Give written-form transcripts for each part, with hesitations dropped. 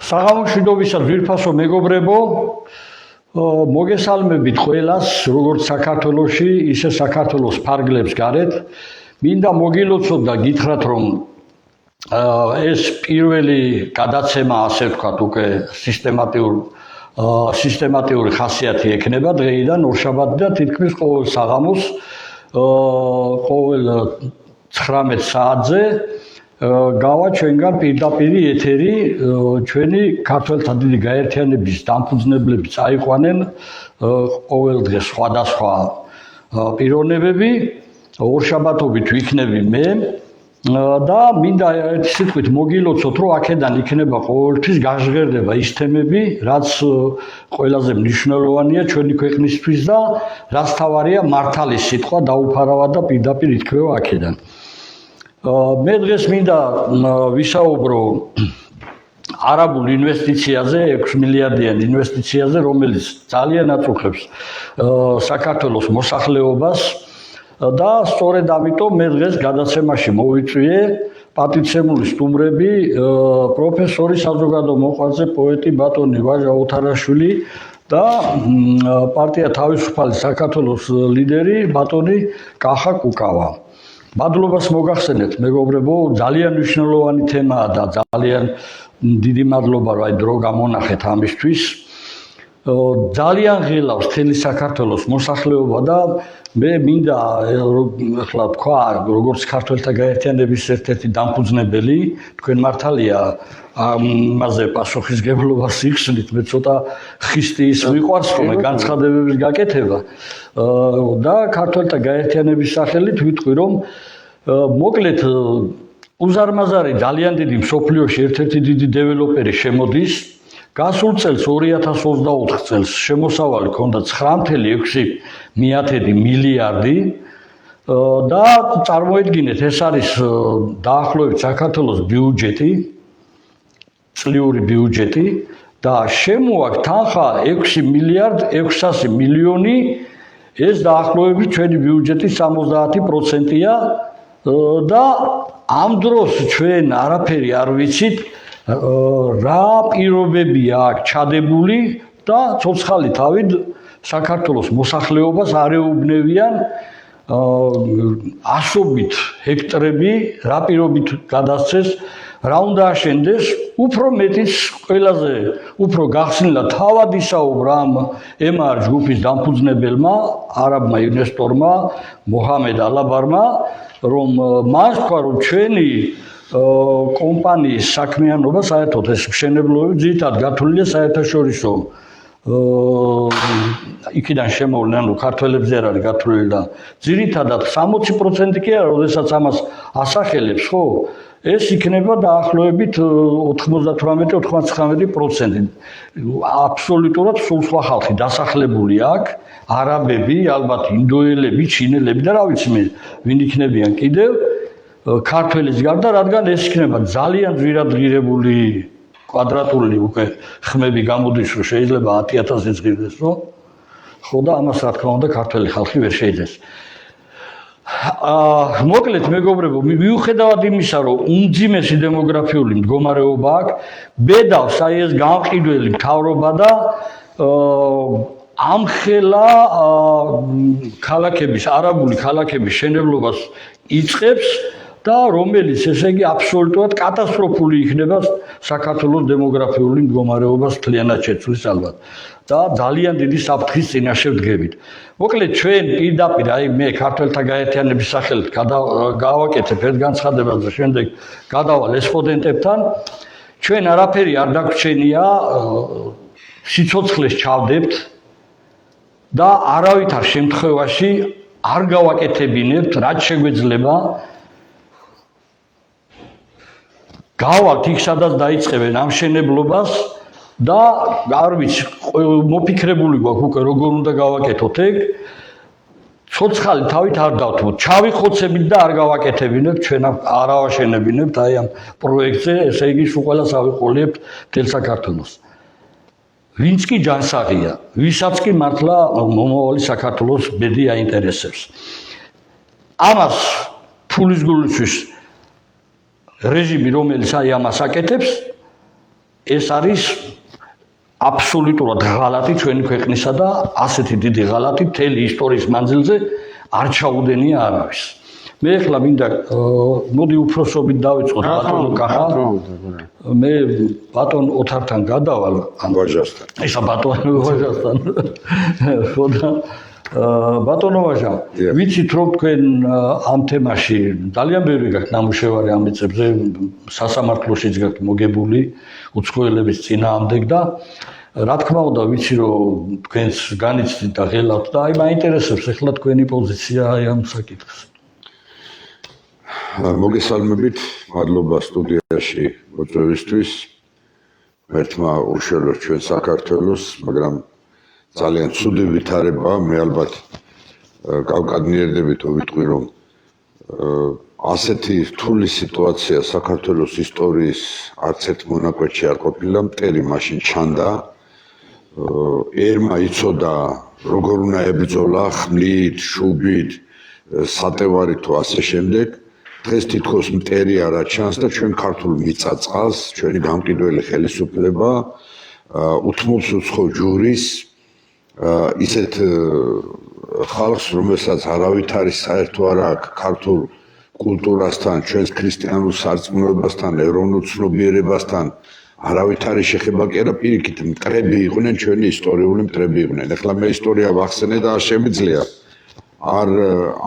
საღამოშვიდობისა ძვირფასო მეგობრებო, მოგესალმებით ყველას, როგორც საქართველოში, ისე საქართველოს ფარგლებს გარეთ. მინდა მოგილოცოთ და გითხრათ, რომ ეს პირველი გადაცემა, ასე ვთქვათ, უკვე სისტემატიური ხასიათი ექნება დღეიდან ორშაბათიდან თითქმის ყოველ საღამოს, ყოველ 19 საათზე გავა ჩვენგან პირდაპირი ეთერი ჩვენი ქართველთა დიდი გაერთიანების დამფუძნებლები წაიყვანენ ყოველ დღე სხვადასხვა პიროვნებები ორშაბათობით ვიქნები მე და მინდა ერთი სიტყვით მოგილოცოთ რომ აქედან იქნება ყოველთვის გაჟღერდება ის თემები რაც ყველაზე მნიშვნელოვანია ჩვენი ქვეყნისთვის და რაც თავარია მართალი სიტყვა დაუფარავა და პირდაპირ ითქვევა აქედან მე დღეს მინდა ვისაუბრო არაბულ ინვესტიციაზე, 6 მილიარდიან ინვესტიციაზე, რომელიც ძალიან აწუხებს საქართველოს მოსახლეობას და სწორედ ამიტომ მე დღეს გადაცემაში მოვიწვიე პატიცემული სტუმრები პროფესორი საზოგადო მოღვაწე პოეტი ბატონი ვაჟა ოთარაშვილი და პარტია თავისუფალი საქართველოს ლიდერი ბატონი კახა კუკავა. მადლობას მოგახსენებთ მეგობრებო, ძალიან მნიშვნელოვანი თემაა და ძალიან დიდი მადლობა რომ აი დრო გამონახეთ ამისთვის. ძალიან ღელავს მთელი საქართველოს მოსახლეობა და მე მინდა ახლა თქვა როგორც ქართველთა გაერთიანების ერთ-ერთი დამფუძნებელი, თქვენ მართალია ამაზე პასუხისგებლობას იხსნით, მე ცოტა ხისტიის მიყვარს ხოლმე განცხადებების გაკეთება და ქართველთა გაერთიანების სახელით ვიტყვი რომ მოკლედ უზარმაზარი ძალიან დიდი მსოფლიოში ერთ-ერთი დიდი დეველოპერი შემოდის გასულ წელს 2024 წელს შემოსავალი ჰქონდა 9.6 მილიარდი და წარმოედგინეთ ეს არის დაახლოებით საქართველოს ბიუჯეტი წლიური ბიუჯეტი და შემოაქვს თანხა 6 მილიარდ 600 მილიონი ეს დაახლოებით ჩვენი ბიუჯეტის 70%-ია და ამ დროს ჩვენ არაფერი არ ვიცით რა პირობებია აქ ჩადებული და ცოცხალი თავით საქართველოს მოსახლეობას არეუბნევიან ასობით ჰექტრები რა პირობით გადასცეს რა უნდა აშენდეს უფრო მეტიც ყველაზე უფრო გახსნილად თავად ისაუბრა ამ MR ჯგუფის დამფუძნებელმა არაბმა ინვესტორმა მოჰამედ ალაბარმა რომ მას თქვა რომ ჩვენი კომპანიის საქმიანობა საერთოდ ეს მშენებლობები ძირითადად გათვლილია საერთაშორისო იქიდან შემოვლენ ანუ ქართველებზე არ არის გათვლილი და ძირითადად 60% კი არა როდესაც ამას ასახელებს ხო ეს იქნება დაახლოებით 98-99% აბსოლუტურად სულ სხვა ხალხი დასახლებული აქ არაბები, ალბათ ინდოელები, ჩინელები და რა ვიცი მე ვინ იქნებიან კიდევ ქართველის გარდა, რადგან ეს იქნება ძალიან ძვირადღირებული კვადრატული უკვე ხმები გამოდის, რომ შეიძლება 10,000-ზე ღირდეს, რომ ხო და ამას რა თქმა უნდა ქართველი ხალხი ვერ შეიძეს. მოკლედ მეგობრებო, მიუხედავად იმისა, რომ უმძიმესი დემოგრაფიული მდგომარეობა აქვს, ბედავს აი ეს გამყიდველი მთავრობა და ამხელა ქალაქების, არაბული ქალაქების შენებლობას იწყებს და რომელიც ესე იგი აბსოლუტურად კატასტროფული იქნება საქართველოს დემოგრაფიული მდგომარეობას მთლიანად შეცვლის ალბათ და ძალიან დიდი საფრთხის წინაშე ვდგებით. მოკლედ ჩვენ პირდაპირ აი მე ქართველთა გაერთიანების სახელით გავაკეთებ ერთ განცხადებას და შემდეგ გადავალ რესპონდენტებთან ჩვენ არაფერი არ დაგვრჩენია სიცოცხლეს ჩავდებთ და არავითარ შემთხვევაში არ გავაკეთებინებთ რაც შეგვეძლება გავალთ იქ სადაც დაიწყებენ ამ შენებლობას და არ ვიცი მოფიქრებული გვაქვს უკვე როგორ უნდა გავაკეთოთ ეგ ცოცხალი თავით არ დავთმოთ ჩავიხოცებით და არ გავაკეთებინებთ ჩვენ არ ავაშენებინებთ აი ამ პროექტზე ესე იგი სულ ყველას ავიყოლიებთ მთელ საქართველოს ვინც კი ჯანსაღია ვისაც კი მართლა მომავალი საქართველოს ბედი აინტერესებს ამას ფულის გულისთვის რეჟიმი რომელიც აი ამას აკეთებს ეს არის აბსოლუტურად ღალატი ჩვენი ქვეყნისა და ასეთი დიდი ღალატი მთელი ისტორიის მანძილზე არ ჩაუდენია არავის. მე ახლა მინდა მოდი უფროსობით დავიწყოთ ბატონო კახა. მე ბატონ ოთართან გადავალ ვაჟასთან. ისა ბატონო ვაჟასთან. ხოდა ბატონო ვაჟა, ვიცით რომ თქვენ ამ თემაში ძალიან ბევრი გაქვთ ნამუშევარი ამ მიწებზე, სასამართლოშიც გაქვთ მოგებული უცხოელების წინააღმდეგ და რა თქმა უნდა ვიცი რომ თქვენს განიცდით და ღელავთ და აი მაინტერესებს ახლა თქვენი პოზიცია აი ამ საკითხზე. მოგესალმებით, მადლობა სტუდიაში მოწვევისთვის. ერთმა უშველოს ჩვენ საქართველოს, მაგრამ ძალიან ცუდი ვითარებაა, მე ალბათ გავკადნიერდებით ვიტყვი რომ ასეთი რთული სიტუაცია საქართველოს ისტორიის არც ერთ მონაკვეთში არ ყოფილა, მტერი მაშინ ჩანდა. ერმა იცოდა როგორ უნდა ებრძოლა ხმლით, შუბით, სატევარით თუ ასე შემდეგ. დღეს თითქოს მტერი არა ჩანს და ჩვენ ქართულ მიწა-წყალს, ჩვენი გამყიდველი ხელისუფლება უთმობს უცხო ჯურის ისეთ ხალხს, რომელსაც არავით არის საერთო არ აქვს ქართულ კულტურასთან, ჩვენს ქრისტიანულ სარწმუნოებასთან, ეროვნულ ცნობიერებასთან არავით არის შეხება კი არა, პირიქით მტრები იყვნენ, ჩვენი ისტორიული მტრები იყვნენ. ახლა მე ისტორია ვახსენე და არ შემიძლია არ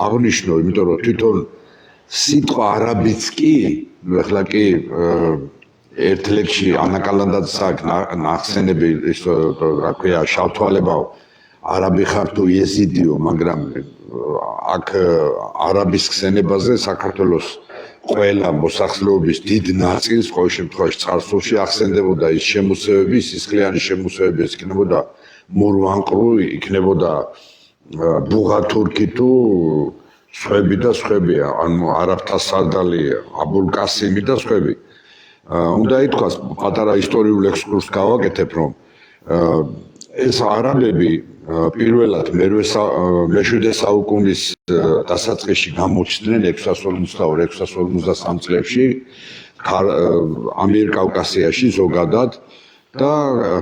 აღნიშნო, იმიტომ რომ თვითონ სიტყვა არაბიც კი, ახლა კი ერთ ლექსში ანა კალანდაძის აქვს ნახსენები, ის რა ქვია, შავთვალებაო, არაბი ხარ თუ იეზიდიო, მაგრამ აქ არაბის ხსენებაზე საქართველოს ყველა მოსახლეობის დიდ ნაწილს ყოველ შემთხვევაში წყარსულში ახსენდებოდა ის შემოსევები, სისხლიანი შემოსევები, ეს იქნებოდა მურვანყრუ, იქნებოდა ბუღათურქი თუ სხვები და სხვებია, ანუ არაბთა სარდალი, აბულკასიმი და სხვები. უნდა ითქვას, პატარა ისტორიულ ექსკურსს გავაკეთებ, რომ ეს არაბები პირველად მე-7 საუკუნის დასაწყისში გამოჩნდნენ 652-653 წლებში ამიერკავკასიაში ზოგადად და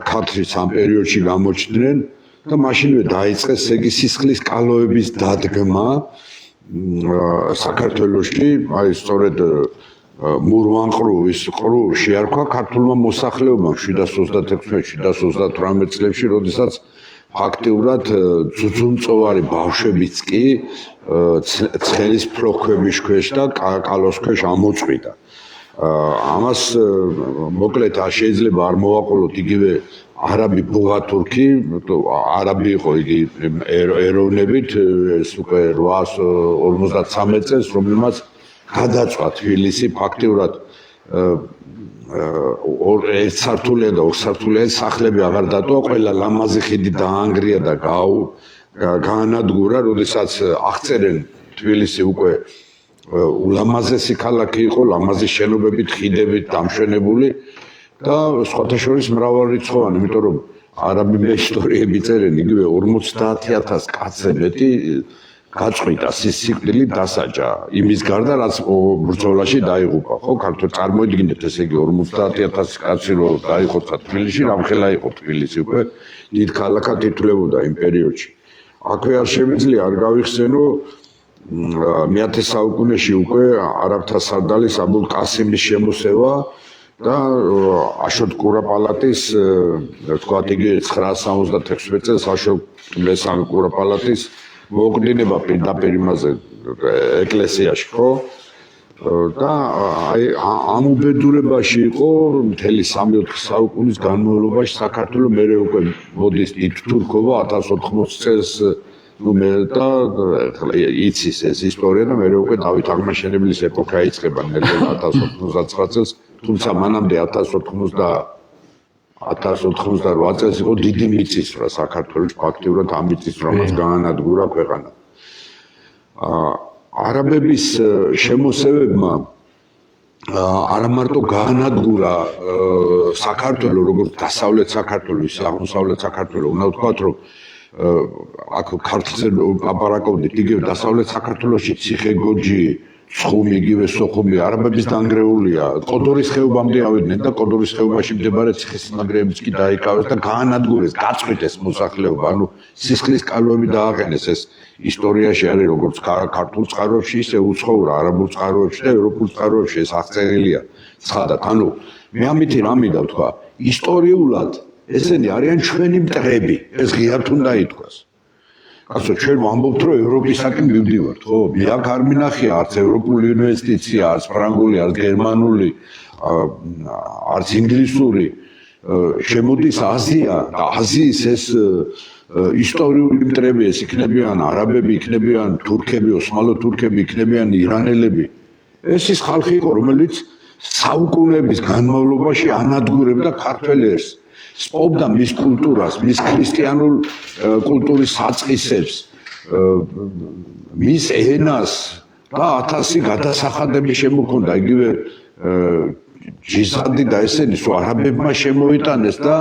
ქართლის ამ პერიოდში გამოჩნდნენ და მაშინვე დაიწყეს ეგ სისხლის კალოების დადგმა საქართველოში, აი სწორედ მურვანყრუ ის ყრუ შეარქვა ქართულმა მოსახლეობამ 736-738 წლებში, როდესაც ფაქტიურად ძუძუმწოვარი ბავშვებიც კი ცხენის ფლოქების ქვეშ და კალოს ქვეშ ამოწყვიტა. ამას მოკლედ შეიძლება არ მოვაყოლოთ იგივე არაბი ბუღათურქი, არაბი იყო იგი ეროვნებით, ეს უკვე 853 წელს, რომელმაც გადაწვა თბილისი ფაქტიურად ერთსართულიანი და ორსართულიანი სახლები აღარ დატოვა, ყველა ლამაზი ხიდი დაანგრია და გაანადგურა, როდესაც აღწერენ თბილისი უკვე ულამაზესი ქალაქი იყო, ლამაზი შენობებით, ხიდებით დამშვენებული და სხვათა შორის მრავალრიცხოვანი, იმიტომ რომ არაბი ისტორიები წერენ, იგივე 50,000 კაცზე მეტი გაწყვიტა სიკვდილით დასაჯა იმის გარდა რაც ბრძოლაში დაიღუპა, ხო, ქართულ წარმოიდგინეთ ესე იგი 50,000 კაცი რო დაიხოცა თბილისში, რამხელა იყო თბილისი უკვე დიდ ქალაქად ითვლებოდა იმ პერიოდში. აქვე არ შემიძლია არ გავიხსენო მე-10 საუკუნეში უკვე არაბთა სარდალის აბულკასიმის შემოსევა და აშოტ კურაპალატის თქვათ იგი 976 წელს აშოტ მესამე კურაპალატის მოუკდინება პირდაპირ იმაზე ეკლესიაში, ხო? და აი ამ უბედურებაში იყო მთელი 3-4 საუკუნის განმავლობაში საქართველოს მერე უკვე მოდის დიდ თურქობა 1080 წელს ნუ მე და იცის ეს ისტორია და მერე უკვე დავით აღმაშენებლის ეპოქა იწყება ნელ-ნელა 1099 წელს, თუმცა მანამდე 1088 წელს იყო დიდი მიწისძვრა საქართველოს, ფაქტიურად ამ მიწისძვრას გაანადგურა ქვეყანა. არაბების შემოსევებმა არა მარტო გაანადგურა საქართველოს, როგორც დასავლეთ საქართველოს, ისე აღმოსავლეთ საქართველოს, უნდა ვთქვათ, რომ აქ ქართლზე აპარაკობდით, იგივე დასავლეთ საქართველოში ციხე-გოჯი, ცხუმი იგივე სოხუმი არაბების დანგრეულია. კოდორის ხეობამდე ავიდნენ და კოდორის ხეობაში მდებარე ციხესიმაგრეებიც კი დაიკავეს და გაანადგურეს, გაწყვიტეს მოსახლეობა. ანუ სისხლის კალვები დააყენეს. ეს ისტორიაში არის როგორც ქართულ წყაროებში, ისე უცხოურ არაბულ წყაროებში და ევროპულ წყაროებში ეს აღწერილია. ცხადად, ანუ მე ამითი რა მინდა ვთქვა, ისტორიულად ესენი არიან ჩვენი მტრები, ეს ღიად უნდა ითქვას. კაცო, ჩვენ ვამბობთ, რომ ევროპისაკენ მივდივართ, ხო? მე აქ არ მინახია არც ევროპული ინვესტიცია, არც ფრანგული, არც გერმანული, არც ინგლისური. შემოდის აზია და აზიის ეს ისტორიული მტრები, ეს იქნებიან არაბები, იქნებიან თურქები, ოსმალო-თურქები, იქნებიან ირანელები. ეს ის ხალხი იყო, რომელიც საუკუნეების განმავლობაში ანადგურებდა ქართველ ერს. სპობდა მის კულტურას, მის ქრისტიანულ კულტურის საწყისებს, მის ენას და 1000 გადასახადები შემოქონდა. იგივე ჯიზადი და ესენი სულ არაბებმა შემოიტანეს და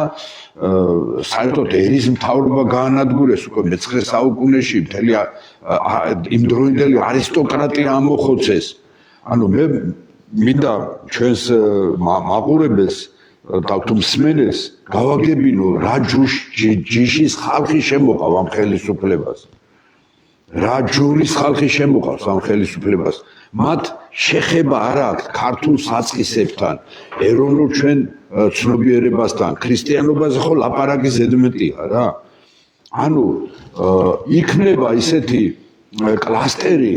საერთოდ ერის მთავრობა გაანადგურეს უკვე მე-9 საუკუნეში, მთელი იმდროინდელი არისტოკრატია ამოხოცეს. ანუ მე მინდა ჩვენს მაყურებელს და თუ მსმენელს გავაგებინო რა ჯიშის ხალხი შემოყავ ამ ხელისუფლებას. რა ჯურის ხალხი შემოყავს ამ ხელისუფლებას. მათ შეხება არ აქვს ქართულ საწყისებთან, ეროვნულ ჩვენ ცნობიერებასთან, ქრისტიანობაზე ხო ლაპარაკი ზედმეტია რა. ანუ იქნება ისეთი კლასტერი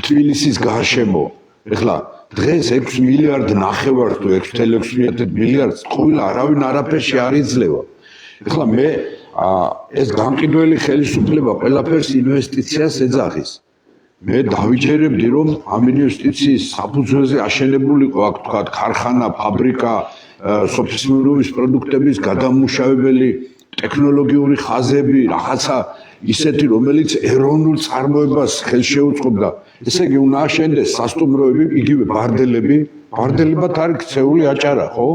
თბილისის გარშემო. ეხლა დღეს 6 მილიარდ ნახევარს თუ 6,6 მილიარდს ყველა არავინ არაფერში არ იძლევა. ეხლა მე ეს გამყიდველი ხელისუფლება ყველაფერს ინვესტიციას ეძახის. მე დავიჯერებდი რომ ამ ინვესტიციის საფუძველზე აშენებულიყო აქ თქვათ ქარხანა, ფაბრიკა, სოფლის პროდუქტების გადამუშავებელი ტექნოლოგიური ხაზები, რაღაცა ისეთი, რომელიც ეროვნულ წარმოებას ხელშეუწყობდა. ესე იგი, უნდა აშენდეს სასტუმროები, იგივე ბარდელებად არის ქცეული აჭარა, ხო?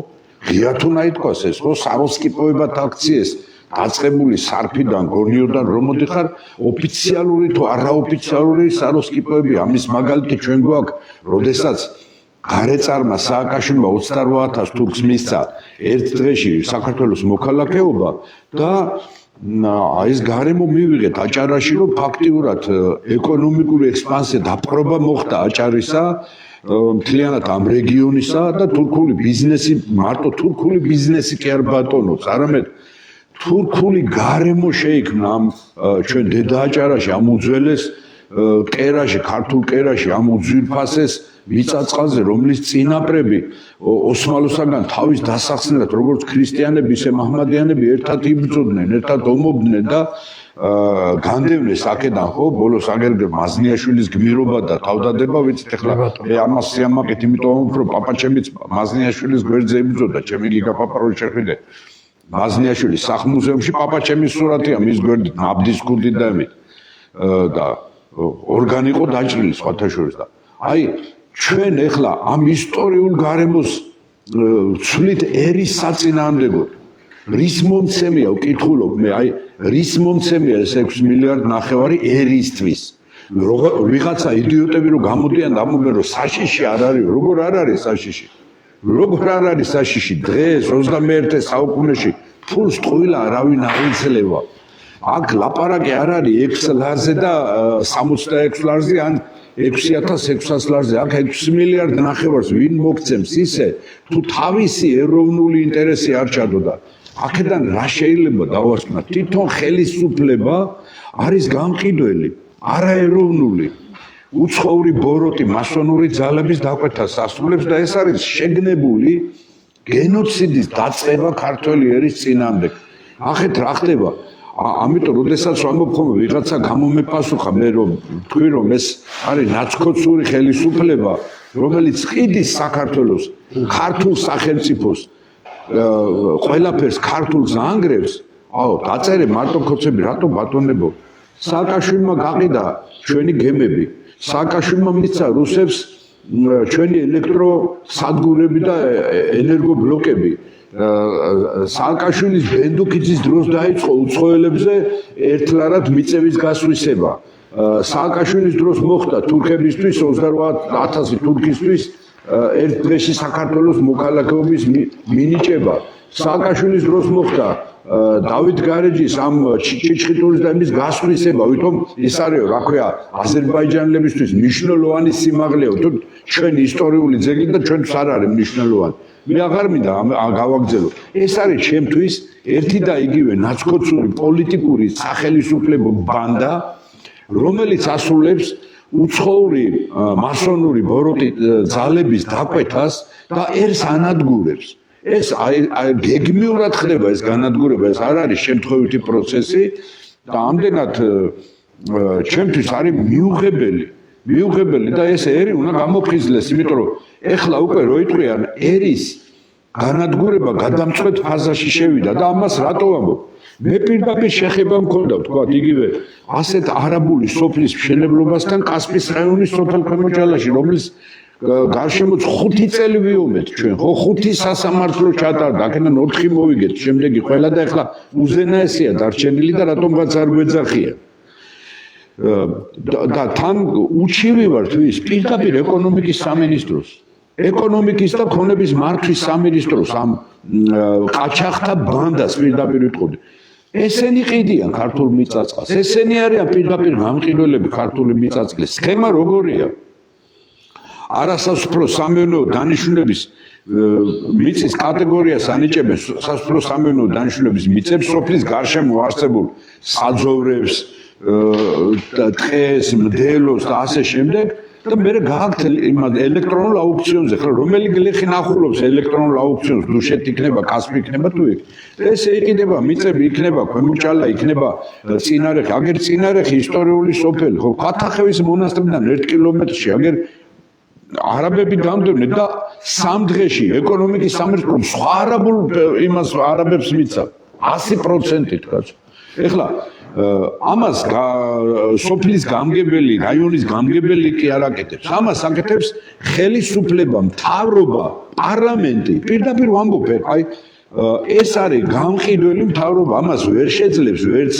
ღიად უნდა ითქვას ეს, ხო? საროსკიპოებად აქციეს, დაწყებული სარფიდან, გორნიოდან რომ მოდიხარ, ოფიციალური თუ არაოფიციალური საროსკიპოები, ამის მაგალითი ჩვენ გვაქვს, როდესაც გარეწარმა სააკაშვილმა 28,000 თურქს მისცა ერთ დღეში საქართველოს მოქალაქეობა და აი ეს გარემო მივიღეთ აჭარაში, რომ ფაქტიურად ეკონომიკური ექსპანსია დაპყრობა მოხდა აჭარისა, მთლიანად ამ რეგიონისა და თურქული ბიზნესი, მარტო თურქული ბიზნესი კი არ ბატონობს, არამედ თურქული გარემო შეიქმნა ამ ჩვენ დედააჭარაში, ამ უძველეს კერაში, ქართულ კერაში, ამ უძვირფასეს მიწაწყალზე, რომლის წინაპრები ოსმალოსაგან თავის დასახსნელად, როგორც ქრისტიანები, ისე მაჰმადიანები ერთად იბრძოდნენ, ერთად ომობდნენ და განდევნეს აქედან, ხო, ბოლოს აგერგებ მაზნიაშვილის გმირობა და თავდადება, ვიცით, ეხლა ამას სიამაყით, იმიტომ რომ პაპაჩემიც მაზნიაშვილის გვერდზე იბრძოდა, ჩემი გიგა პაპა რო შეხვიდე. მაზნიაშვილის სახლ-მუზეუმში პაპაჩემის სურათია მის გვერდით, ნაბდის ქუდი და ამით. და ორგანი იყო დაჭრილი სხვათა შორის და აი ჩვენ ეხლა ამ ისტორიულ გარემოს ვცვლით ერის საწინააღმდეგოდ. რის მომცემია ვკითხულობ მე, აი რის მომცემია ეს 6 მილიარდ ნახევარი ერისთვის. ვიღაცა იდიოტები რომ გამოდიან და ამბობენ რომ საშიში არ არის, როგორ არ არის საშიში? როგორ არ არის საშიში? დღეს 21 საუკუნეში ფულს ტყუილა არავინ არ იძლევა. აქ ლაპარაკი არ არის 6 ლარზე და 66 ლარზე ან 6,600 ლარზე. აქ 6 მილიარდ ნახევარს ვინ მოგცემს ისე, თუ თავისი ეროვნული ინტერესი არ ჩადოდა. აქედან რა შეიძლება დავასკვნათ? თვითონ ხელისუფლება არის გამყიდველი, არაეროვნული. უცხოური ბოროტი მასონური ძალების დაკვეთას ასრულებს და ეს არის შეგნებული გენოციდის დაწყება ქართველი ერის წინააღმდეგ. ახეთ რა ხდება? ამიტომ როდესაც ვამბობ ხოლმე ვიღაცა გამომეპასუხა მე რომ თქვი რომ ეს არის ნაცქოცური ხელისუფლება, რომელიც ყიდის საქართველოს ქართულ სახელმწიფოს ყველაფერს ქართულს ანგრევს, აუ დაწერე მარტო ქოცები რატო ბატონებო? სააკაშვილმა გაყიდა ჩვენი გემები, სააკაშვილმა მისცა რუსებს ჩვენი ელექტროსადგურები და ენერგობლოკები. სააკაშვილის ბენდუქიძის დროს დაიწყო უცხოელებზე ერთლარად მიწების გასვისება. სააკაშვილის დროს მოხდა თურქებისთვის 28,000 თურქისთვის ერთ დღეში საქართველოს მოქალაქეობის მინიჭება. სააკაშვილის დროს მოხდა დავით გარეჯის ამ ჩიჩხიტურის და იმის გასვლისება, ვითომ ეს არის, რა ქვია, აზერბაიჯანელებისთვის მნიშვნელოვანი სიმაღლეა, თუ ჩვენი ისტორიული ძეგლი და ჩვენთვის არ არის მნიშვნელოვანი. მე აღარ მინდა გავაგრძელო. ეს არის ჩემთვის ერთი და იგივე ნაცკოცური პოლიტიკური სახელისუფლებო ბანდა, რომელიც ასრულებს უცხოური მასონური ბოროტი ძალების დაკვეთას და ერს ანადგურებს. ეს გეგმიურად ხდება ეს განადგურება, ეს არ არის შემთხვევითი პროცესი და ამდენად ჩემთვის არის მიუღებელი და ეს ერი უნდა გამოფხიზლეს, იმიტომ რომ ეხლა უკვე რო იტყვიან ერის განადგურება გადამწყვეტ ფაზაში შევიდა და ამას რატო ვამბობ? მე პირდაპირ შეხება მქონდა, თქვა იგივე ასეთ არაბული სოფლის მშენებლობასთან კასპიის რაიონის სოფელ ქვემო ჭალაში, რომლის გარშემოც 5 წელი ვიომეთ ჩვენ, ხო 5 სასამართლო ჩატარდა, აქედან 4 მოვიგეთ, შემდეგი ყველა და ეხლა უზენაესია დარჩენილი და რატომღაც არ გვეძახიან. და თან უჩივი ვარ თვის პირდაპირ ეკონომიკის სამინისტროს. ეკონომიკის და ქონების მართვის სამინისტროს ამ ყაჩაღთა ბანდას პირდაპირ ვიტყოდი. ესენი ყიდიან ქართულ მიწა-წყალს. ესენი არიან პირდაპირ გამყიდველები ქართული მიწა-წყლის. სქემა როგორია? არასასოფლო სამეურნეო დანიშნულების მიწის კატეგორიას ანიჭებენ სასოფლო სამეურნეო დანიშნულების მიწებს სოფლის გარშემო არსებულ საძოვრებს, ტყეს, მდელოს და ასე შემდეგ და მე გააქვთ იმად ელექტრონულ აუქციონზე, ხო, რომელი გლეხი ნახულობს ელექტრონულ აუქციონს, დუშეთი იქნება, კასპი იქნება თუ იქ. ეს ეყიდება მიწები, იქნება ქვემო ჭალა, იქნება წინარეხი, აგერ წინარეხი ისტორიული სოფელი, ხო, ქათახევის მონასტრიდან 1 კილომეტრში, აგერ არაბები გამდევნე და 3 დღეში ეკონომიკის სამინისტრომ სხვა არაბულ იმას არაბებს მიცა 100% თქვა. ეხლა ამას სოფლის გამგებელი, რაიონის გამგებელი კი არ აკეთებს. ამას აკეთებს ხელისუფლება, მთავრობა, პარლამენტი. პირდაპირ ვამბობ, აი ეს არის გამყიდველი მთავრობა, ამას ვერ შეძლებს ვერც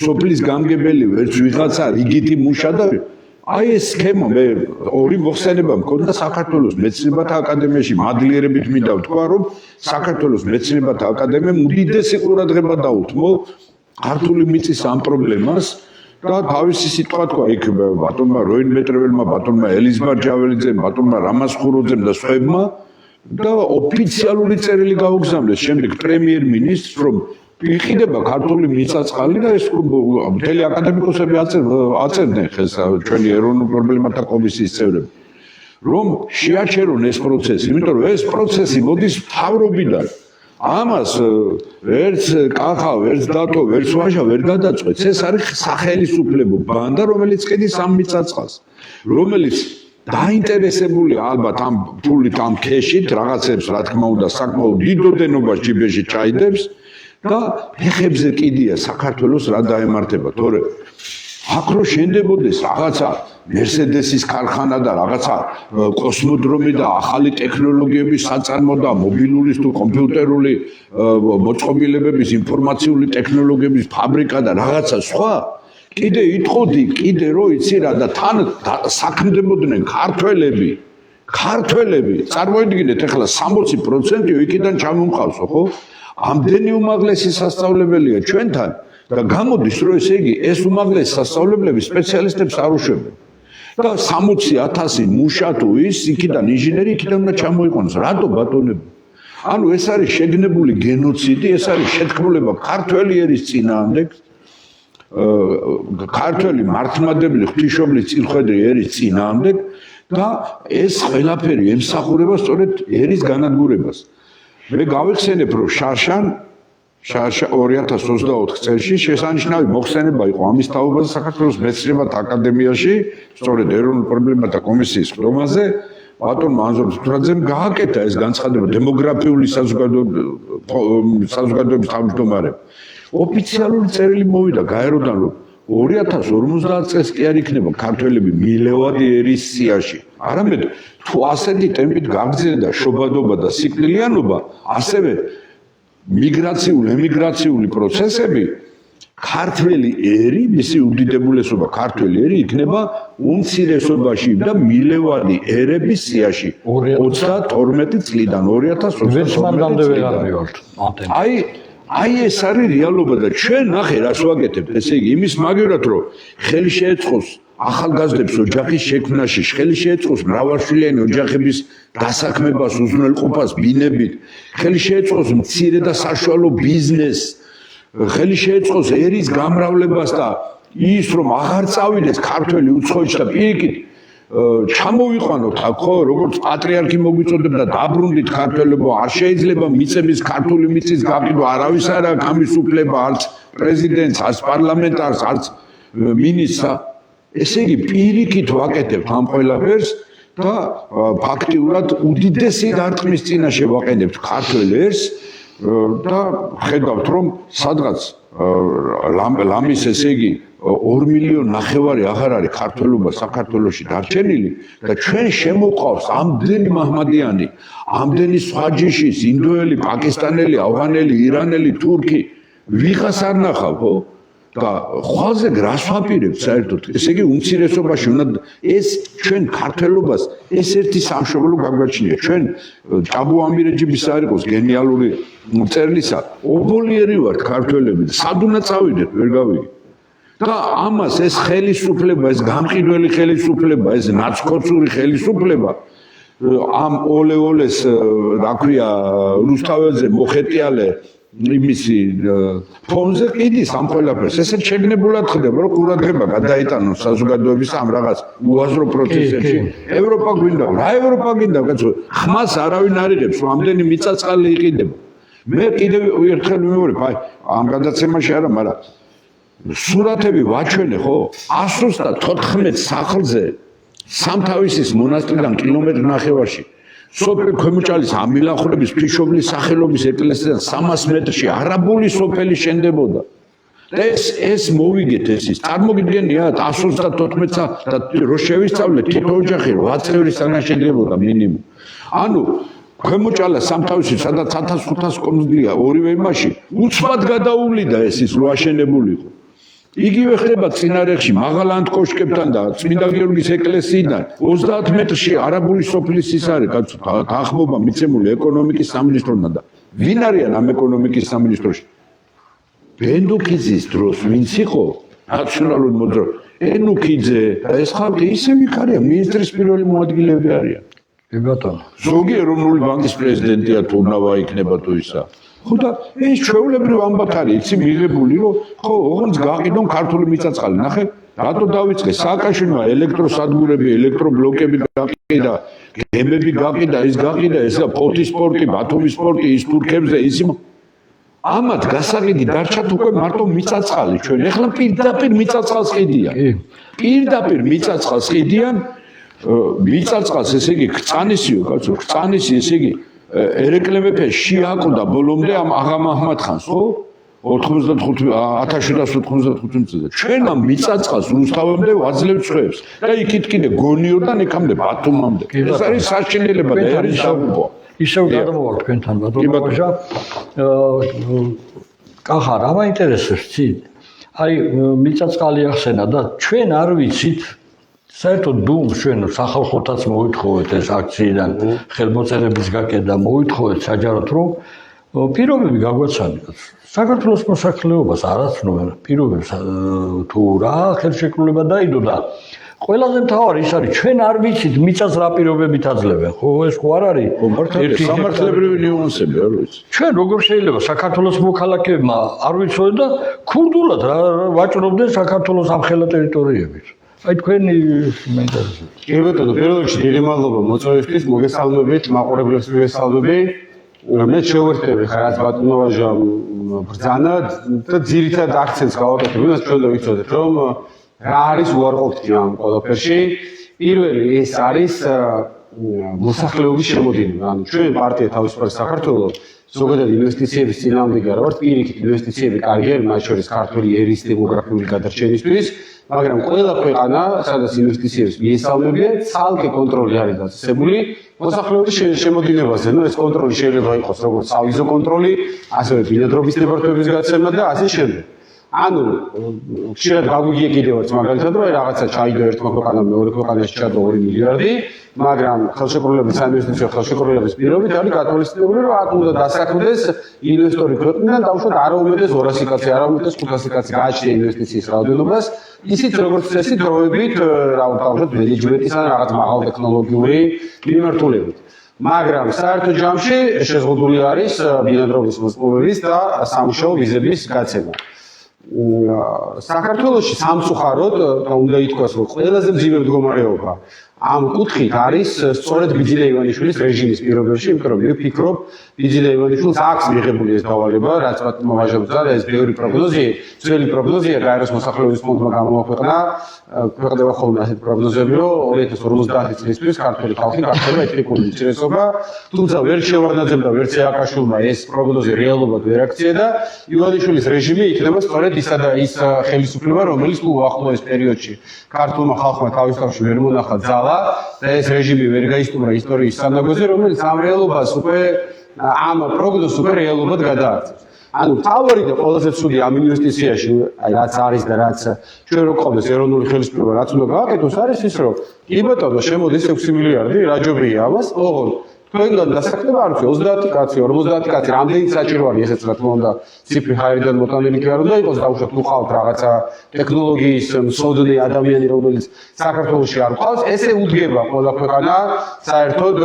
სოფლის გამგებელი, ვერც ვიღაცა რიგითი მუშა და აი ეს სქემა მე ორი მოხსენება მქონდა საქართველოს მეცნიერებათა აკადემიაში მადლიერებით მინდა ვთქვა, რომ საქართველოს მეცნიერებათა აკადემიამ უდიდესი ყურადღება დაუთმო ქართული მიწის ამ პრობლემას და თავისი სიტყვა თქვა იქ ბატონმა როინ მეტრეველმა, ბატონმა ელიზბარ ჯაველიძემ, ბატონმა რამაზ ხუროძემ და სხვებმა და ოფიციალური წერილი გაუგზავნეს შემდეგ პრემიერ-მინისტრს, რომ იყიდება ქართული მიწა-წყალი და ეს მთელი აკადემიკოსები აწერდნენ ხელს ჩვენი ეროვნულ პრობლემათა კომისიის წევრები, რომ შეაჩერონ ეს პროცესი, იმიტომ რომ ეს პროცესი მოდის მთავრობიდან. ამას ვერც კახა, ვერც დატო, ვერც ვაჟა ვერ გადაწყვეტს. ეს არის სახელისუფლებო ბანდა, რომელიც ყიდის ამ მიწა-წყალს, რომელიც დაინტერესებულია ალბათ ამ ფულით, ამ ქეშით, რაღაცებს, რა თქმა უნდა, საკმაოდ დიდოდენობას ჯიბეში ჩაიდებს და ფეხებზე კიდია საქართველოს რა დაემართება, თორე აქ რო შენდებოდეს რაღაცა მერსედესის ქარხანა და რაღაცა კოსმოდრომი და ახალი ტექნოლოგიების საწარმო და მობილური თუ კომპიუტერული მოწყობილებების ინფორმაციული ტექნოლოგიების ფაბრიკა და რაღაცა სხვა, კიდე იტყოდი, კიდე რო იცი რა და თან საქმდებოდნენ ქართველები, წარმოიდგინეთ ახლა 60% იქიდან ჩამომყავსო, ხო? ამდენი უმაღლესი სასწავლებელია ჩვენთან და გამოდის რომ ესე იგი ეს უმაღლესი სასწავლებლები სპეციალისტებს არ უშვებენ და 60,000 მუშა თუ ის იქიდან ინჟინერი იქიდან უნდა ჩამოიყვანოს. რატო ბატონები? ანუ ეს არის შეგნებული გენოციდი, ეს არის შეთქმულება ქართველი ერის წინააღმდეგ, ქართველი მართლმადიდებელი ღვთისმშობლის წინხედრი ერის წინააღმდეგ და ეს ყველაფერი ემსახურება სწორედ ერის განადგურებას. მე გავიხსენებ, რომ შარშან 2024 წელს შესანიშნავი მოხსენება იყო ამის თაობაზე საქართველოს მეცნიერებათა აკადემიაში, სწორედ ეროვნულ პრობლემათა კომისიის ხდომაზე, ბატონმა ანზორ თურაძემ გააკეთა ეს განცხადება დემოგრაფიული საზოგადოების თავმჯდომარემ. ოფიციალური წერილი მოვიდა გაეროდან, რომ 2050 წელს კი არ იქნება ქართველები მილევადი ერის სიაში. არამედ თუ ასეთი ტემპით გაგრძელდა შობადობა და სიკვდილიანობა, ასევე მიგრაციული, ემიგრაციული პროცესები ქართველი ერი, მისი უდიდებულესობა ქართველი ერი იქნება უმცირესობაში და მილევადი ერების სიაში 32 წლიდან 2022 წლიდან. აი ეს არის რეალობა და ჩვენ ნახე რას ვაკეთებთ, ესე იგი იმის მაგივრად რომ ხელი შეეწყოს ახალგაზრდებს ოჯახის შექმნაში, ხელი შეეწყოს მრავალშვილიანი ოჯახების დასაქმებას, უზრუნველყოფას ბინებით, ხელი შეეწყოს მცირე და საშუალო ბიზნესს, ხელი შეეწყოს ერის გამრავლებას და ის რომ აღარ წავიდეს ქართველი უცხოეთში და პირიქით ჩამოვიყვანოთ აქ ხო როგორც პატრიარქი მოგვიწოდებდა დაბრუნდით ქართველებო არ შეიძლება მიწების ქართული მიწის გაყიდვა არავის არ აქვს ამის უფლება არც პრეზიდენტს არც პარლამენტარს არც მინისტრს ესე იგი პირიქით ვაკეთებთ ამ ყველაფერს და ფაქტიურად უდიდესი დარტყმის წინაშე ვაყენებთ ქართველ ერს და ხედავთ რომ სადღაც ლამის ესე იგი 2,5 მილიონი აღარ არის ქართველობა საქართველოში დარჩენილი და ჩვენ შემოყავს ამდენი მაჰმადიანი, ამდენი სხვა ჯიშის, ინდოელი, პაკისტანელი, ავღანელი, ირანელი, თურქი, ვიღას არ ნახავ, ხო? და ხვალზე რას ვაპირებთ საერთოდ? ესე იგი უმცირესობაში უნდა ეს ჩვენ ქართველობას ეს ერთი სამშობლო გაგვაჩნია. ჩვენ ჭაბუ ამირეჯიბის არ იყოს გენიალური წერლისა, ობოლიერი ვართ ქართველები და სად უნდა წავიდეთ, ვერ გავიგე. და ამას ეს ხელისუფლება, ეს გამყიდველი ხელისუფლება, ეს ნაცქორწული ხელისუფლება ამ ოლეს რა ქვია რუსთაველზე მოხეტიალე იმისი ფონზე ყიდის ამ ყველაფერს. ესეც შეგნებულად ხდება, რომ ყურადღება გადაიტანოს საზოგადოების ამ რაღაც უაზრო პროცესებში. ევროპა გვინდა, რა ევროპა გინდა, კაცო? ხმას არავინ არ იღებს, რომ ამდენი მიწა-წყალი იყიდება. მე კიდევ ერთხელ ვიმეორებ, აი ამ გადაცემაში არა, მაგრამ სურათები ვაჩვენე ხო 114 სახლზე სამთავისის მონასტრიდან კილომეტრ ნახევარში სოფელ ქვემოჭალის ამილახვრების ფიშობლის სახელობის ეკლესიიდან 300 მეტრში არაბული სოფელი შენდებოდა და ეს მოვიგეთ ეს წარმოგიდგენიათ 134-ს და რო შევისწავლეთ თითო ოჯახი 8 წევრისგან შენდებოდა მინიმუმ ანუ ქვემოჭალა სამთავისი სადაც 1500 კონდია ორივე იმაში უცბად გადაუვლიდა ეს ის რო აშენებულიყო იგივე ხდება წინარეხში მაღალანთ კოშკებთან და წმინდა გიორგის ეკლესიიდან 30 მეტრში არაბული სოფლის ის არის კაცო გახმობა მიცემული ეკონომიკის სამინისტროდან და ვინ არიან ამ ეკონომიკის სამინისტროში ბენდუკიძის დროს ვინც იყო ნაციონალური მოძრაობა ენუკიძე და ეს ხალხი ისევ იქ არიან მინისტრის პირველი მოადგილეები არიან კი ბატონო ზოგი ეროვნული ბანკის პრეზიდენტია თუ უნდა იქნება თუ ისა ხო და ეს ჩვეულებრივ ამბათ არის იცი მიღებული რომ ხო ოღონდ გაყიდონ ქართული მიწა-წყალი ნახე რატო დავიწყე სააკაშვილმა ელექტროსადგურები ელექტრობლოკები გაყიდა გემები გაყიდა ის ფოთის სპორტი ბათუმის სპორტი ის თურქებზე ის ამათ გასაყიდი დარჩათ უკვე მარტო მიწა-წყალი ჩვენ ეხლა პირდაპირ მიწა-წყალს ყიდიან პირდაპირ მიწა-წყალს ყიდიან მიწა-წყალს ესე იგი ქწანისიო კაცო ქწანისი ესე იგი ერეკლე მეფე შეაკვდა ბოლომდე ამ აღა მაჰმად-ხანს ხო 1795 წელს ჩვენ ამ მიწა-წყალს რუსთავამდე ვაძლევთ ცხებს და იქით კიდე გონიორდან იქამდე ბათუმამდე ეს არის საშინელება და არის დაგუბო ისევ გადმოვარ თქვენთან ბატონო ბაჟა კახა რა მაინტერესებს ცი აი მიწა-წყალი ახსენა და ჩვენ არ ვიცით საერთოდ დუმს ჩვენ სახალხოთაც მოვითხოვეთ ეს აქციიდან ხელმოწერების გაკედა მოვითხოვეთ საჯაროდ რომ პირობები გაგვაცანიოთ საქართველოს მოსახლეობას არაცნობენ პირობებს თუ რა ხელშეკრულება დაიდო და ყველაზე მთავარი ის არის ჩვენ არ ვიცით მიწას რა პირობებით აძლევენ ხო ეს ხო არ არის ერთი სამართლებრივი ნიუანსები არ ვიცი ჩვენ როგორ შეიძლება საქართველოს მოქალაქეებმა არ ვიცოდეთ და ქურდულად ვაჭრობდნენ საქართველოს ამ ხელა ტერიტორიებით აი თქვენი მეინტერესებს. კი ბატონო, პირველ რიგში დიდი მადლობა მოწვევისთვის, მოგესალმებით, მაყურებლებს მივესალმები. მე შევერთები ხარაც ბატონო ვაჟა ბრძანა და ძირითად აქცენტს გავაკეთებ, იმას ჩვენ და ვიცოდეთ, რომ რა არის უარყოფითი ამ ყველაფერში. პირველი ეს არის მოსახლეობის შემოდინება. ანუ ჩვენ პარტია თავისუფალი საქართველო ზოგადად ინვესტიციების წინააღმდეგი არ ვართ, პირიქით ინვესტიციები კარგია, მათ შორის ქართული ერის დემოგრაფიული გადარჩენისთვის. მაგრამ ყველა ქვეყანა, სადაც ინვესტიციებს მიესალმებიან, ცალკე კონტროლი არის დაწესებული მოსახლეობის შემოდინებაზე. ეს კონტროლი შეიძლება იყოს როგორც სავიზო კონტროლი, ასევე ბინადრობის დეპარტამენტის გაცემა და ასე შემდეგ. ანუ ხშირად გაგვიგია კიდევაც მაგალითად რომ რაღაცა ჩაიდო ერთმა ქვეყანამ მეორე ქვეყანაში ჩადო 2 მილიარდი, მაგრამ ხელშეკრულების საინვესტიციო ხელშეკრულების პირობით არის გათვალისწინებული რომ აქ უნდა დასაქმდეს ინვესტორი ქვეყნიდან დაუშვათ არაუმეტეს 200 კაცი, არაუმეტეს 500 კაცი გააჩნია ინვესტიციის რაოდენობას, ისიც როგორც წესი დროებით დაუშვათ მენეჯმენტის ან რაღაც მაღალ ტექნოლოგიური მიმართულებით. მაგრამ საერთო ჯამში შეზღუდული არის ბინადრობის მოსპობების და სამუშაო ვიზების გაცემა. საქართველოში სამწუხაროდ უნდა ითქვას, რომ ყველაზე მძიმე მდგომარეობა ამ კუთხით არის სწორედ ბიძინა ივანიშვილის რეჟიმის პირობებში, იმიტომ რომ მე ვფიქრობ, ბიძინა ივანიშვილს აქვს მიღებული ეს დავალება, რაც მათ მომაჟებდა და ეს ბევრი პროგნოზია, ძველი პროგნოზია გაეროს მოსახლეობის ფონდმა გამოაქვეყნა, ქვეყნდება ხოლმე ასეთ პროგნოზები, რომ 2050 წლისთვის ქართული ხალხი გახდება ეთნიკური უმცირესობა, თუმცა ვერ შევარდნაძემ და ვერც ეაკაშვილმა ეს პროგნოზი რეალურად ვერ აქცია და ივანიშვილის რეჟიმი იქნება სწორედ ის ხელისუფლება, რომელიც უახლოეს პერიოდში ქართულმა ხალხმა თავის თავში ვერ მონახა ძალა და ეს რეჟიმი ვერ გაისტუმრა ისტორიის სანაგოზე, რომელიც ამ რეალობას უკვე ამ პროგნოზს უკვე რეალურად გადააქცევს. ანუ თავარი და ყველაზე ცუდი ამ ინვესტიციაში, აი რაც არის და რაც ჩვენ რო ყავდეს ეროვნული ხელისუფლება, რაც უნდა გააკეთოს, არის ის, რომ კი ბატონო, შემოდის 6 მილიარდი, რა ჯობია ამას, ოღონდ თქვენგან დასაქმება არ ვიცი 30 კაცი, 50 კაცი, რამდენი საჭირო არის ესეც რა თქმა უნდა, ციფრი ჰაერიდან მოტანილი კი არ უნდა იყოს, დაუშვათ უყავთ რაღაცა ტექნოლოგიის მსოდნე ადამიანი, რომელიც საქართველოში არ ყავს, ესე უდგება ყველა ქვეყანა საერთოდ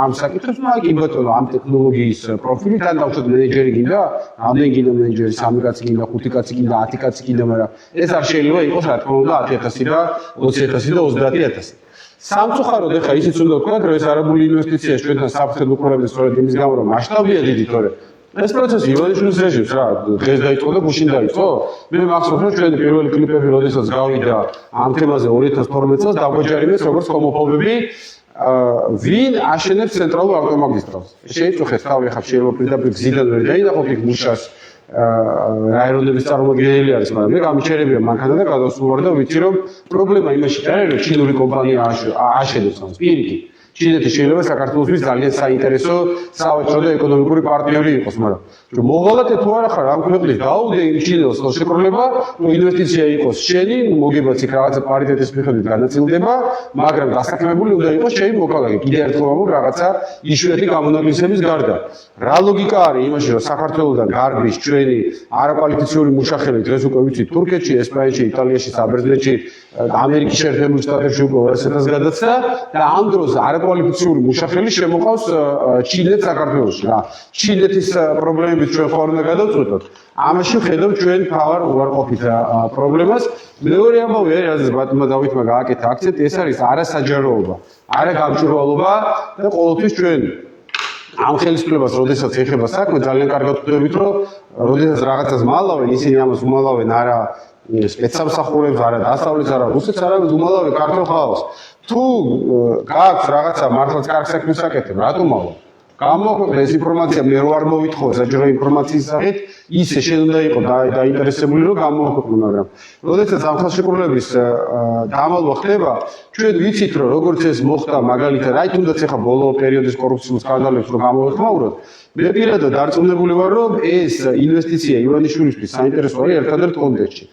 ამ საკითხებს, მაგრამ კი ბატონო, ამ ტექნოლოგიის პროფილით ან დაუშვათ მენეჯერი გინდა, რამდენი გინდა მენეჯერი, 3 კაცი გინდა, 5 კაცი გინდა, 10 კაცი გინდა, მაგრამ ეს არ შეიძლება იყოს რა თქმა უნდა 10,000 და 20,000 და 30,000. სამწუხაროდ ეხლა ისიც უნდა ვთქვა, რომ ეს არაბული ინვესტიცია ჩვენთან საფრთხედ უყურებდეს სწორედ იმის გამო, რომ მასშტაბია დიდი, თორე ეს პროცესი ივანიშვილის რეჟიმს რა დღეს დაიწყო და გუშინ დაიწყო. მე მახსოვს, რომ ჩვენი პირველი კლიპები, როდესაც გავიდა ამ თემაზე 2012 წელს, დაგვეჯერებეს როგორც ჰომოფობები, ვინ აშენებს ცენტრალურ ავტომაგისტრალს. შეიწუხეს თავი ხა შეიძლება პირდაპირ გზიდან ვერ დაინახოთ იქ მუშას რაიონების წარმომადგენელი არის, მაგრამ მე გამიჩერებია მანქანა და გადავსულვარ და ვიცი რომ პრობლემა იმაში არ არის, რომ ჩინური კომპანია აშენებს ამას პირიქით. ჩინეთი შეიძლება საქართველოსთვის ძალიან საინტერესო სავაჭრო და ეკონომიკური პარტნიორი იყოს, მაგრამ რომ მოვალათე თუ არა ხარ ამ ქვეყნის დაუდე იმ ჩინელს ხელშეკრულება, რომ ინვესტიცია იყოს შენი, მოგებაც იქ რაღაცა პარიტეტის მიხედვით განაწილდება, მაგრამ დასაქმებული უნდა იყოს შენი მოკალაკე. კიდე ერთხელ ვამბობ რაღაცა იშვიათი გამონაკლისების გარდა. რა ლოგიკა არის იმაში, რომ საქართველოსთან გარბის ჩვენი არაკვალიფიციური მუშახელი დღეს უკვე ვიცით თურქეთში, ესპანეთში, იტალიაში, საბერძნეთში, ამერიკის შეერთებულ შტატებში უკვე 200-ს გადაწყდა და ამ დროს არაკვალიფიციური მუშახელი შემოყავს ჩინეთს საქართველოში რა. ჩინეთის პრობლემებით ჩვენ ხარ უნდა გადავწყვეტოთ. ამაში ვხედავ ჩვენ თავარ უარყოფით პრობლემას. მეორე ამბავი არის, რაზეც ბატონმა დავითმა გააკეთა აქცენტი, ეს არის არასაჯაროობა, არაგამჭვირვალობა და ყოველთვის ჩვენ ამ ხელისუფლებას, როდესაც ეხება საქმე, ძალიან კარგად ვხვდებით, რომ როდესაც რაღაცას მალავენ, ისინი ამას უმალავენ არა სპეცსამსახურებს, არა დასავლეთს, არა რუსეთს, არამედ უმალავენ ქართულ ხალხს. თუ გააქვს რაღაცა მართლაც კარგ საქმეს აკეთებ, რატომ მალავ? გამოაქვეყნე ეს ინფორმაცია, მე რო არ მოვითხოვე საჯარო ინფორმაციის სახით, ისე შენ უნდა იყო დაინტერესებული რომ გამოაქვეყნო, მაგრამ როდესაც ამ ხელშეკრულების დამალვა ხდება, ჩვენ ვიცით რომ როგორც ეს მოხდა მაგალითად, აი თუნდაც ეხა ბოლო პერიოდის კორუფციულ სკანდალებს რო გამოვეხმაუროთ, მე პირადად დარწმუნებული ვარ რომ ეს ინვესტიცია ივანიშვილისთვის საინტერესო არის ერთადერთ კონტექსტში.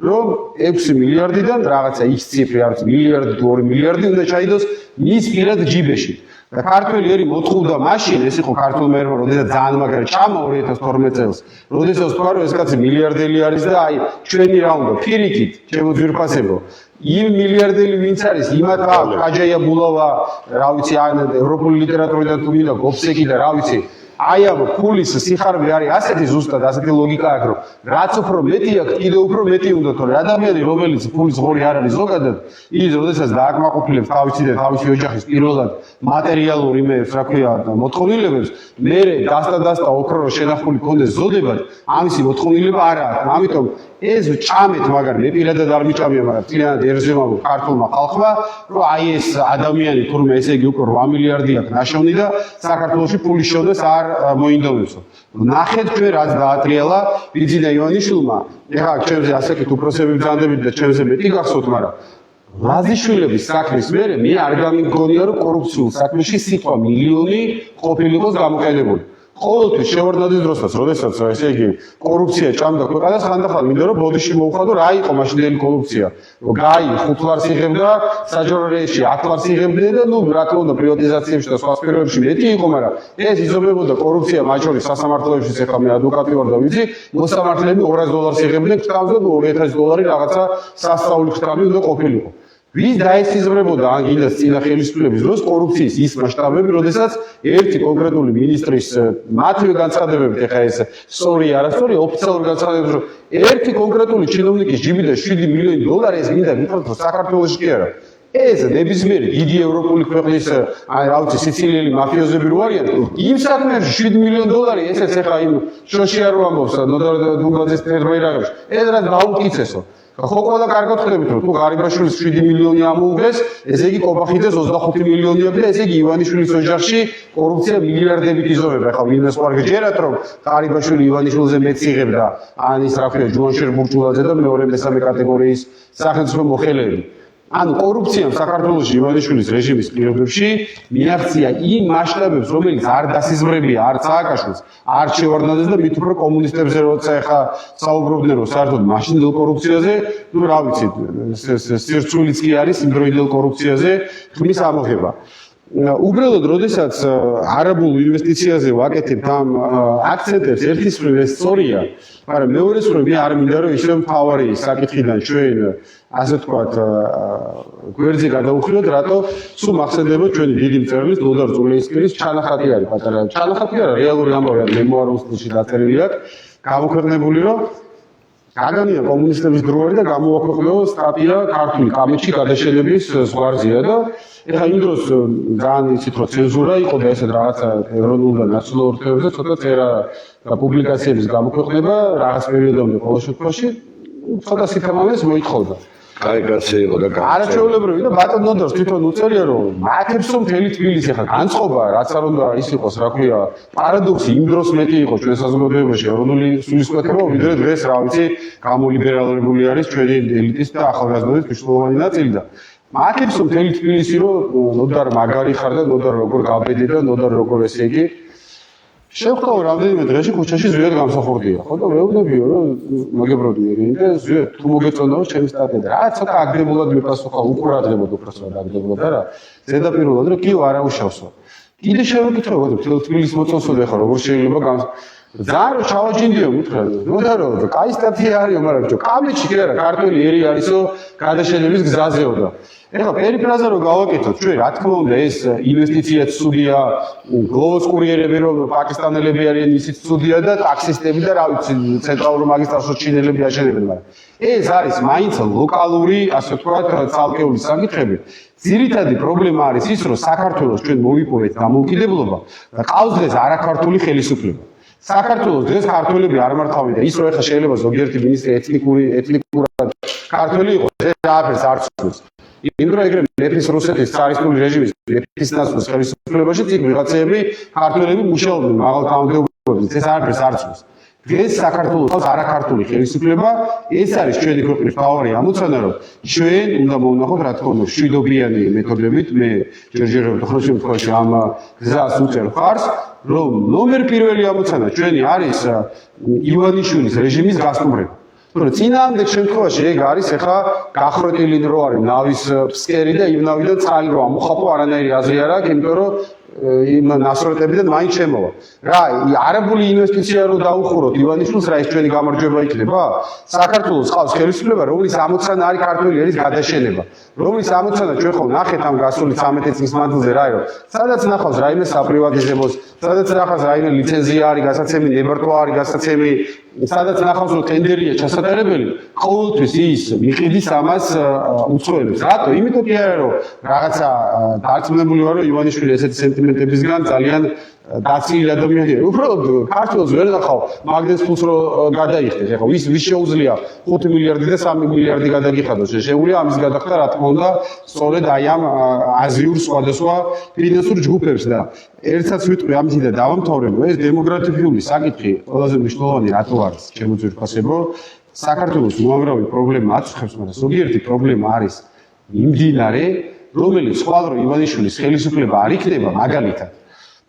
რომ 6 მილიარდიდან რაღაცა X ციფრი არის მილიარდი თუ 2 მილიარდი უნდა ჩაიდოს მის პირად ჯიბეში. და ქართველი ერი მოთხოვდა მაშინ, ეს იყო ქართულმა ერმა, როდესაც ძალიან მაგრა ჭამა 2012 წელს. როდესაც თქვა რომ ეს კაცი მილიარდელი არის და აი ჩვენი რა უნდა ფირიქით, ჩემო ძვირფასებო. იმ მილიარდელი ვინც არის, იმათ აქვს აჯაია ბულავა, რა ვიცი, ან ევროპული ლიტერატურიდან თუ მინდა გოფსეკი და რა ვიცი. აი ამ ფულის სიხარბე არის ასეთი ზუსტად ასეთი ლოგიკა აქვს, რომ რაც უფრო მეტი აქვს, კიდე უფრო მეტი უნდა, თორე ადამიანი, რომელიც ფულის ღორი არ არის ზოგადად, ის როდესაც დააკმაყოფილებს თავისი და თავისი ოჯახის პირველად მატერიალურ იმეებს, რა ქვია, მოთხოვნილებებს, მერე დასტა ოქრო შენახული კონდეს ზოდებად, ამისი მოთხოვნილება არ აქვს. ამიტომ ეს ჭამეთ, მაგრამ მე პირადად არ მიჭამია, მაგრამ თლიანად ერზემავ ქართულმა ხალხმა, რომ აი ეს ადამიანი თურმე ესე იგი უკვე 8 მილიარდი აქვს ნაშოვნი და საქართველოში ფულის შოდეს არ მოინდომებსო. ნახეთ ჩვენ რაც დაატრიალა ბიძინა ივანიშვილმა. ეხლა ჩემზე ასაკით უფროსები ბრძანდებით და ჩემზე მეტი გახსოვთ, მაგრამ ლაზიშვილების საქმის მერე მე არ გამიგონია რომ კორუფციულ საქმეში სიტყვა მილიონი ყოფილიყოს გამოყენებული. ყოველთვის შევარდნადის დროსაც, როდესაც ესე იგი კორუფცია ჭამდა ქვეყანას, ხანდახან მინდა რომ ბოდიში მოუხადო რა იყო მაშინდელი კორუფცია. რომ გაი 5 ლარს იღებდა, საჯარო რეისში 10 ლარს იღებდნენ და ნუ რა თქმა უნდა პრივატიზაციებში და სხვა სფეროებში მეტი იყო, მაგრამ ეს იზომებოდა კორუფცია მათ შორის სასამართლოებში, ეხლა მე ადვოკატი ვარ და ვიცი, მოსამართლეები $200 იღებდნენ ხრტამს და $2000 რაღაცა სასწაული ხრტამი უნდა ყოფილიყო. ვის დაესიზმრებოდა ან გინდა წინა ხელისუფლების დროს კორუფციის ის მასშტაბები, როდესაც ერთი კონკრეტული მინისტრის მათივე განცხადებებით, ეხლა ეს სწორი არასწორი ოფიციალური განცხადებები, რომ ერთი კონკრეტული ჩინოვნიკის ჯიბიდან $7 მილიონი ეს გინდა ვიტყვით, რომ საქართველოში კი არა. ეს ნებისმიერი დიდი ევროპული ქვეყნის აი რა ვიცი სიცილიელი მაფიოზები რო არიან, იმ საქმეებში $7 მილიონი ესეც ეხლა იმ შოშია რო ამბობს ნოდარ დუნგაძის ფერმერებს, ეს რა დაუკიცესო. ხო ყველა კარგად ხვდებით რომ თუ ღარიბაშვილის 7 მილიონი ამოუღეს, ესე იგი კობახიძეს 25 მილიონი აქვს და ესე იგი ივანიშვილის ოჯახში კორუფცია მილიარდებით იზომება. ახლა ვინმეს ვარ გჯერათ რომ ღარიბაშვილი ივანიშვილზე მეც იღებდა ან ის რა ქვია ჯუანშერ ბურჭულაძე და მეორე მესამე კატეგორიის სახელმწიფო მოხელეები. ანუ კორუფციამ საქართველოში ივანიშვილის რეჟიმის პირობებში მიაღწია იმ მასშტაბებს, რომელიც არ დასიზმრებია არც სააკაშვილს, არც შევარდნაძეს და მით უფრო კომუნისტებზე როცა ახლა საუბრობდნენ რომ საერთოდ მაშინდელ კორუფციაზე, ну რა ვიცი, სირცულიც კი არის იმ დროინდელ კორუფციაზე ხმის ამოღება. უბრალოდ, როდესაც არაბულ ინვესტიციაზე ვაკეთებთ ამ აქცენტებს, ერთის მხრივ ეს სწორია, მაგრამ მეორეს მხრივ მე არ მინდა რომ ისე მთავარი საკითხიდან ჩვენ ასე ვთქვათ გვერდზე გადავუხილოთ, რატო სულ მახსენდება ჩვენი დიდი მწერლის ნოდარ წულეისკირის ჩანახატი არის პატარა. ჩანახატი არა, რეალური ამბავი არის, მემუარულ სტილში დაწერილი აქვს, გამოქვეყნებული რომ გაგანია კომუნისტების დროარი და გამოაქვეყნებო სტატია ქართული კამეჩი გადაშენების ზღვარზეა და ეხლა იმ დროს ძალიან იცით რომ ცენზურა იყო და ესეთ რაღაცა ეროვნულ და ნაციონალურ თემებზე ცოტა წერა და პუბლიკაციების გამოქვეყნება რაღაც პერიოდამდე ყოველ შემთხვევაში ცოტა სიტყვამეს მოითხოვდა. კაი კაცი იყო და არაჩვეულებრივი და ბატონ ნოდორს თვითონ უწერია რომ მათებს რომ მთელი თბილისი ახლა განწყობა რაც არ უნდა ის იყოს რა ქვია პარადოქსი იმ დროს მეტი იყო ჩვენ საზოგადოებაში ეროვნული სულისკვეთება ვიდრე დღეს რა ვიცი გამოლიბერალურებული არის ჩვენი ელიტის და ახალგაზრდობის მნიშვნელოვანი ნაწილი და მათებს რომ მთელი თბილისი რომ ნოდარ მაგარი ხარ და ნოდარ როგორ გაბედი და ნოდარ როგორ ესე იგი შევხვდავ რამდენიმე დღეში ქუჩაში ზვიად გამსახურდია. ხო და ვეუბნებიო რომ მოგებროდნიერი და ზვიად თუ მოგეწონაო ჩემი სტატია და რა ცოტა აგდებულად მიპასუხა უყურადღებოდ უბრალოდ აგდებულად და რა ზედაპირულად რომ კიო არა უშავსო. კიდე შევეკითხებო თბილისის მოწონსო და ხა როგორ შეიძლება ძალიან რომ ჩავაჯინდიო მითხრა ნოდა რომ კაი სტატია არისო მაგრამ ბიჭო კამეჩი კი არა ქართველი ერი არისო გადაშენების გზაზეო და ეხლა პერიფრაზა რომ გავაკეთოთ ჩვენ რა თქმა უნდა ეს ინვესტიციაც ცუდია გლოვოს კურიერები რომ პაკისტანელები არიან ისიც ცუდია და ტაქსისტები და რა ვიცი ცენტრალურ მაგისტრალში ჩინელები აშენებენ მაგრამ ეს არის მაინც ლოკალური ასე ვთქვათ ცალკეული საკითხები ძირითადი პრობლემა არის ის რომ საქართველოს ჩვენ მოვიპოვეთ დამოუკიდებლობა და ყავს დღეს არაქართული ხელისუფლება საქართველოს დღეს ქართველები არ მართავენ და ის რომ ეხლა შეიძლება ზოგიერთი მინისტრი ეთნიკურად ქართველი იყოს ეს არაფერს არ ცდილობს იმ დროს ეგრე მეფის რუსეთის цаრისტული რეჟიმის მეფის ნაცვლის ხელისუფლებაში წინ ვიღაცები ქართველები მუშაობდნენ მაღალ თანამდებობებზე ეს არაფერს არ ცდილობს დღეს საქართველოს არაქართული ხელისუფლება ეს არის ჩვენი ქვეყნის მთავარი ამოცანა რომ ჩვენ უნდა მოვნახოთ რა თქმა უნდა მშვიდობიანი მეთოდებით მე ჯერჯერობით ხოლმე შემთხვევაში ამ გზას უწერ ხარს რომ ნომერ პირველი ამოცანა ჩვენი არის ივანიშვილის რეჟიმის გასტუმრება თორე წინააღმდეგ შემთხვევაში ეგ არის ახლა გახრეტილი რო არის ნავის ფსკერი და იმ ნავიდან წალი რო ამოხაპო არანაირი აზრი არ აქვს იმიტომ რომ იმ ნასროტებიდან მაინც შემოვა. რა, არაბული ინვესტიცია რო დაუხუროთ ივანიშვილს, რა ის ჩვენი გამარჯვება იქნება? საქართველოს ყავს ხელისუფლება, რომლის ამოცანა არის ქართველი ერის გადაშენება. რომლის ამოცანა ჩვენ ხო ნახეთ ამ გასული 13 წლის მანძილზე რა იყო. სადაც ნახავს რაიმე საპრივატიზებოს, სადაც ნახავს რაიმე ლიცენზია არის გასაცემი, ნებართვა არის გასაცემი, სადაც ნახავს რომ ტენდერია ჩასატარებელი, ყოველთვის ის მიყიდის ამას უცხოელებს. რატო? იმიტომ კი არა რომ რაღაცა დარწმუნებული ვარ რომ ივანიშვილი ესეთი სენტიმენტებისგან ძალიან დაცილ ადამიანია. უბრალოდ ქართულს ვერ ნახავ მაგდეს ფულს რო გადაიხდეს. ეხლა ვის შეუძლია 5 მილიარდი და 3 მილიარდი გადაგიხადოს. შეუძლია ამის გადახდა რა თქმა უნდა სწორედ აი ამ აზიურ სხვადასხვა ფინანსურ ჯგუფებს და ერთსაც ვიტყვი ამითი და დავამთავრებო ეს დემოგრაფიული საკითხი ყველაზე მნიშვნელოვანი რატო არის ჩემო ძვირფასებო საქართველოს უამრავი პრობლემა აწუხებს მაგრამ ზოგიერთი პრობლემა არის იმდინარე რომელიც სხვადასხვა ივანიშვილის ხელისუფლება არ იქნება მაგალითად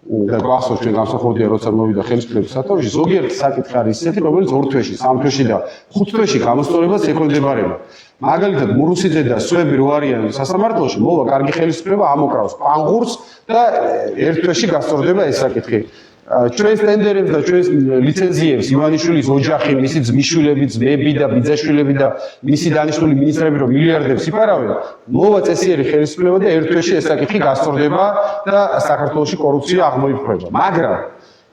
და გვახსოვს ჩვენ გამსახურდია როცა მოვიდა ხელისუფლების სათავეში ზოგიერთი საკითხი არის ისეთი რომელიც 2 თვეში, 3 თვეში და 5 თვეში გამოსწორებას ექვემდებარება. მაგალითად მურუსიძე და სვები რო არიან სასამართლოში, მოვა კარგი ხელისუფლება ამოკრავს პანგურს და 1 თვეში გასწორდება ეს საკითხი. ჩვენს ტენდერებს და ჩვენს ლიცენზიებს ივანიშვილის ოჯახი, მისი ძმისშვილები, ძმები და ბიძაშვილები და მისი დანიშნული მინისტრები რომ მილიარდებს იფარავენ, მოვა წესიერი ხელისუფლება და 1 თვეში ეს საკითხი გასწორდება და საქართველოში კორუფცია აღმოიფრება. მაგრამ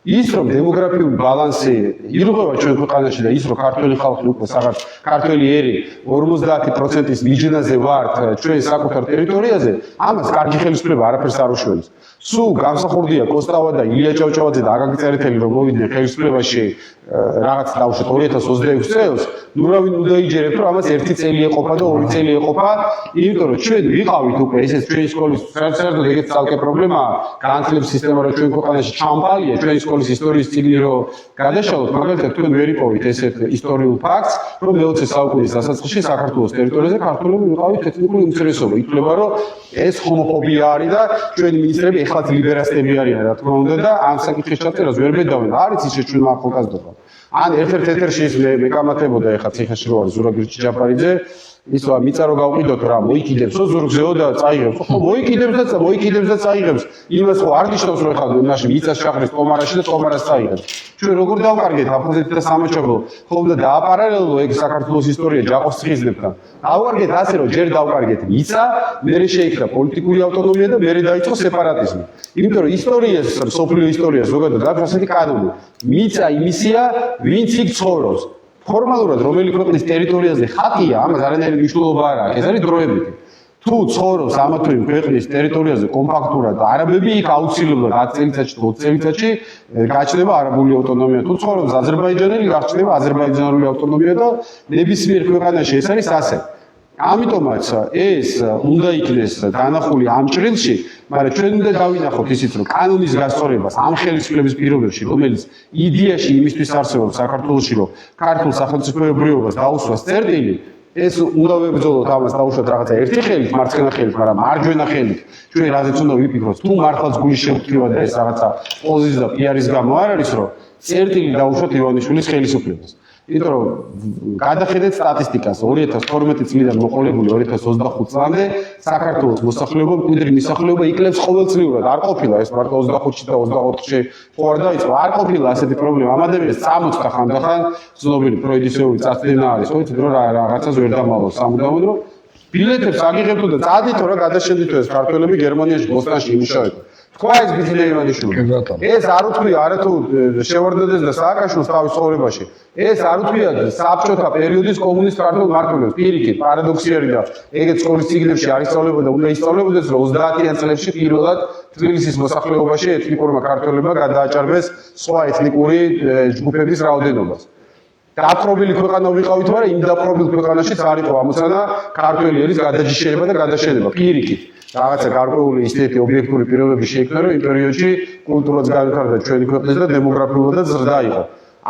ის რომ დემოგრაფიული ბალანსი ირღვევა ჩვენ ქვეყანაში და ის რომ ქართველი ხალხი უკვე რაღაც ქართველი ერი 50%-ის მიჯნაზე ვართ ჩვენ საკუთარ ტერიტორიაზე, ამას კარგი ხელისუფლება არაფერს არ უშველის. სულ გამსახურდია კოსტავა და ილია ჭავჭავაძე და აკაკი წერეთელი რომ მოვიდნენ ხელისუფლებაში რაღაც დავუშვათ 2026 წელს, ნუ რა ვინ უნდა იჯერებთ რომ ამას 1 წელი ეყოფა და 2 წელი ეყოფა, იმიტომ რომ ჩვენ ვიყავით უკვე ესეც ჩვენი სკოლის საერთოდ ეგეც ცალკე პრობლემაა, განათლების სისტემა რომ ჩვენ ქვეყანაში ჩამბალია, ჩვენი სკოლის ისტორიის წიგნი რომ გადაშალოთ, მაგალითად თქვენ ვერ იპოვით ესეთ ისტორიულ ფაქტს, რომ მე-20 საუკუნის დასაწყისში საქართველოს ტერიტორიაზე ქართველები ვიყავით ეთნიკური უმცირესობა. ითვლება რომ ეს ჰომოფობია არის და ჩვენი მინისტრები ეხლაც ლიბერასტები არიან, რა თქმა უნდა და ამ საკითხის ჩაწერას ვერ ბედავენ. არის ის ჩვენმა ახალგაზრდობა. ან ერთ-ერთ ეთერში ის მეკამათებოდა ეხლა ციხეში რო არის ზურაბ ჭიჭაპარიძე, ის მიწა რო გავყიდოთ რა მოიკიდებსო ზურგზეო და წაიღებს. ხო მოიკიდებს და წაიღებს. იმას ხო არ ნიშნავს რომ ეხლა მაშინ მიწას ჩაყრის ტომარაში და ტომარას წაიღებს. ჩვენ როგორ დავკარგეთ აფხაზეთი და სამაჩაბლო, ხოლმე დააპარალელო ეგ საქართველოს ისტორია ჯაყოს ციხისნებთან. დავკარგეთ ასე რომ ჯერ დავკარგეთ მიწა, მერე შეიქმნა პოლიტიკური ავტონომია და მერე დაიწყო სეპარატიზმი. იმიტომ რომ ისტორიას, სოფლიო ისტორიას ზოგადად აქვს ასეთი კანონი. მიწა იმისია, ვინც იქ ცხოვრობს. ფორმალურად რომელი ქვეყნის ტერიტორიაზე ხატია, ამას არანაირი მნიშვნელობა არ აქვს. ეს არის დროებითი. თუ ცხოვრობს ამა თუ იმ ქვეყნის ტერიტორიაზე კომპაქტურად არაბები, იქ აუცილებლად 10 წელიწადში, 20 წელიწადში გაჩნდება არაბული ავტონომია. თუ ცხოვრობს აზერბაიჯანელი, გაჩნდება აზერბაიჯანული ავტონომია და ნებისმიერ ქვეყანაში ეს არის ასე. ამიტომაც ეს უნდა იქნეს დანახული ამ ჭრილში, მაგრამ ჩვენ უნდა დავინახოთ ისიც, რომ კანონის გასწორებას ამ ხელისუფლების პირობებში, რომელიც იდეაში იმისთვის არსებობს საქართველოში, რომ ქართულ სახელმწიფოებრიობას დაუსვას წერტილი, ეს უნდა ვებრძოლოთ ამას დაუშვათ რაღაცა ერთი ხელით, მარცხენა ხელით, მაგრამ მარჯვენა ხელით. ჩვენ რაზეც უნდა ვიფიქროთ, თუ მართლაც გულის შემთხვევა და ეს რაღაცა პოზის და პიარის გამო არ არის, რომ წერტილი დაუშვათ ივანიშვილის ხელისუფლებას. იმიტომ რომ გადახედეთ სტატისტიკას 2012 წლიდან მოყოლებული 2025 წლამდე საქართველოს მოსახლეობა მკვიდრი მისახლეობა იკლებს ყოველწლიურად არ ყოფილა ეს მარტო 25-ში და 24-ში ხო არ დაიწყო არ ყოფილა ასეთი პრობლემა ამ ადამიანს წამოწდა ხანდახან ცნობილი ფროიდისეული წარსდგენა არის ხო იცით რომ რაღაცას ვერ დამალავს სამუდამოდ რომ ბილეთებს აგიღებდო და წადითო რა გადაშენდითო ეს ქართველები გერმანიაში ბოსტონში იმუშავებდნენ თქვა ეს ბიძინა ივანიშვილი ეს არ უთქვია არათუ შევარდნაძეს და სააკაშვილს თავის ცხოვრებაში ეს არ უთქვია საბჭოთა პერიოდის კომუნისტ ქართულ მმართველებს პირიქით პარადოქსი არის და ეგეც სკოლის წიგნებში არ ისწავლებოდა უნდა ისწავლებოდეს რომ 30-იან წლებში პირველად თბილისის მოსახლეობაში ეთნიკურმა ქართველებმა გადააჭარბეს სხვა ეთნიკური ჯგუფების რაოდენობას დაპყრობილი ქვეყანა ვიყავით, მაგრამ იმ დაპყრობილ ქვეყანაშიც არ იყო ამოცანა ქართველი ერის გადაჯიშება და გადაშენება პირიქით. რაღაცა გარკვეული ისეთი ობიექტური პირობები შეიქმნა, რომ იმ პერიოდში კულტურაც განვითარდა ჩვენი ქვეყნის და დემოგრაფიულადაც ზრდა იყო.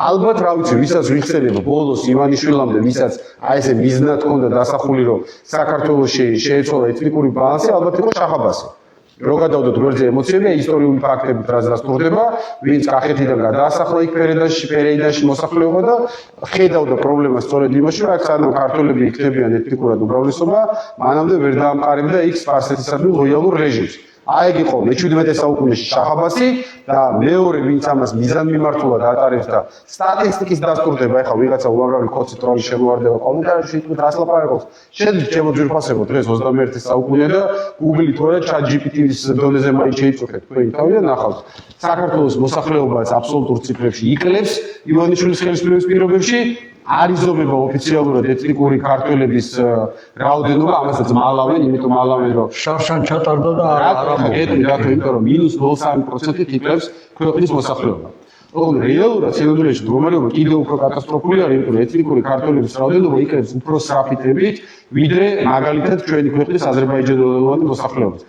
ალბათ რა ვიცი, ვისაც ვიხსენებ ბოლოს ივანიშვილამდე, ვისაც აი ესე მიზნად ჰქონდა დასახული, რომ საქართველოში შეეცვალა ეთნიკური ბალანსი, ალბათ იყო შახაბასი. რო გადავდოთ გვერდზე ემოციები, ისტორიული ფაქტებით რაც დასტურდება, ვინც კახეთიდან გადაასახლა იქ პერეიდანში მოსახლეობა და ხედავდა პრობლემას სწორედ იმაში, რომ აქ სანამ ქართველები იქნებიან ეთნიკურად უმრავლესობა, მანამდე ვერ დაამყარებდა იქ სპარსეთისადმი ლოიალურ რეჟიმს. აი ეგ იყო მე-17 საუკუნეში შახაბასი და მეორე ვინც ამას მიზანმიმართულად ატარებს და სტატისტიკის დასტურდება, ეხლა ვიღაცა უამრავი კოცი ტროლი შემოვარდება კომენტარებში, თვითონ რას ლაპარაკობს. შეძლით შემოძვირფასებოთ დღეს 21 საუკუნეა და Google-ით თუ არა ChatGPT-ის დონეზე მაინც შეიწუხეთ თქვენი თავი და ნახავთ. საქართველოს მოსახლეობაც აბსოლუტურ ციფრებში იკლებს ივანიშვილის ხელისუფლების პირობებში არიზომება ოფიციალურად ეთნიკური ქართველების რაოდენობა, ამასაც მალავენ, იმიტომ მალავენ, რომ შავშან ჩატარდა და არ ამოგვიყვება, იმიტომ რომ -0.3%-ით იკლებს ქვეყნის მოსახლეობა. ოღონდ რეალურად სინამდვილეში მდგომარეობა კიდევ უფრო კატასტროფული არის, იმიტომ რომ ეთნიკური ქართველების რაოდენობა იკლებს უფრო სწრაფიტებით, ვიდრე მაგალითად ჩვენი ქვეყნის აზერბაიჯანელოვანი მოსახლეობის.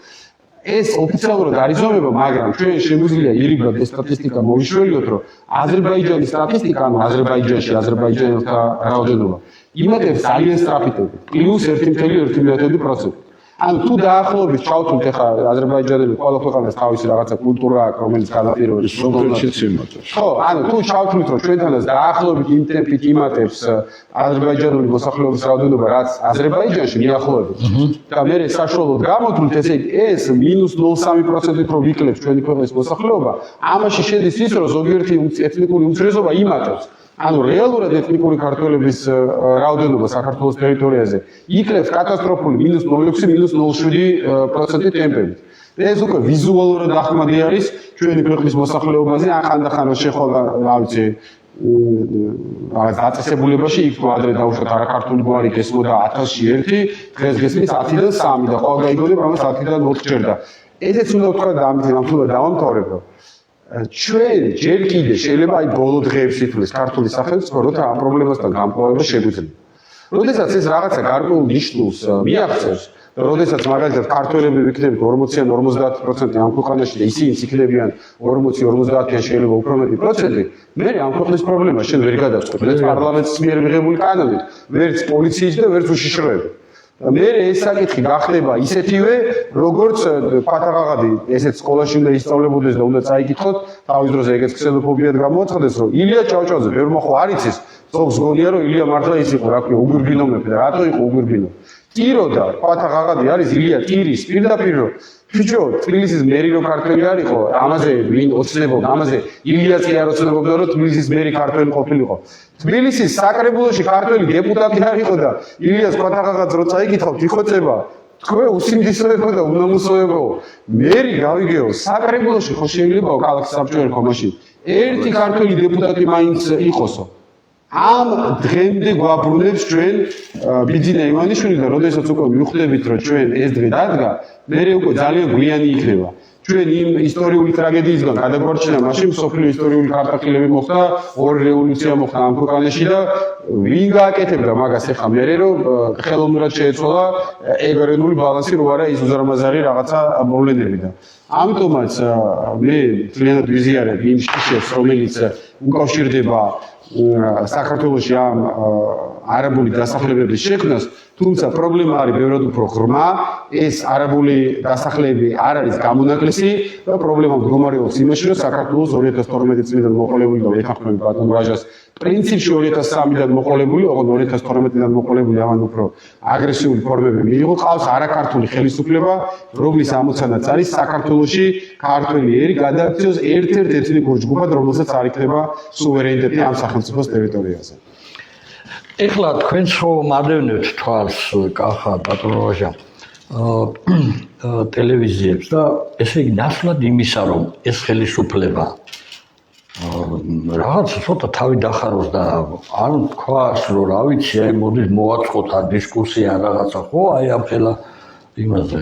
ეს ოფიციალურად არიზომება, მაგრამ ჩვენ შეგვიძლია ირიბად ეს სტატისტიკა მოვიშველიოთ, რომ აზერბაიჯანის სტატისტიკა, ანუ აზერბაიჯანში აზერბაიჯანელთა რაოდენობა იმატებს ძალიან სწრაფიტებით, +1.1%. ანუ თუ დაახლოებით ჩავთვლით ახლა აზერბაიჯანელი ყველა ქვეყანას თავისი რაღაცა კულტურა აქვს, რომელიც განაპირობებს სოფელშიც იმატებს. ხო, ანუ თუ ჩავთვლით რომ ჩვენთანაც დაახლოებით იმ ტემპით იმატებს აზერბაიჯანული მოსახლეობის რაოდენობა, რაც აზერბაიჯანში მიახლოებით. და მე საშუალოდ გამოთვლით, ესე იგი ეს -0.3%-ით რომ ვიკლებს ჩვენი ქვეყნის მოსახლეობა, ამაში შედის ის, რომ ზოგიერთი ეთნიკური უმცირესობა იმატებს. ანუ რეალურად ეთნიკური ქართველების რაოდენობა საქართველოს ტერიტორიაზე იკლებს კატასტროფული -0.6, -0.7% ტემპებით. ეს უკვე ვიზუალურად ახმადი არის ჩვენი ქვეყნის მოსახლეობაზე, ან ხანდახან რომ შეხვალა, რა ვიცი, რაღაც დაწესებულებაში იქ თუ ადრე დაუშვათ არაქართული გვარი გესმოდა 1000-ში 1, დღეს გესმის 10-დან 3 და ყოველ გაიგონებ ამას 10-დან 4 ჯერდა. ესეც უნდა ვთქვა და ამით ნამდვილად დავამთავრებ, რომ ჩვენ ჯერ კიდე შეიძლება აი ბოლო დღეებს ითვლის ქართული სახელმწიფო, როცა ამ პრობლემასთან გამკლავება შეგვიძლია. როდესაც ეს რაღაცა გარკვეულ ნიშნულს მიაღწევს, როდესაც მაგალითად ქართველები ვიქნებით 40-ან 50% ამ ქვეყანაში და ისინიც იქნებიან 40-50-ან შეიძლება უფრო მეტი პროცენტი, მე ამ ქვეყნის პრობლემა შენ ვერ გადავწყვეტ, ვერც პარლამენტის მიერ მიღებული კანონით, ვერც პოლიციის და ვერც უშიშროებით. მე ეს საკითხი გახდება ისეთივე, როგორც ფათაღაღადი ესეც სკოლაში უნდა ისწავლებოდეს და უნდა წაიკითხოთ, თავის დროზე ეგეც ქსენოფობიად გამოაცხადეს, რომ ილია ჭავჭავაძე ბევრმა ხო არ იცის, ზოგს გონია რომ ილია მართლა ის იყო, რა ქვია, უგურბინო მეფე და რატო იყო უგურბინო? ტირო და ფათაღაღადი არის ილია ტირის პირდაპირ რომ ბიჭო, თბილისის მერი რო ქართველი არისო, ამაზე ვინ ოცნებობდა, ამაზე ილიაც კი არ ოცნებობდა, რომ თბილისის მერი ქართველი ყოფილიყო. თბილისის საკრებულოში ქართველი დეპუტატი არისო და ილიას ფათაღაღადს რო წაიკითხავთ, იხოცება. თქვენ უსინდისოებო და უნამუსოებო. მერი გავიგეო, საკრებულოში ხო შეიძლებაო ქალაქის საბჭო ერქვა მაშინ. ერთი ქართველი დეპუტატი მაინც იყოსო. ამ დღემდე გვაბრუნებს ჩვენ ბიძინა ივანიშვილი და როდესაც უკვე მივხვდებით რომ ჩვენ ეს დღე დადგა, მე უკვე ძალიან გვიანი იქნება. ჩვენ იმ ისტორიული ტრაგედიისგან გადაგვარჩინა მაშინ მსოფლიო ისტორიული გარდაქმნილები მოხდა, ორი რევოლუცია მოხდა ამ ქვეყანაში და ვინ გააკეთებდა მაგას ახლა მე რომ ხელოვნურად შეეცვალა ეგრენული ბალანსი რო არა ის უზარმაზარი რაღაცა მოვლენებიდან. ამიტომაც მე ძალიან ვიზიარებ იმ შიშებს, რომელიც უკავშირდება საქართველოში ამ არაბული დასახლებების შექმნას, თუმცა პრობლემა არის ბევრად უფრო ღრმა, ეს არაბული დასახლები არ არის გამონაკლისი და პრობლემა მდგომარეობს იმაში, რომ საქართველოს 2012 წლიდან მოყოლებული და ეთანხმები ბატონ ვაჟას პრინციპში 2003-დან მოყოლებული, ოღონდ 2012-დან მოყოლებული ამან უფრო აგრესიული ფორმები მიიღო, ყავს არაქართული ხელისუფლება, რომლის ამოცანაც არის საქართველოში ქართველი ერი გადააქციოს ერთ-ერთ ეთნიკურ ჯგუფად, რომელსაც არ იქნება სუვერენიტეტი ამ სახელმწიფოს ტერიტორიაზე. ეხლა თქვენც რომ მადევნებთ თვალს კახა ბატონო ვაჟა ტელევიზიებს და ესე იგი ნაცვლად იმისა რომ ეს ხელისუფლება რაღაც ცოტა თავი დახაროს და არ თქვას რომ რა ვიცი აი მოდით მოვაწყოთ ამ დისკუსია რაღაცა ხო აი ამ ხელა იმაზე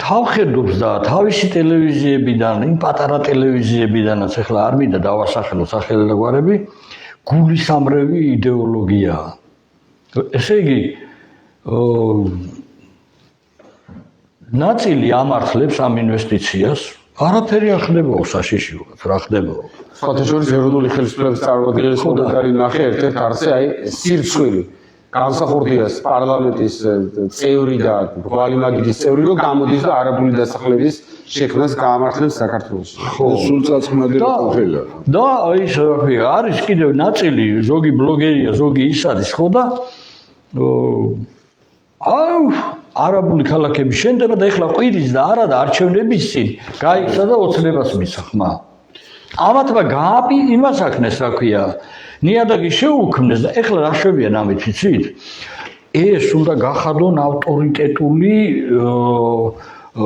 თავხედობს და თავისი ტელევიზიებიდან იმ პატარა ტელევიზიებიდანაც ეხლა არ მინდა დავასახელო სახელი და გვარები გულისამრევი იდეოლოგიაა. ესე იგი ნაწილი ამართლებს ამ ინვესტიციას, არაფერი არ ხდებაო საშიშიურად, რა ხდებაო. სხვათა შორის ეროვნული ხელისუფლების წარმომადგენლის კომენტარი ნახე ერთ-ერთ არზე, აი სირცხვილი გამსახურდიას პარლამენტის წევრი და ბრალი მაგიდის წევრი რომ გამოდის და არაბული დასახლების შექმნას გაამართლებს საქართველოში. ხო, სულ წაწყნადი რა ყოფილა. და ის არის კიდევ ნაწილი, ზოგი ბლოგერია, ზოგი ის არის, ხო და არაბული ქალაქების შენდება და ეხლა ყვირის და არა და არჩევნების წინ გაიქცა და ოცნებას მისცა ხმა. ამათმა გააპი იმას აქნეს, რა ქვია, ნიადაგი შეუქმნეს და ეხლა რა შვებიან ამით, იცით? ეს უნდა გახადონ ავტორიტეტული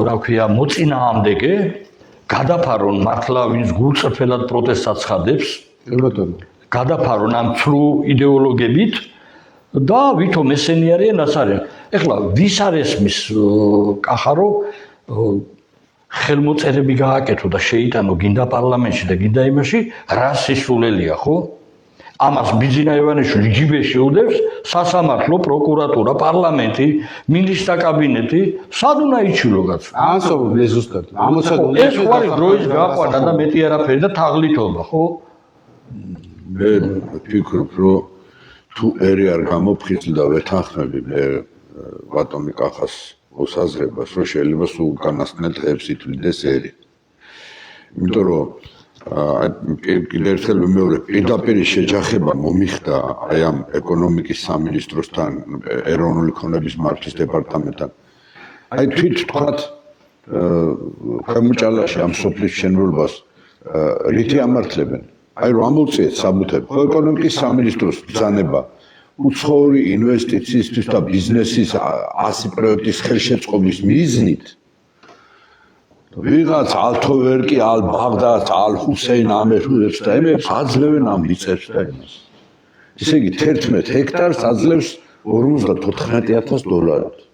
რა ქვია, მოწინააღმდეგე, გადაფარონ მართლა ვინც გულწრფელად პროტესტს აცხადებს, გადაფარონ ამ ცრუ იდეოლოგებით და ვითომ ესენი არიან, რაც არიან. ეხლა ვის არ ესმის კახარო ხელმოწერები გააკეთო და შეიტანო გინდა პარლამენტში და გინდა იმაში, რა სისულელია, ხო? ამას ბიძინა ივანიშვილი ჯიბეში უდევს, სასამართლო, პროკურატურა, პარლამენტი, მინისტრთა კაბინეტი, სად უნდა იჩილო კაცო? ანსობლე ზუსტად. ეს ხარი დროის გაყვანა და მეტი არაფერი და თაღლითობა, ხო? მე ვფიქრობ, რომ თუ ერი არ გამოფხიზლდა ვეთანხმები მე ბატონი კახას მოსაზრებას, რომ შეიძლება სულ უკანასკნელ დღეებს ითვლიდეს ერი. იმიტომ რომ კიდევ ერთხელ მეორე პირდაპირ შეჯახება მომიხდა აი ამ ეკონომიკის სამინისტროსთან, ეროვნული ქონების მართვის დეპარტამენტთან. აი თვით თქვათ ქვემოჭალაში ამ სოფლის მშენებლობას რითი ამართლებენ? აი რომ ამოვწიეთ საბუთები. ხო ეკონომიკის სამინისტროს ბრძანება უცხოური ინვესტიციისთვის და ბიზნესის 100 პროექტის ხელშეწყობის მიზნით ვიღაც ალთოვერკი, ალ-ბაღდად, ალ-ჰუსეინ ამერებს და ემებს აძლევენ ამ მიწებს და იმას. ესე იგი 11 ჰექტარს აძლევს $54,000.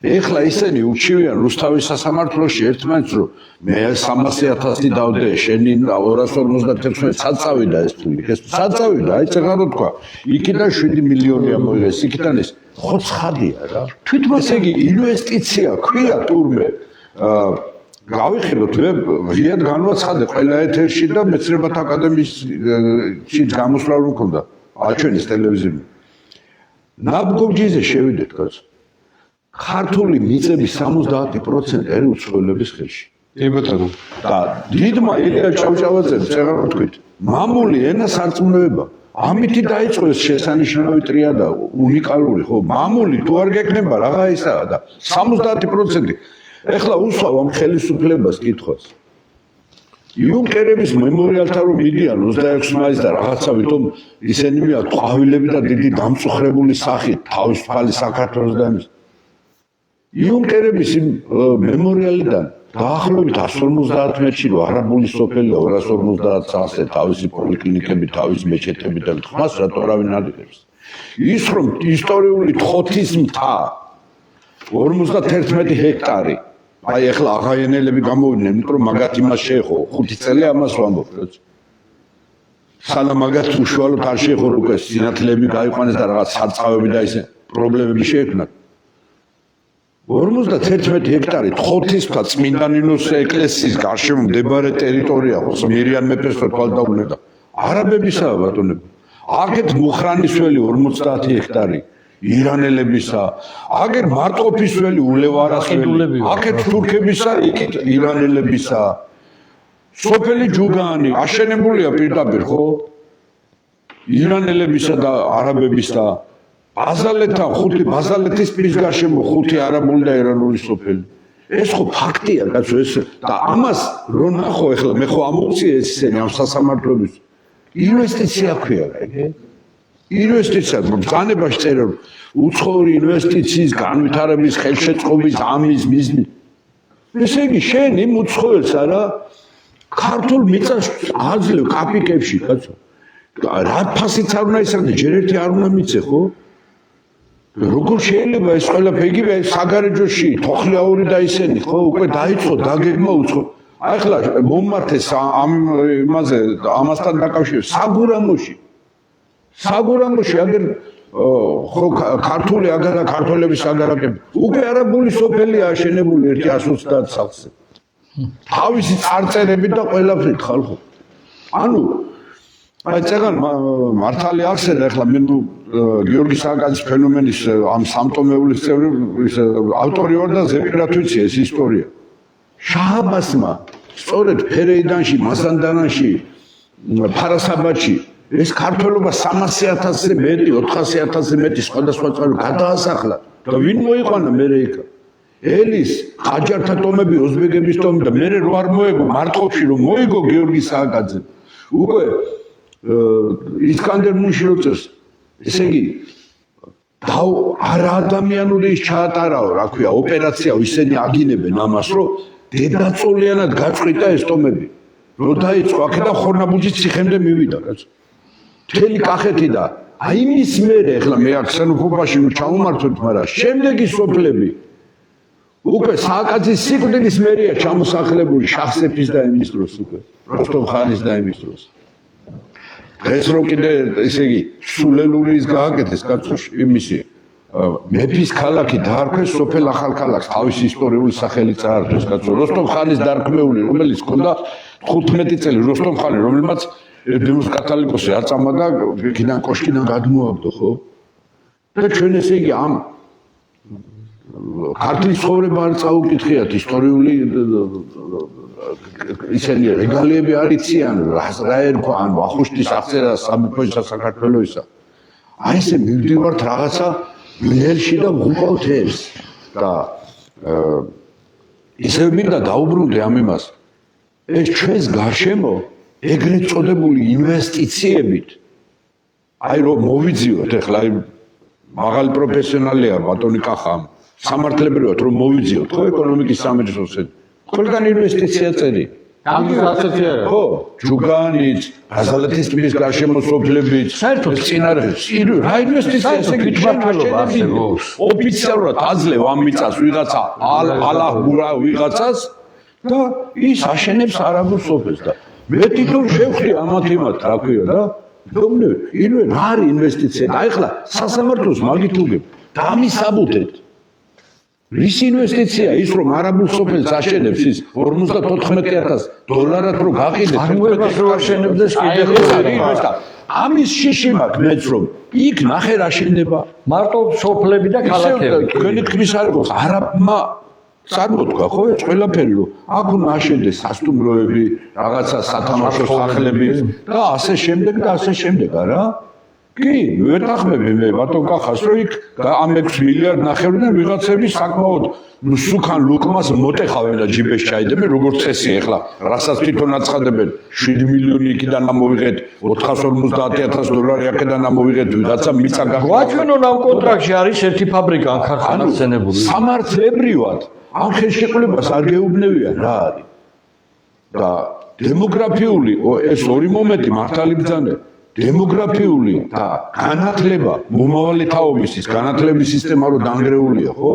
ეხლა ისინი უჩივიან რუსთავის სასამართლოში ერთმანეთს რომ მე 300,000 დავდე, შენი 256 საწავიდა ეს ფული. ეს საწავიდა, აი წეგა რო თქვა. იქიდან 7 მილიონი ამოიღეს, იქიდან ეს ხო ცხადია რა. თვითონ ესე იგი ინვესტიცია ქვია თურმე გავიხილოთ, ღიად განვაცხადე ყველა ეთერში და მეცნიერებათა აკადემიაში გამოსვლა რომ მქონდა აჩვენის ტელევიზიაში. ნაბგობჯიზე შევიდეთ კაცო. ქართული მიწების 70% ერი უცხოელების ხელში. კი ბატონო. და დიდმა ილია ჭავჭავაძემ წეღარ თქვით. მამული ენა სარწმუნოება. ამითი დაიწყო ეს შესანიშნავი ტრიადა უნიკალური, ხო? მამული თუ არ გეკნება რაღა ისაა და 70%. ეხლა უსვავ ამ ხელისუფლებას კითხვას. იუნკერების მემორიალთან რომ მიდიან 26 მაისს და რაღაცა ვითომ ისინი მიაქვს ყვავილები და დიდი დამწუხრებული სახით თავისუფალი საქართველოს და იმის. იუნკერების მემორიალიდან დაახლოებით 150 მეტრში რო არაბული სოფელი 250 წელზე თავისი პოლიკლინიკები, თავისი მეჩეთები და ხმას რატო არავინ არ იღებს. ის რომ ისტორიული თოთის მთა 51 ჰექტარი. აი ახლა აღაენელები გამოვიდნენ, იმიტომ რომ მაგათ იმას შეეხო 5 წელი ამას ვამბობ, რა. სანამ მაგათ უშუალოდ არ შეეხო უკვე სინათლეები გაიყვანეს და რაღაც სარწყავები და ისე პრობლემები შეექმნათ. 51 ჰექტარი თოთის მთა წმინდა ნინოს ეკლესიის გარშემო მდებარე ტერიტორია ხო მერიან მეფეს თვალდაუნებდა. არაბებისაა ბატონები. აქეთ მუხრანის ველი 50 ჰექტარი. ირანელებისა, აგერ მარტყოფის ველი ულევარასველი, აქეთ თურქებისა, იქით ირანელებისა. სოფელი ჯუგანი აშენებულია პირდაპირ, ხო? ირანელებისა და არაბებისა. ბაზალეთთან 5 ბაზალეთის პირის გარშემო 5 არაბული და ირანული სოფელი. ეს ხო ფაქტია, კაცო, ეს და ამას რო ნახო ეხლა მე ხო ამოვწიე ესენი ამ სასამართლოების ინვესტიცია ქვია, ეგ. ინვესტიცია ბრძანებაში წერენ უცხოური ინვესტიციის განვითარების ხელშეწყობის ამის მიზნით. ესე იგი შენ იმ უცხოელს არა ქართულ მიწას აძლევ კაპიკებში კაცო. რა ფასიც არ უნდა ისახდე, ჯერ ერთი არ უნდა მიცე ხო? როგორ შეიძლება ეს ყველაფერი საგარეჯოში თოხლიაური და ისენი ხო უკვე დაიწყო დაგეგმა უცხო. აი ახლა მომმართეს ამ იმაზე ამასთან დაკავშირებით საგურამოში აგერ ხო ქართული აგარა ქართველების აგარაკები უკვე არაბული სოფელია აშენებული 130 სახლზე თავისი წარწერებით და ყველაფრით ხალხო ანუ აი წეგან მართალი ახსენე ახლა მე გიორგი სააკაძის ფენომენის ამ სამტომეულის წევრი ავტორი ვარ და ზეპირად ვიცი ეს ისტორია შააბასმა სწორედ ფერეიდანში მასანდანაში ფარასაბადში ეს ქართველობა 300,000-ზე მეტი, 400,000-ზე მეტი სხვადასხვა წყარო გადაასახლა და ვინ მოიყვანა მერე იქა? ელის, ყაჯართა ტომები, ოზბეგების ტომი და მერე რო არ მოეგო მარტყოფში რომ მოიგო გიორგი სააკაძე. უკვე ისკანდერ მუშილოწეს ესე იგი არაადამიანური ის ჩაატარაო, რა ქვია, ოპერაცია ისინი აგინებენ ამას, რომ დედაწოლიანად გაწყვიტა ეს ტომები. რო დაიწყო აქედან ხორნაბუჯის ციხემდე მივიდა, კაცო. მთელი კახეთი და აი მის მერე ახლა მე აქ სენოფობაში ჩამომართვით, მაგრამ შემდეგი სოფლები უკვე სააკაძის სიკვდილის მერეა ჩამოსახლებული შახსეფის და იმის დროს უკვე როსტომ-ხანის და იმის დროს. დღეს რო კიდე ესე იგი სულელური ის გააკეთეს კაცო იმისი მეფის ქალაქი დაარქვეს სოფელ ახალქალაქს თავის ისტორიული სახელი წაართვეს კაცო როსტომ-ხანის დარქმეული რომელიც ჰქონდა 15 წელი როსტომ-ხანი რომელმაც დემოს კათალიკოსი აწამა და იქიდან კოშკიდან გადმოაგდო ხო და ჩვენ ესე იგი ამ ქართლის ცხოვრება არ წაუკითხიათ ისტორიული ისინი რეგალიები არ იციან რა ერქვა ან ვახუშტის აღწერა სამეფოისა საქართველოისა აი ესე მივდივართ რაღაცა ველში და ვუყავთ ეს და ისევ მინდა დაუბრუნდე ამ იმას ეს ჩვენს გარშემო ეგრეთ წოდებული ინვესტიციებით აი რომ მოვიძიოთ ეხლა მაღალი პროფესიონალია ბატონი კახა სამართლებრივად რომ მოვიძიოთ ხო ეკონომიკის სამინისტროს ყველგან ინვესტიცია წერი გამგზავრება ხო ჯუგანიც ბაზალეთის ტბის გარშემო სოფლებით საერთოდ რა ინვესტიცია ესე გიჩვენებს ოფიციალურად აძლევ ამ მიწას ვიღაცა ალაჰურა ვიღაცას და ის აშენებს არაბულ სოფელს და მე თვითონ შევხვდი ამათ იმათ რა ქვია და ინვე რა არის ინვესტიცია და ეხლა სასამართლოს მაგით უგებ დამისაბუთეთ რის ინვესტიცია ის რომ არაბულ სოფელს აშენებს ის $54,000 რო გაყიდეთ წარმოებას რო აშენებდეს კიდე ხო ამის შიში მაქვს მეც რომ იქ ნახე რა შენდება მარტო სოფლები და ქალაქები თქვენი თქმის არ იყოს არაბმა წარმოთქვა ხო ეს ყველაფერი რომ აქ უნდა აშენდეს სასტუმროები რაღაცა სათამაშო სახლები და ასე შემდეგ და ასე შემდეგ არა კი ვეთახმები მე ბატონ კახას რომ იქ ამ 6 მილიარდ ნახევრიდან ვიღაცები საკმაოდ სუქან ლუკმას მოტეხავენ და ჯიბეს ჩაიდებენ როგორც წესია ეხლა რასაც თვითონ აცხადებენ 7 მილიონი იქიდან ამოვიღეთ $450,000 აქედან ამოვიღეთ ვიღაცა მიწა გვაჩვენონ ამ კონტრაქტში არის ერთი ფაბრიკა ან ქარხანა შენებული სამართლებრივად ამ ხელშეკრულებას არ გეუბნევიან რა არის და დემოგრაფიული ეს ორი მომენტი მართალი ბრძანა დემოგრაფიული და განათლება მომავალი თაობისთვის განათლების სისტემა რო დანგრეულია ხო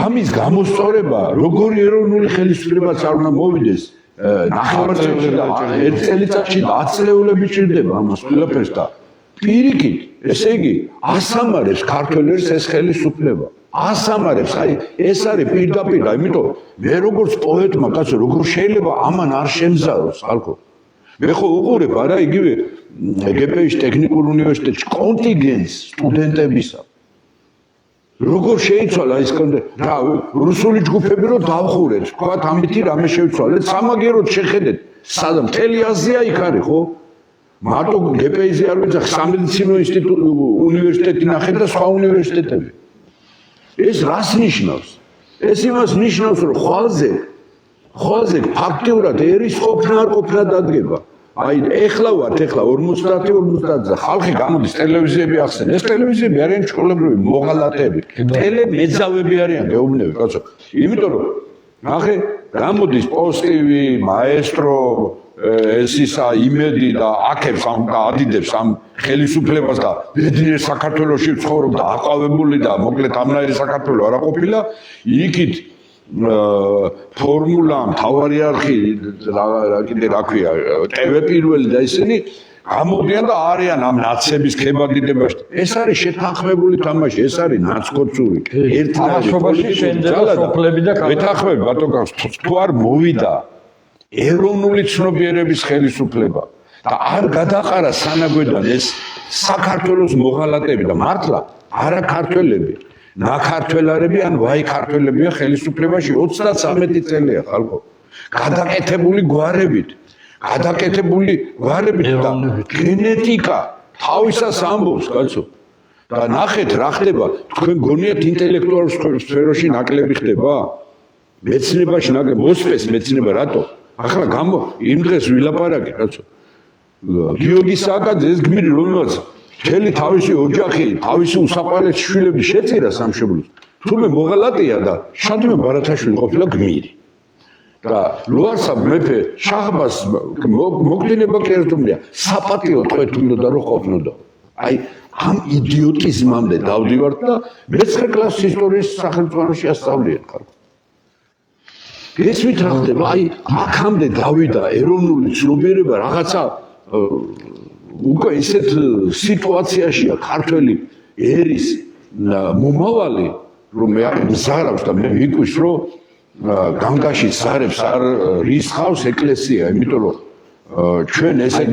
ამის გამოსწორება როგორი ეროვნული ხელისუფლებაც არ უნდა მოვიდეს ნახევარწელში და ერთ წელიწადში 10 წლეულები ჭირდება ამას ყველაფერს და პირიქით ესე იგი ასამარებს ქართველებს ეს ხელისუფლება ასამარებს აი ეს არის პირდაპირ იმიტომ მე როგორც პოეტმა კაცო როგორ შეიძლება ამან არ შემზაროს ხალხო მე ხო უყურებ არა იგივე გპ-ის ტექნიკურ უნივერსიტეტში კონტინგენტს სტუდენტებისა როგორ შეიცვალა ის რა რუსული ჯგუფები რო დავხურეთ თქვათ ამითი რამე შევცვალეთ სამაგეროდ შეხედეთ სადამ მთელი აზია იქ არის ხო მარტო გპ-ზე არ ვიცახ სამედიცინო ინსტიტუტი უნივერსიტეტი ნახეთ და სხვა უნივერსიტეტები ეს რას ნიშნავს ეს იმას ნიშნავს რომ ხვალზე ფაქტიურად ერის ყოფნა არ ყოფნა დადგება აი ეხლა 50-50-ზე ხალხი გამოდის ტელევიზიები ახსენ ეს ტელევიზიები არიან ჩვეულებრივი მოღალატეები ტელემეძავები არიან გეუბნები კაცო იმიტომ რომ ნახე გამოდის პოსტივი მაესტრო ეს ისა იმედი და აქებს ამ და ადიდებს ამ ხელისუფლებას და ბედნიერ საქართველოში ცხოვრობდა აყვავებული და მოკლედ ამნაირი საქართველო არა ყოფილა იქით ფორმულა მთავარი არხი რა ქვია ტვ პირველი და ისინი გამოდიან და არიან ამ ნაცების ქებაგდებაში ეს არის შეთანხმებული თამაში ეს არის ნაცკოცური ერთნაირად შენდება სოფლები და ქალაქები ვეთანხმები ბატონ კახს თუ არ მოვიდა ეროვნული ცნობიერების ხელისუფლება და არ გადაყარა სანაგვედან ეს საქართველოს მოღალატები და მართლა არა ქართველები ნაქართველარები ან ვაი ქართველებია ხელისუფლებაში 33 წელია ხალხო გადაკეთებული გვარებით და გენეტიკა თავისას ამბობს კაცო და ნახეთ რა ხდება თქვენ გონიათ ინტელექტუალურ სფეროში ნაკლები ხდება მეცნებაში ნაკლები მოსწეს მეცნება რატო ახლა იმ დღეს ვილაპარაკე კაცო გიორგი სააკაძე ეს გმირი რომელსაც მთელი თავისი ოჯახი, თავისი უსაყვარლესი შვილები შეწირა სამშობლოს. თუმე მოღალატეა და შადმე ბარათაშვილი ყოფილა გმირი. და ლუარსაბ მეფე შაჰბას მოგდინება კერძდომია, საპატიო ტყვეთ უნდა რომ ყოფნოდა. აი ამ იდიოტიზმამდე დავდივართ და მე-9 კლასის ისტორიის სახელმწიფოში ასწავლიეთ ხალხო. გესმით რა ხდება? აი აქამდე დავიდა ეროვნული ცნობიერება რაღაცა უკვე ისეთ სიტუაციაშია ქართველი ერის მომავალი რომ მე მზარავს და მე ვიყვის რომ განგაში ზარებს არ რისხავს ეკლესია იმიტომ რომ ჩვენ ესეთი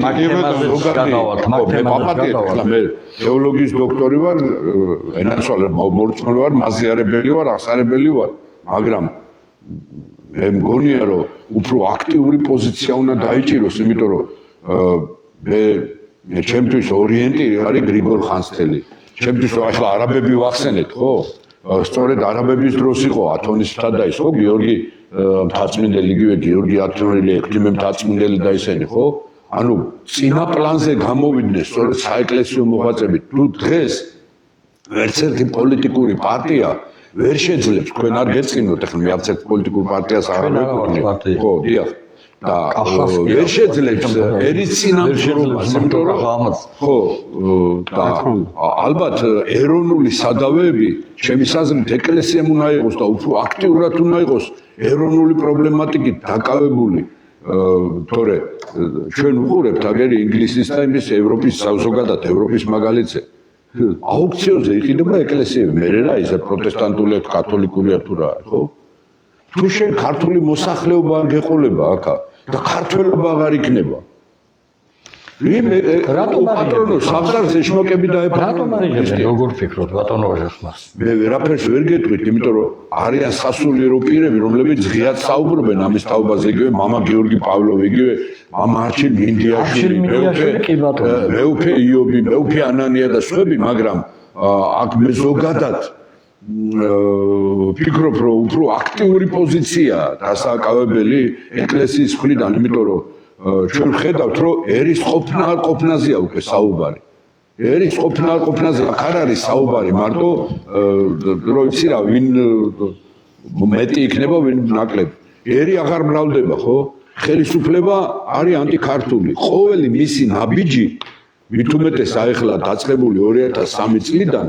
მე თეოლოგიის დოქტორი ვარ, ენასწავლე მორწმუნე ვარ, მაზიარებელი ვარ, აღსარებელი ვარ, მაგრამ მე მგონია რომ უფრო აქტიური პოზიცია უნდა დაიჭიროს, იმიტომ რომ მე ჩემთვის ორიენტირი არის გრიგორ ხანძთელი. ჩემთვის ახლა არაბები ვახსენეთ, ხო? სწორედ არაბების დროს იყო ათონიშთა და ის ხო გიორგი მთაწმინდელი, იგივე გიორგი ათონელი, ექვთიმე მთაწმინდელი და ისინი, ხო? ანუ წინა პლანზე გამოვიდნენ სწორედ საეკლესიო მოღვაწეები. თუ დღეს ვერც ერთი პოლიტიკური პარტია ვერ შეძლებს, თქვენ არ გეწინოთ, ახლა მე არც ერთ პოლიტიკურ პარტიას არ ვეკუთვნი. ხო, დიახ. და ვერ შეძლებს ერის წინამძღვრობას, იმიტომ რომ ხო, და ალბათ ეროვნული სადავეები, ჩემი აზრით, ეკლესიამ უნდა იყოს და უფრო აქტიურად უნდა იყოს ეროვნული პრობლემატიკით დაკავებული. თორე ჩვენ ვუყურებთ აგერი ინგლისის და იმის ევროპის ზოგადად ევროპის მაგალითზე. აუქციონზე იყიდება ეკლესიები, მე რა ისე პროტესტანტული, კათოლიკური თუ რა, ხო? თუ შენ ქართული მოსახლეობა არ გეყოლება აქა და ქართველობა აღარ იქნება. რატომ პატრონო სამსარზე შმოკები დაეფარებიან? რატომ არიღებენ? როგორ ფიქრობთ, ბატონო ოჟახმას? მე ვერაფერს ვერ გეტყვით, იმიტომ რომ არიან სასულიერო პირები, რომლებიც ღიად საუბრობენ ამის თაობაზე, იგივე მამა გიორგი პავლოვი, იგივე მამა არჩილ მინდიაშვილი, მეუფე იობი, მეუფე ანანია და სხვები, მაგრამ აქ მე ზოგადად ფიქრობ, რომ უფრო აქტიური პოზიცია დასაკავებელი ეკლესიის მხრიდან, იმიტომ რომ ჩვენ ხედავთ, რომ ერის ყოფნა არ ყოფნაზეა უკვე საუბარი. ერის ყოფნა არ ყოფნაზე აქ არ არის საუბარი, მარტო რომ იცი რა, ვინ მეტი იქნება, ვინ ნაკლები. ერი აღარ მრავლდება, ხო? ხელისუფლება არის ანტიქართული. ყოველი მისი ნაბიჯი, მით უმეტეს აეხლა დაწყებული 2003 წლიდან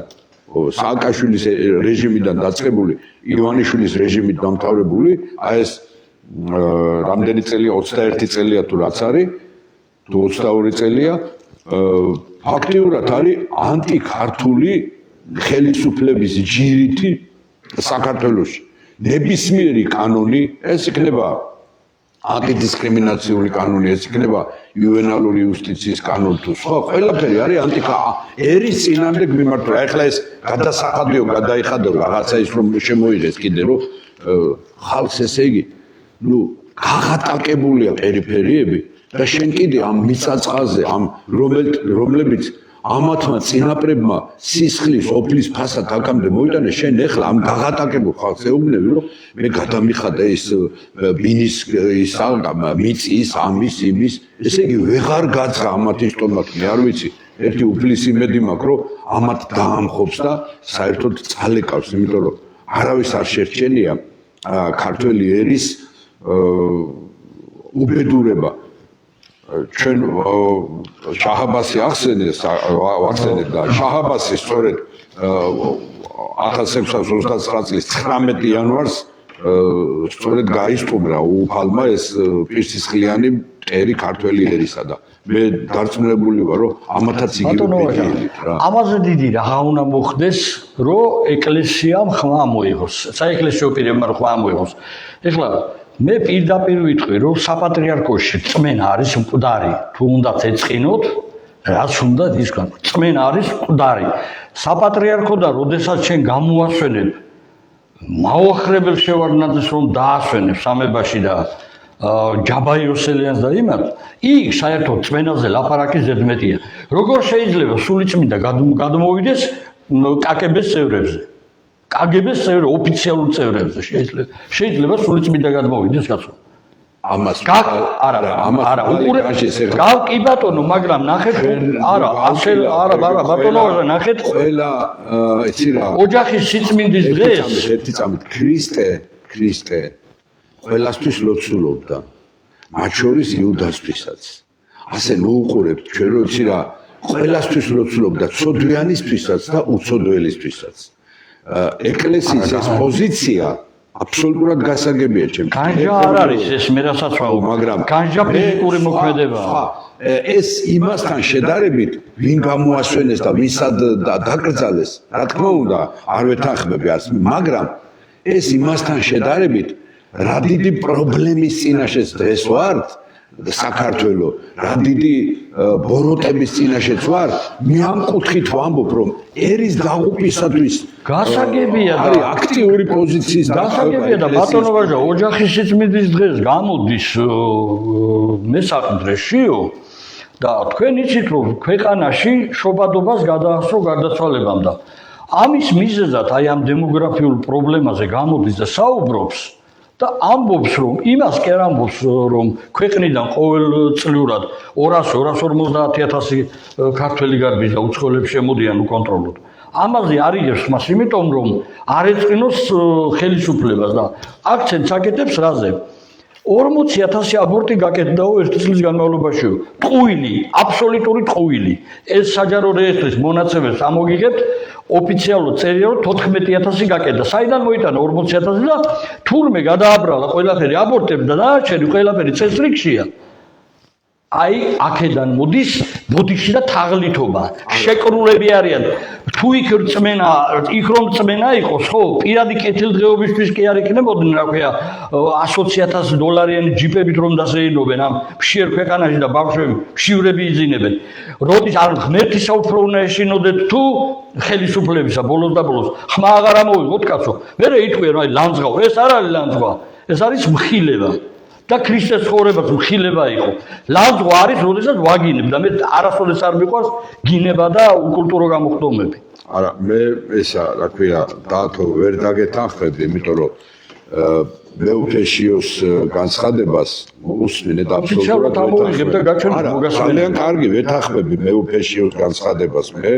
სააკაშვილის რეჟიმიდან დაწყებული, ივანიშვილის რეჟიმით დამთავრებული, აი ეს რამდენი წელია, 21 წელია თუ რაც არის, თუ 22 წელია, ფაქტიურად არის ანტიქართული ხელისუფლების ჯირითი საქართველოში. ნებისმიერი კანონი, ეს იქნება ანტიდისკრიმინაციული კანონი, ეს იქნება იუვენალური იუსტიციის კანონი თუ სხვა, ყველაფერი არის ერის წინამდე გვიმართლა. ეხლა ეს გადასახადიო, გადაიხადო რაღაცა ის რომ შემოიღეს კიდე რომ ხალხს ესე იგი, გაღატაკებულია პერიფერიები და შენ კიდე ამ მიწაწყალზე, ამ რომლებიც ამათმა წინაპრებმა სისხლის, ოფლის ფასად აქამდე მოიტანეს, შენ ეხლა ამ გაღატაკებულ ხალხს ეუბნები, რომ მე გადამიხადა ეს ბინის ის მიწის, ამის, იმის, ესე იგი ვეღარ გაძღა ამათი სტომაქი, მე არ ვიცი, ერთი უფლის იმედი მაქვს, რომ ამათ დაამხობს და საერთოდ წალეკავს, იმიტომ რომ არავის არ შერჩენია ქართველი ერის უბედურება. ჩვენ შაჰაბასი ახსენეთ და შაჰაბასი სწორედ 1629 წლის 19 იანვარს სწორედ გაისტუმრა უფალმა ეს პირსისხლიანი მტერი ქართველი ერისა და მე დარწმუნებული ვარ რომ ამათაც იგივე რა. ამაზე დიდი რა უნდა მოხდეს, რომ ეკლესიამ ხმა მოიღოს, საეკლესიო პირებმა ხმა მოიღოს. ეხლა მე პირდაპირ ვიტყვი, რომ საპატრიარქოში წმენა არის მკვდარი, თუ უნდათ ეწყინოთ, რაც უნდა ის განვ. წმენა არის მკვდარი. საპატრიარქო და როდესაც ჩვენ გამოასვენებ მაუახლებელი შევარდნაძეს რომ დაასვენებ სამებაში და ჯაბაიოსელიანს და იმათ, იქ საერთოდ წმენაზე ლაპარაკი ზედმეტია. როგორ შეიძლება სულიწმინდა გადმოვიდეს კაკების წევრებზე? კგბ-ს წევრ ოფიციალურ წევრებზე შეიძლება სულიწმინდა გადმოვიდეს კაცო. ამას არა კი ბატონო, მაგრამ ნახეთ არა ბატონო ნახეთ ყველა იცი რა ოჯახის სიწმინდის დღეს ერთი წამით ქრისტე ყველასთვის ლოცულობდა, მათ შორის იუდასთვისაც. ასე მოუყურებთ ჩვენ რომ იცი რა ყველასთვის ლოცულობდა, ცოდვიანისთვისაც და უცოდველისთვისაც. ეკლესიის ეს პოზიცია აბსოლუტურად გასაგებია ჩემთვის. განჯა არ არის ეს მე რასაც ვაუ, მაგრამ განჯა ფიზიკური მოქმედებაა. ეს იმასთან შედარებით, ვინ გამოასვენეს და ვისად დაკრძალეს, რა თქმა უნდა, არ ვეთანხმები ასე, მაგრამ ეს იმასთან შედარებით, რა დიდი პრობლემის წინაშეც დღეს ვართ საქართველო რა დიდი ბოროტების წინაშეც ვარ მე ამ კუთხით ვამბობ რომ ერის დაღუპვისათვის გასაგებია და არის აქტიური პოზიციის გასაგებია და ბატონო ვაჟა ოჯახის სიწმინდის დღეს გამოდის მესაყდრეშიო და თქვენ იცით რომ ქვეყანაში შობადობას გადაასწრო გარდაცვალებამ და ამის მიზეზად აი ამ დემოგრაფიულ პრობლემაზე გამოდის და საუბრობს და ამბობს რომ იმას კი არ ამბობს რომ ქვეყნიდან ყოველწლიურად 200-250,000 ქართველი გარბის და უცხოელები შემოდიან უკონტროლოდ. ამაზე არიგებს მას იმიტომ რომ არ ეწყინოს ხელისუფლებას და აქცენტს აკეთებს რაზე 40,000 აბორტი გაკეთდაო ერთი წლის განმავლობაში. ტყუილი, აბსოლუტური ტყუილი. ეს საჯარო რეესტრის მონაცემებს ამოგიღებთ ოფიციალურ წერილად 14,000 გაკეთდა. საიდან მოიტანა 40,000 და თურმე გადააბრალა ყველაფერი აბორტებს და დანარჩენი ყველაფერი წესრიგშია. აი აქედან მოდის ბოდიში და თაღლითობა. შეკრულები არიან. თუ იქ რწმენა, იქ რომ რწმენა იყოს, ხო, პირადი კეთილდღეობისთვის კი არ იქნებოდნენ, რა ქვია, $120,000 ჯიპებით რომ დასეირნობენ ამ მშიერ ქვეყანაში და ბავშვები მშივრები იძინებენ. როდის არ ღმერთი საუფრო უნდა ეშინოდეთ თუ ხელისუფლებისა ბოლოს და ბოლოს ხმა აღარ ამოვიღოთ კაცო. მერე იტყვიან, აი ლანძღავ, ეს არ არის ლანძღვა, ეს არის მხილება. და ქრისტეს ცხოვრებაც მხილება იყო. ლანძღვა არის, როდესაც ვაგინებ და მე არასოდეს არ მიყვარს გინება და უკულტურო გამოხდომები. არა, მე ესა, რა ქვია, დაათო ვერ დაგეთანხმები, იმიტომ რომ მეუფეშიოს განცხადებას უსმინეთ აბსოლუტურად ამოვიღებ და გაჩვენებ მოგასწრებით. ძალიან კარგი ვეთანხმები მეუფეშიოს განცხადებას მე.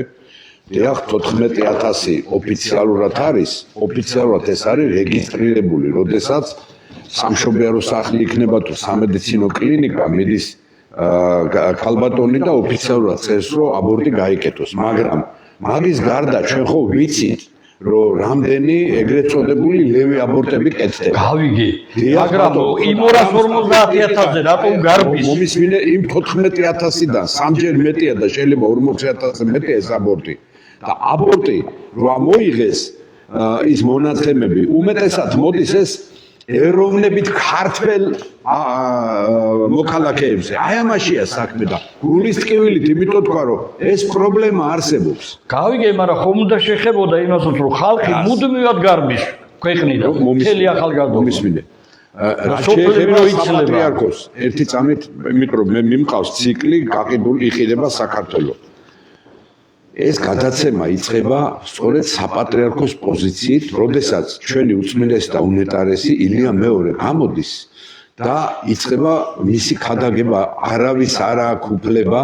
დიახ 14,000 ოფიციალურად არის, ოფიციალურად ეს არის რეგისტრირებული, როდესაც სამშობიარო სახლი იქნება თუ სამედიცინო კლინიკა მიდის ქალბატონი და ოფიციალურად წეს რომ აბორტი გაიკეთოს, მაგრამ მაგის გარდა ჩვენ ხო ვიცით რომ რამდენი ეგრეთ წოდებული ლევი აბორტები კეთდება. გავიგე, მაგრამ იმ 250,000-ზე რატომ გარბის? მომისმინე იმ 14,000-დან სამჯერ მეტია და შეიძლება 40,000-ზე მეტია ეს აბორტი. და აბორტი რა მოიღეს ის მონაცემები უმეტესად მოდის ეს ეროვნებით ქართველ მოქალაქეებზე. აი ამაშია საქმე და გულის ტკივილით იმიტომ თქვა რომ ეს პრობლემა არსებობს. გავიგე, მაგრამ ხომ უნდა შეხებოდა იმასაც რომ ხალხი მუდმივად გარბის ქვეყნიდან. მთელი ახალგაზრდობა. მომისმინე. შეეხება საპატრიარქოს ერთი წამით, იმიტომ რომ მე მიმყავს ციკლი გაყიდული იყიდება საქართველოს. ეს გადაცემა იწყება სწორედ საპატრიარქოს პოზიციით, როდესაც ჩვენი უწმინდესი და უნეტარესი ილია მეორე გამოდის და იწყება მისი ქადაგება, არავის არ აქვს უფლება,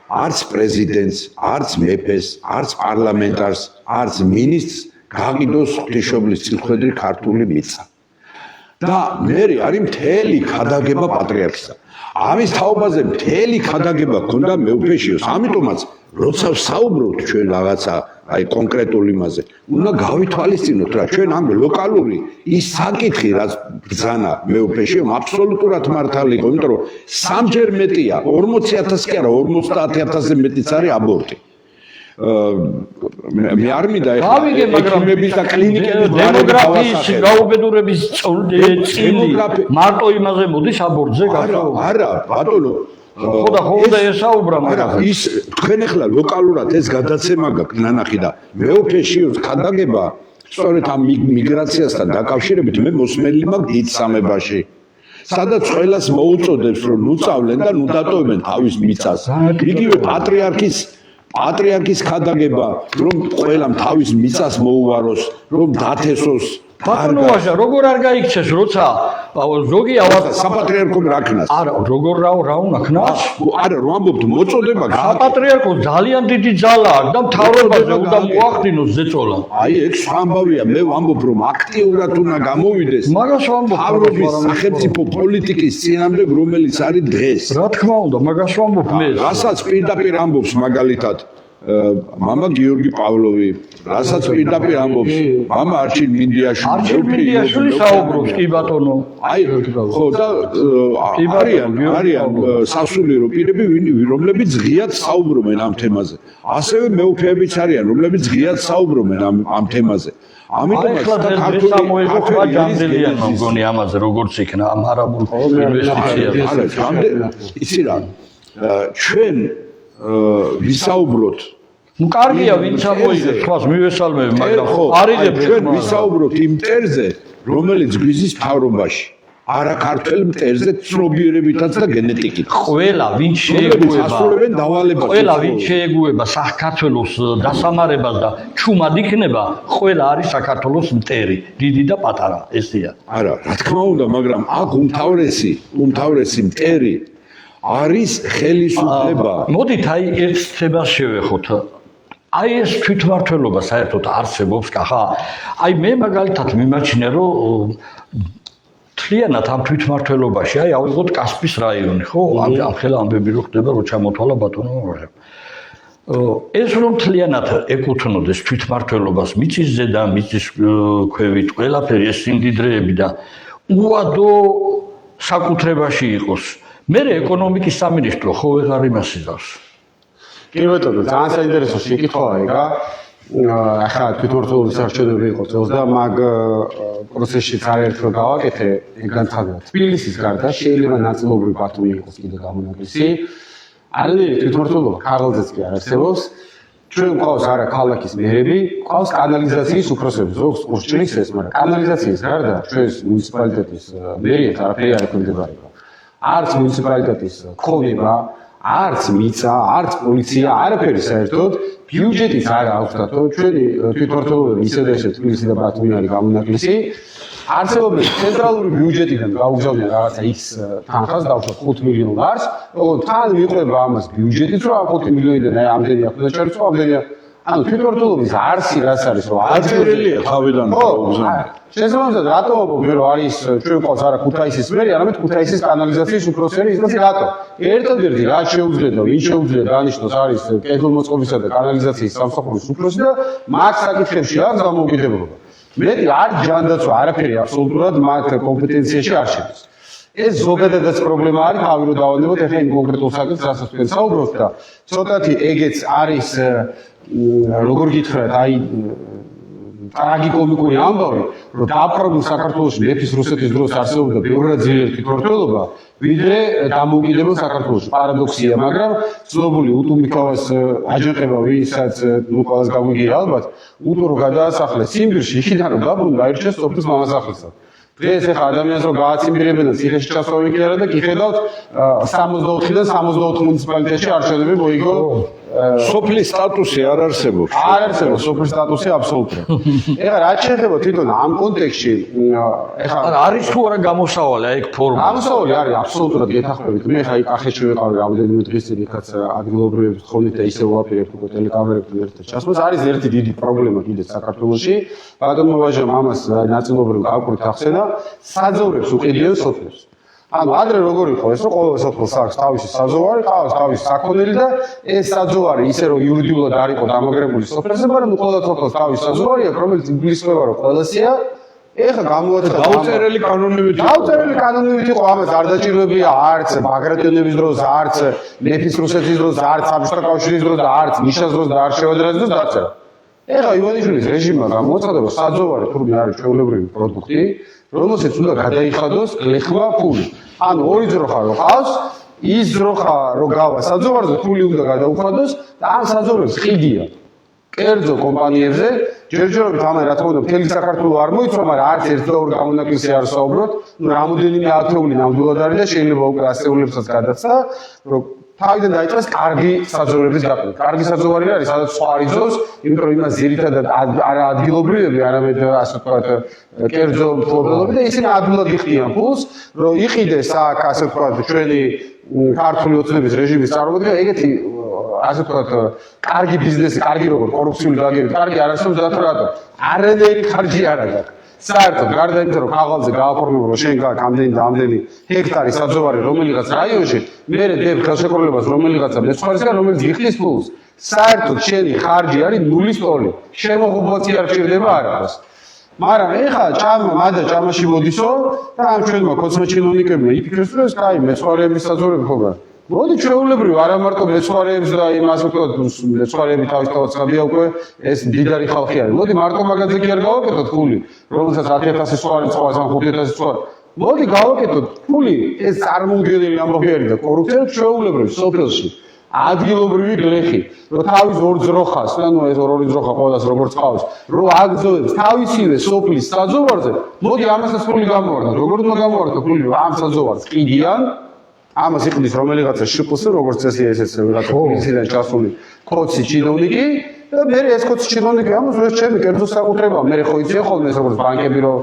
არც პრეზიდენტს, არც მეფეს, არც პარლამენტარს, არც მინისტრს გაყიდოს ღვთისმშობლის წილხვედრი ქართული მიწა. და მე არის მთელი ქადაგება პატრიარქისა. ამის თაობაზე მთელი ქადაგება ქონდა მეუფეშიოს, ამიტომაც როცა ვსაუბრობთ ჩვენ რაღაცა აი კონკრეტულ იმაზე, უნდა გავითვალისწინოთ რა ჩვენ ამ ლოკალური ის საკითხი რაც ბრძანა მეუფეშიომ აბსოლუტურად მართალი იყო, იმიტომ რომ სამჯერ მეტია, 40,000 კი არა, 50,000-ზე მეტიც არის აბორტი. მე არ მინდა ეხლა ექიმების და კლინიკების დემოგრაფიის გაუბედურების წილი მარტო იმაზე მოდის აბორტზე გასო? არა, ბატონო ხოდა ხოდა ესაუბრა, მაგრამ ის თქვენ ახლა ლოკალურად ეს გადაცემა გაქვთ ნანახი და მეუფეშიოს ქადაგება სწორედ ამ მიგრაციასთან დაკავშირებით მე მოსმენილი მაქვს დიდ სამებაში. სადაც ყველას მოუწოდებს რომ ნუ წავლენ და ნუ დატოვებენ თავის მიწას. იგივე პატრიარქის ქადაგება, რომ ყველამ თავის მიწას მოუვაროს, რომ დათესოს. ბატონო ვაჟა, როგორ არ გაიქცეს, როცა ზოგი საპატრიარქომ რა ქნას? არა, როგორ რა უნდა ქნას? არა, რომ ამბობთ მოწოდება საპატრიარქო ძალიან დიდი ძალა აქვს და მთავრობაზე უნდა მოახდინოს ზეწოლა. აი ეგ სამბავია, მე ვამბობ რომ აქტიურად უნდა გამოვიდეს. მაგას ვამბობ, მთავრობის სახელმწიფო პოლიტიკის წინამდეგ, რომელიც არის დღეს. რა თქმა უნდა, მაგას ვამბობ მე. რასაც პირდაპირ ამბობს მაგალითად მამა გიორგი პავლოვი, რასაც პირდაპირ ამბობს მამა არჩილ მინდიაშვილი საუბრობს, კი ბატონო. აი ხო და არიან სასულიერო პირები, რომლებიც ღიად საუბრობენ ამ თემაზე. ასევე მეუფეებიც არიან, რომლებიც ღიად საუბრობენ ამ თემაზე. ამიტომაც ახლა დღეს ამოიღო ხმა ჯანდელიანმა მგონი ამაზე როგორც იქნა ამ არაბულ ინვესტიციაზე. იცი რა ჩვენ ვისაუბროთ ნუ კარგია ვინც ამოიღებს ხმას მივესალმები მაგრამ ხო არიდებ ჩვენ ვისაუბროთ იმ მტერზე რომელიც გვიზის მთავრობაში არა ქართულ მტერზე ცნობიერებითაც და გენეტიკით ყველა ვინც შეეგუება ასრულებენ დავალებას ყველა ვინც შეეგუება საქართველოს დასამარებას და ჩუმად იქნება ყველა არის საქართველოს მტერი დიდი და პატარა ესეა არა რა თქმა უნდა მაგრამ აქ უმთავრესი მტერი არის ხელისუფლება მოდით აი ერთ თემას შევეხოთ აი ეს თვითმმართველობა საერთოდ არსებობს ხა აი მე მაგალითად მიმაჩნია რომ თლიანად ამ თვითმმართველობაში აი ავიღოთ კასპის რაიონი ხო ამ ხელა ამბები რო ხდება რომ ჩამოთვალა ბატონო ეს რომ თლიანად ეკუთვნოდეს თვითმმართველობას მიწის ზედა მიწის ქვევით ყველაფერი ეს სიმდიდრეები და უადო საკუთრებაში იყოს მე ეკონომიკის სამინისტრო ხო ვეღარ იმას იზავს კი ბატონო ძალიან საინტერესო შეკითხვაა ეგა ახლა თვითმმართველობის არჩევნები იყო წელს და მაგ პროცესში არაერთხელ გავაკეთე ეგ განცხადება თბილისის გარდა შეიძლება ნაწილობრივ ბათუმი იყოს კიდე გამონაკლისი არანაირი თვითმმართველობა ქაღალდზეც კი არ არსებობს ჩვენ გვყავს არა ქალაქის მერები გვყავს კანალიზაციის უფროსები ზოგს ურჩილის ეს მაგრამ კანალიზაციის გარდა ჩვენს მუნიციპალიტეტის მერიებს არაფერი არ ექვემდებარება არც მუნიციპალიტეტის ქონება არც მიწა, არც პოლიცია, არაფერი საერთოდ ბიუჯეტის არ აქვს და ჩვენი თვითმმართველობები ისე და ისე თბილისი და ბათუმი არის გამონაკლისი. არსებობს ცენტრალური ბიუჯეტიდან გაუგზავნიან რაღაცა X თანხას დავუშვათ 5 მილიონ ლარს, როგორ თან მიყვება ამას ბიუჯეტიც რომ ამ 5 მილიონიდან აი ამდენი აქვს და ჩარიცხვა ამდენი ანუ თვითმმართველობის არსი რაც არის რომ აწერილია თავიდან გაუგზავნიან. შესაბამისად რატომ მე რომ არის ჩვენ ყავს არა ქუთაისის მერი, არამედ ქუთაისის კანალიზაციის უფროსები ისეთი რატო? ერთადერთი რაც შეუძლია და ვინ შეუძლია დანიშნოს არის კეთილმოწყობისა და კანალიზაციის სამსახურის უფროსი და მაგ საკითხებში აქვს დამოუკიდებლობა. მეტი არ ჯანდაცვა არაფერი აბსოლუტურად მათ კომპეტენციაში არ შედის. ეს ზოგადადაც პრობლემა არის, თავი რომ დავანებოთ ახლა იმ კონკრეტულ საკითხს, რასაც თქვენ საუბრობთ და ცოტათი ეგეც არის როგორ გითხრათ, აი ტრაგიკომიკური ამბავი, რომ დააპყრობილ საქართველოში მეფის რუსეთის დროს არსებობდა ბევრად ძლიერი თვითმმართველობა, ვიდრე დამოუკიდებელ საქართველოში. პარადოქსია, მაგრამ ცნობილი უტუმიქავას აჯანყება, ვისაც ნუ ყველას გაგვიგია ალბათ, უტუ რო გადაასახლეს ციმბირში, იქიდან რომ დაბრუნდა, აირჩიეს სოფლის მამასახლისად. დღეს ახლა ადამიანს რომ გააციმბირებენ და ციხეში ჩასვავენ კი არა და გიხედავთ 64-დან 74 მუნიციპალიტეტში არჩევნები მოიგო სოფლის სტატუსი არ არსებობს. არ არსებობს სოფლის სტატუსი აბსოლუტურად. ეხლა რაც შეეხება თვითონ ამ კონტექსტში ეხლა არის თუ არა გამოსავალი აი ეგ ფორმა. გამოსავალი არის აბსოლუტურად გეთანხმებით. მე ხა კახეთში ვიყავი რამოდენიმე დღის წინ იქაც ადგილობრივებს ხოვნით და ისე ვაპირებთ უკვე ტელეკამერებთან ერთად ჩასვლას. არის ერთი დიდი პრობლემა კიდეც საქართველოში. ბატონმა ვაჟამ ამას ნაწილობრივ გავკვირთ ახსენა საძოვრებს უყიდიან სოფლებს. ანუ ადრე როგორ იყო ეს რომ ყოველ სოფელს აქვს თავისი საძოვარი, ყავს თავისი საქონელი და ეს საძოვარი ისე რომ იურიდიულად არ იყო დამაგრებული სოფელზე, მაგრამ ყველა სოფელს თავისი საძოვარი აქვს, რომელიც ინგლისურია რომ ყველასია. ეხლა გამოაცხადა დაუწერელი კანონებით დაუწერელი კანონებით იყო ამას არ დაჭირვებია არც ბაგრატიონების დროს, არც მეფის რუსეთის დროს, არც საბჭოთა კავშირის დროს და არც მიშას დროს და არ შევადრეს დროს დაწერა. ეხლა ივანიშვილის რეჟიმმა გამოაცხადა რომ საძოვარი თურმე არის ჩვეულებრივი პროდუქტი, რომელსაც უნდა გადაიხადოს გლეხვა ფული. ანუ ორი ძროხა რო ყავს, ის ძროხა რო გავა საძოვარზე ფული უნდა გადაუხადოს და ამ საძოვრებს ყიდია. კერძო კომპანიებზე ჯერჯერობით ამან რა თქმა უნდა მთელი საქართველო არ მოიცვა, მაგრამ არც ერთ და ორ გამონაკლისი არ საუბრობთ. ნუ რამოდენიმე ათეული ნამდვილად არის და შეიძლება უკვე ასეულებსაც გადაცა, რომ თავიდან დაიწყეს კარგი საძოვრების გაყიდვა. კარგი საძოვარი არის, სადაც სხვა არ იწევს, იმიტომ რომ იმას ძირითადად არა ადგილობრივები, არამედ ასე ვთქვათ, კერძო მფლობელები და ისინი ადვილად იხდიან ფულს, რომ იყიდეს აქ ასე ვთქვათ ჩვენი ქართული ოცნების რეჟიმის წარმომადგენელი, ეგეთი ასე ვთქვათ, კარგი ბიზნესი, კარგი როგორ კორუფციული გაგებით, კარგი არ არსებობს და რატო? არანაირი ხარჯი არ აქვს. საერთოდ გარდა იმისა, რომ ხაღალზე გააფორმებო, რომ შენ გაქვს ამდენი და ამდენი ჰექტარი საძოვარი რომელიღაც რაიონში, მერე დებ ხელშეკრულებას რომელიღაცა მეცხვარისგან, რომელიც იხდის ფულს. საერთოდ შენი ხარჯი არის ნულის ტოლი. შემოღობაც არ გჭირდება არაფერს. მაგრამ ეხლა მანდა ჭამაში მოდისო და ამ ჩვენმა კოცმა ჩინოვნიკებმა იფიქრეს, რომ ეს კაი მეცხვარეების საძოვრები ხო გაქვს. მოდი ჩვეულებრივ არა მარტო მეცხვარეებს და იმას ვთქვათ, მეცხვარეები თავისთავად ცხადია უკვე ეს მდიდარი ხალხი არის. მოდი მარტო მაგაზე კი არ გავაკეთოთ ფული, რომელსაც 10,000 სვარი წვას ან 5,000 სვარი. მოდი გავაკეთოთ ფული, ეს წარმოუდგენელი ამბავი არის და კორუფცია ჩვეულებრივ სოფელში. ადგილობრივი გლეხი, რომ თავის ორ ძროხას, ანუ ეს ორი ძროხა ყოველას როგორც ყავს, რომ აგზოვებს თავისივე სოფლის საძოვარზე, მოდი ამასაც ფული გამოვარდოთ. როგორ უნდა გამოვარდოთ ფული, რომ ამ საძოვარს ყიდიან, ამას იყდის რომელიღაცა შპს, როგორც წესი ესეც ვიღაცა პრინციდან ჩასული კოცი ჩინოვნიკი და მე ეს კოცი ჩინოვნიკი ამას ვერ ჩემი კერძო საკუთრება, მე ხო იცი ხოლმე ეს როგორც ბანკები რომ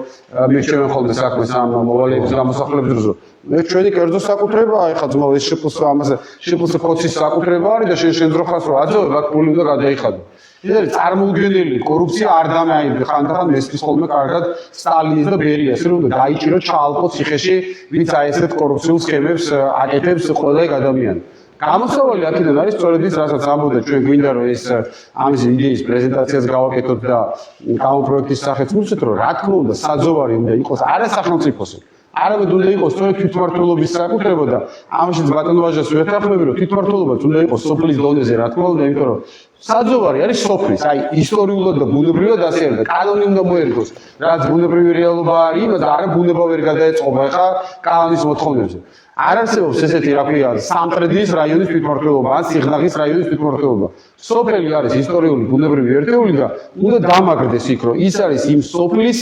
მირჩევენ ხოლმე საქმეს ამ მოვალეების გამოსახულების დროს. მე ჩვენი კერძო საკუთრებაა, ეხლა ძმა ეს შპს ამაზე შპს კოცის საკუთრება არის და შენ ძროხას რო აძოვებ, აქ ფული უნდა გადაიხადო. ეს წარმოუდგენელი კორუფცია არ დამაიბი ხანდახან მესმის ხოლმე კარგად სტალინის და ბერიას რომ დაიჭირო ჩაალყო ციხეში ვინც აი ესეთ კორუფციულ სქემებს აკეთებს ყველა ადამიანი. გამოსავალი აქედან არის სწორედ ის რასაც ამბობდა ჩვენ გვინდა რომ ეს ამის იდეის პრეზენტაციას გავაკეთოთ და გამოპროექტის სახეც მივცეთ რომ რა თქმა უნდა საძოვარი უნდა იყოს არა სახელმწიფოსი არამედ უნდა იყოს სწორედ თვითმმართველობის საკუთრება და ამაშიც ბატონო ვაჟას ვეთანხმები რომ თვითმმართველობაც უნდა იყოს სოფლის დონეზე რა თქმა უნდა იმიტომ რომ საძოვარი არის სოფლის აი ისტორიულად და ბუნებრივად ასე არის და კანონი უნდა მოერგოს რაც ბუნებრივი რეალობა არის იმას არა ბუნება ვერ გადაეწყობა ხა კანონის მოთხოვნებზე არ არსებობს ესეთი რა ქვია სამტრედის რაიონის თვითმმართველობა ან სიღნაღის რაიონის თვითმმართველობა სოფელი არის ისტორიული ბუნებრივი ერთეული და უნდა დამაგრდეს იქ რომ ის არის იმ სოფლის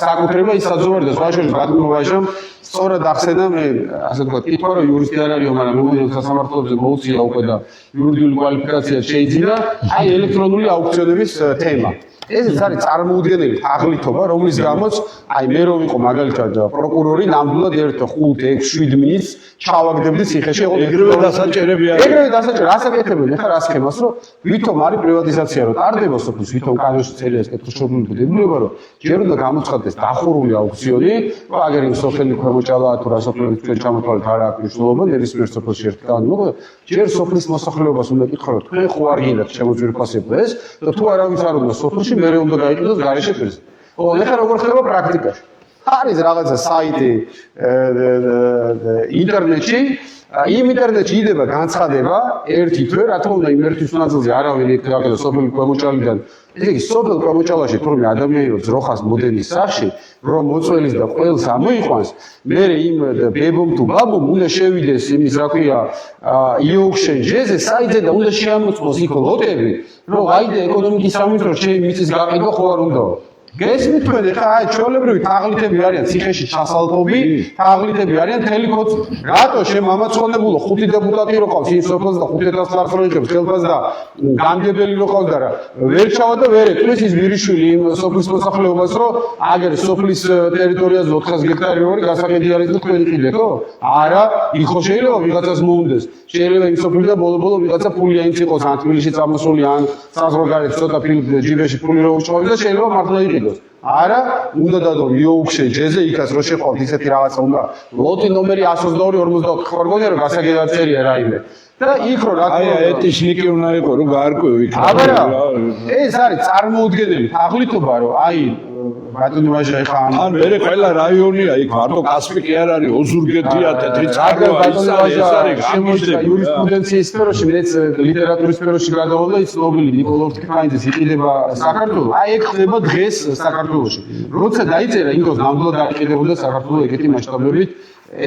საკუთრება ის საძოვარი და სხვა შორის ბატონო ვაჟამ სწორად ახსენა მე ასე ვთქვათ კითხვა რომ იურისტი არ არისო მაგრამ მომდევნო სასამართლოებზე მოუწია უკვე და იურიდიული კვალიფიკაცია შეიძინა აი ელექტრონული აუქციონების თემა ეს არის წარმოუდგენელი თაღლითობა რომლის გამოც აი მე რომ ვიყო მაგალითად პროკურორი ნამდვილად 1 5 6 7 მინუტს ჩავაგდებდი ციხეში ეგრევე დასაჭერები არის ეგრევე დასაჭერები ასაკეთებენ ახლა რა სქემას რომ ვითომ არის პრივატიზაცია რომ ტარდება სოფლის ვითომ კანონში წერია ეს კეთილშობილი დებულება რომ ჯერ უნდა გამოცხადდეს დახურული აუქციონი რომ აგერ იმ სოფელი ქვემოჭალა თუ რა სოფელი თქვენ ჩამოთვალეთ არა აქვს მნიშვნელობა ნებისმიერ სოფელში ერთ კანონი მოკლედ ჯერ სოფლის მოსახლეობას უნდა კითხო რომ თქვენ ხო არ გინდათ შემოძვირფასებდეს და თუ არავის არ უნდა სოფელში მე უნდა გაიყიდოს გარეშე პირზე. ო, ეხლა როგორ ხდება პრაქტიკაში? არის რაღაცა საიტი ინტერნეტში, იმ ინტერნეტში იდება განცხადება ერთი თვე, რა თქმა უნდა, იმ ერთის ნაწილზე არავინ იქ გაყიდოს სოფელ ქვემოჭალიდან. ესე იგი, სოფელ ქვემოჭალაში თურმე ადამიანი რო ძროხას მოდენის სახში, რომ მოწველის და ყველს ამოიყვანს, მე იმ ბებომ თუ ბაბომ უნდა შევიდეს იმის რა ქვია იოქშენჯეზე საიტზე და უნდა შეამოწმოს იქ ლოტები, რომ აიდე ეკონომიკის სამინისტროს ჩემი მიწის გაყიდვა ხო არ უნდა. გესმით თქვენ ეხლა აი ჩვეულებრივი თაღლითები არიან ციხეში ჩასალყობი, თაღლითები არიან მთელი კოც. რატო შემამაცხონებულო 5 დეპუტატი რო ყავს იმ სოფელს და 500 ლარს რო იღებს ხელფას და გამგებელი რო ყავს და რა ვერ ჩავა და ვერ ეტყვის ის ვირიშვილი იმ სოფლის მოსახლეობას რომ აგერ სოფლის ტერიტორიაზე 400 გექტარი რო არის გასაყიდი არის და თქვენ იყიდეთო? არა, იქ ხო შეიძლება ვიღაცას მოუნდეს. შეიძლება იმ სოფლიდან ბოლო-ბოლო ვიღაცა ფული აინც იყოს ან თბილისში წამოსული ან საზღვარგარეთ ცოტა ჯიბეში ფული რო უჭოვებს და შეიძლება მართლა იყიდოს. არა, უნდა დადო იოუქშენჯეზე იქაც რო შეყავთ ისეთი რაღაცა უნდა ლოტი ნომერი 122-54 ხო არ გონია რომ გასაგებად წერია რაიმე და იქ რო რა აი ეტიშნიკი უნდა იყო რომ გაარკვევი იქ აბარა ეს არის წარმოუდგენელი თაღლითობა რომ აი ბატონო ვაჟა ეხა ან მე ყველა რაიონია იქ მარტო კასპიკი არ არის ოზურგეთია თეთრი წყაროა ის არის შემოჭრა იურისპრუდენციის სფეროში მეც ლიტერატურის სფეროში გადავიდა ის ნობელი ნიკოლოზ ტიფაინძის იყიდება საქართველოს აი ეგ ხდება დღეს საქართველოში როცა დაიწერა ინგოს ნამდვილად აკეთებოდა საქართველოს ეგეთი მასშტაბებით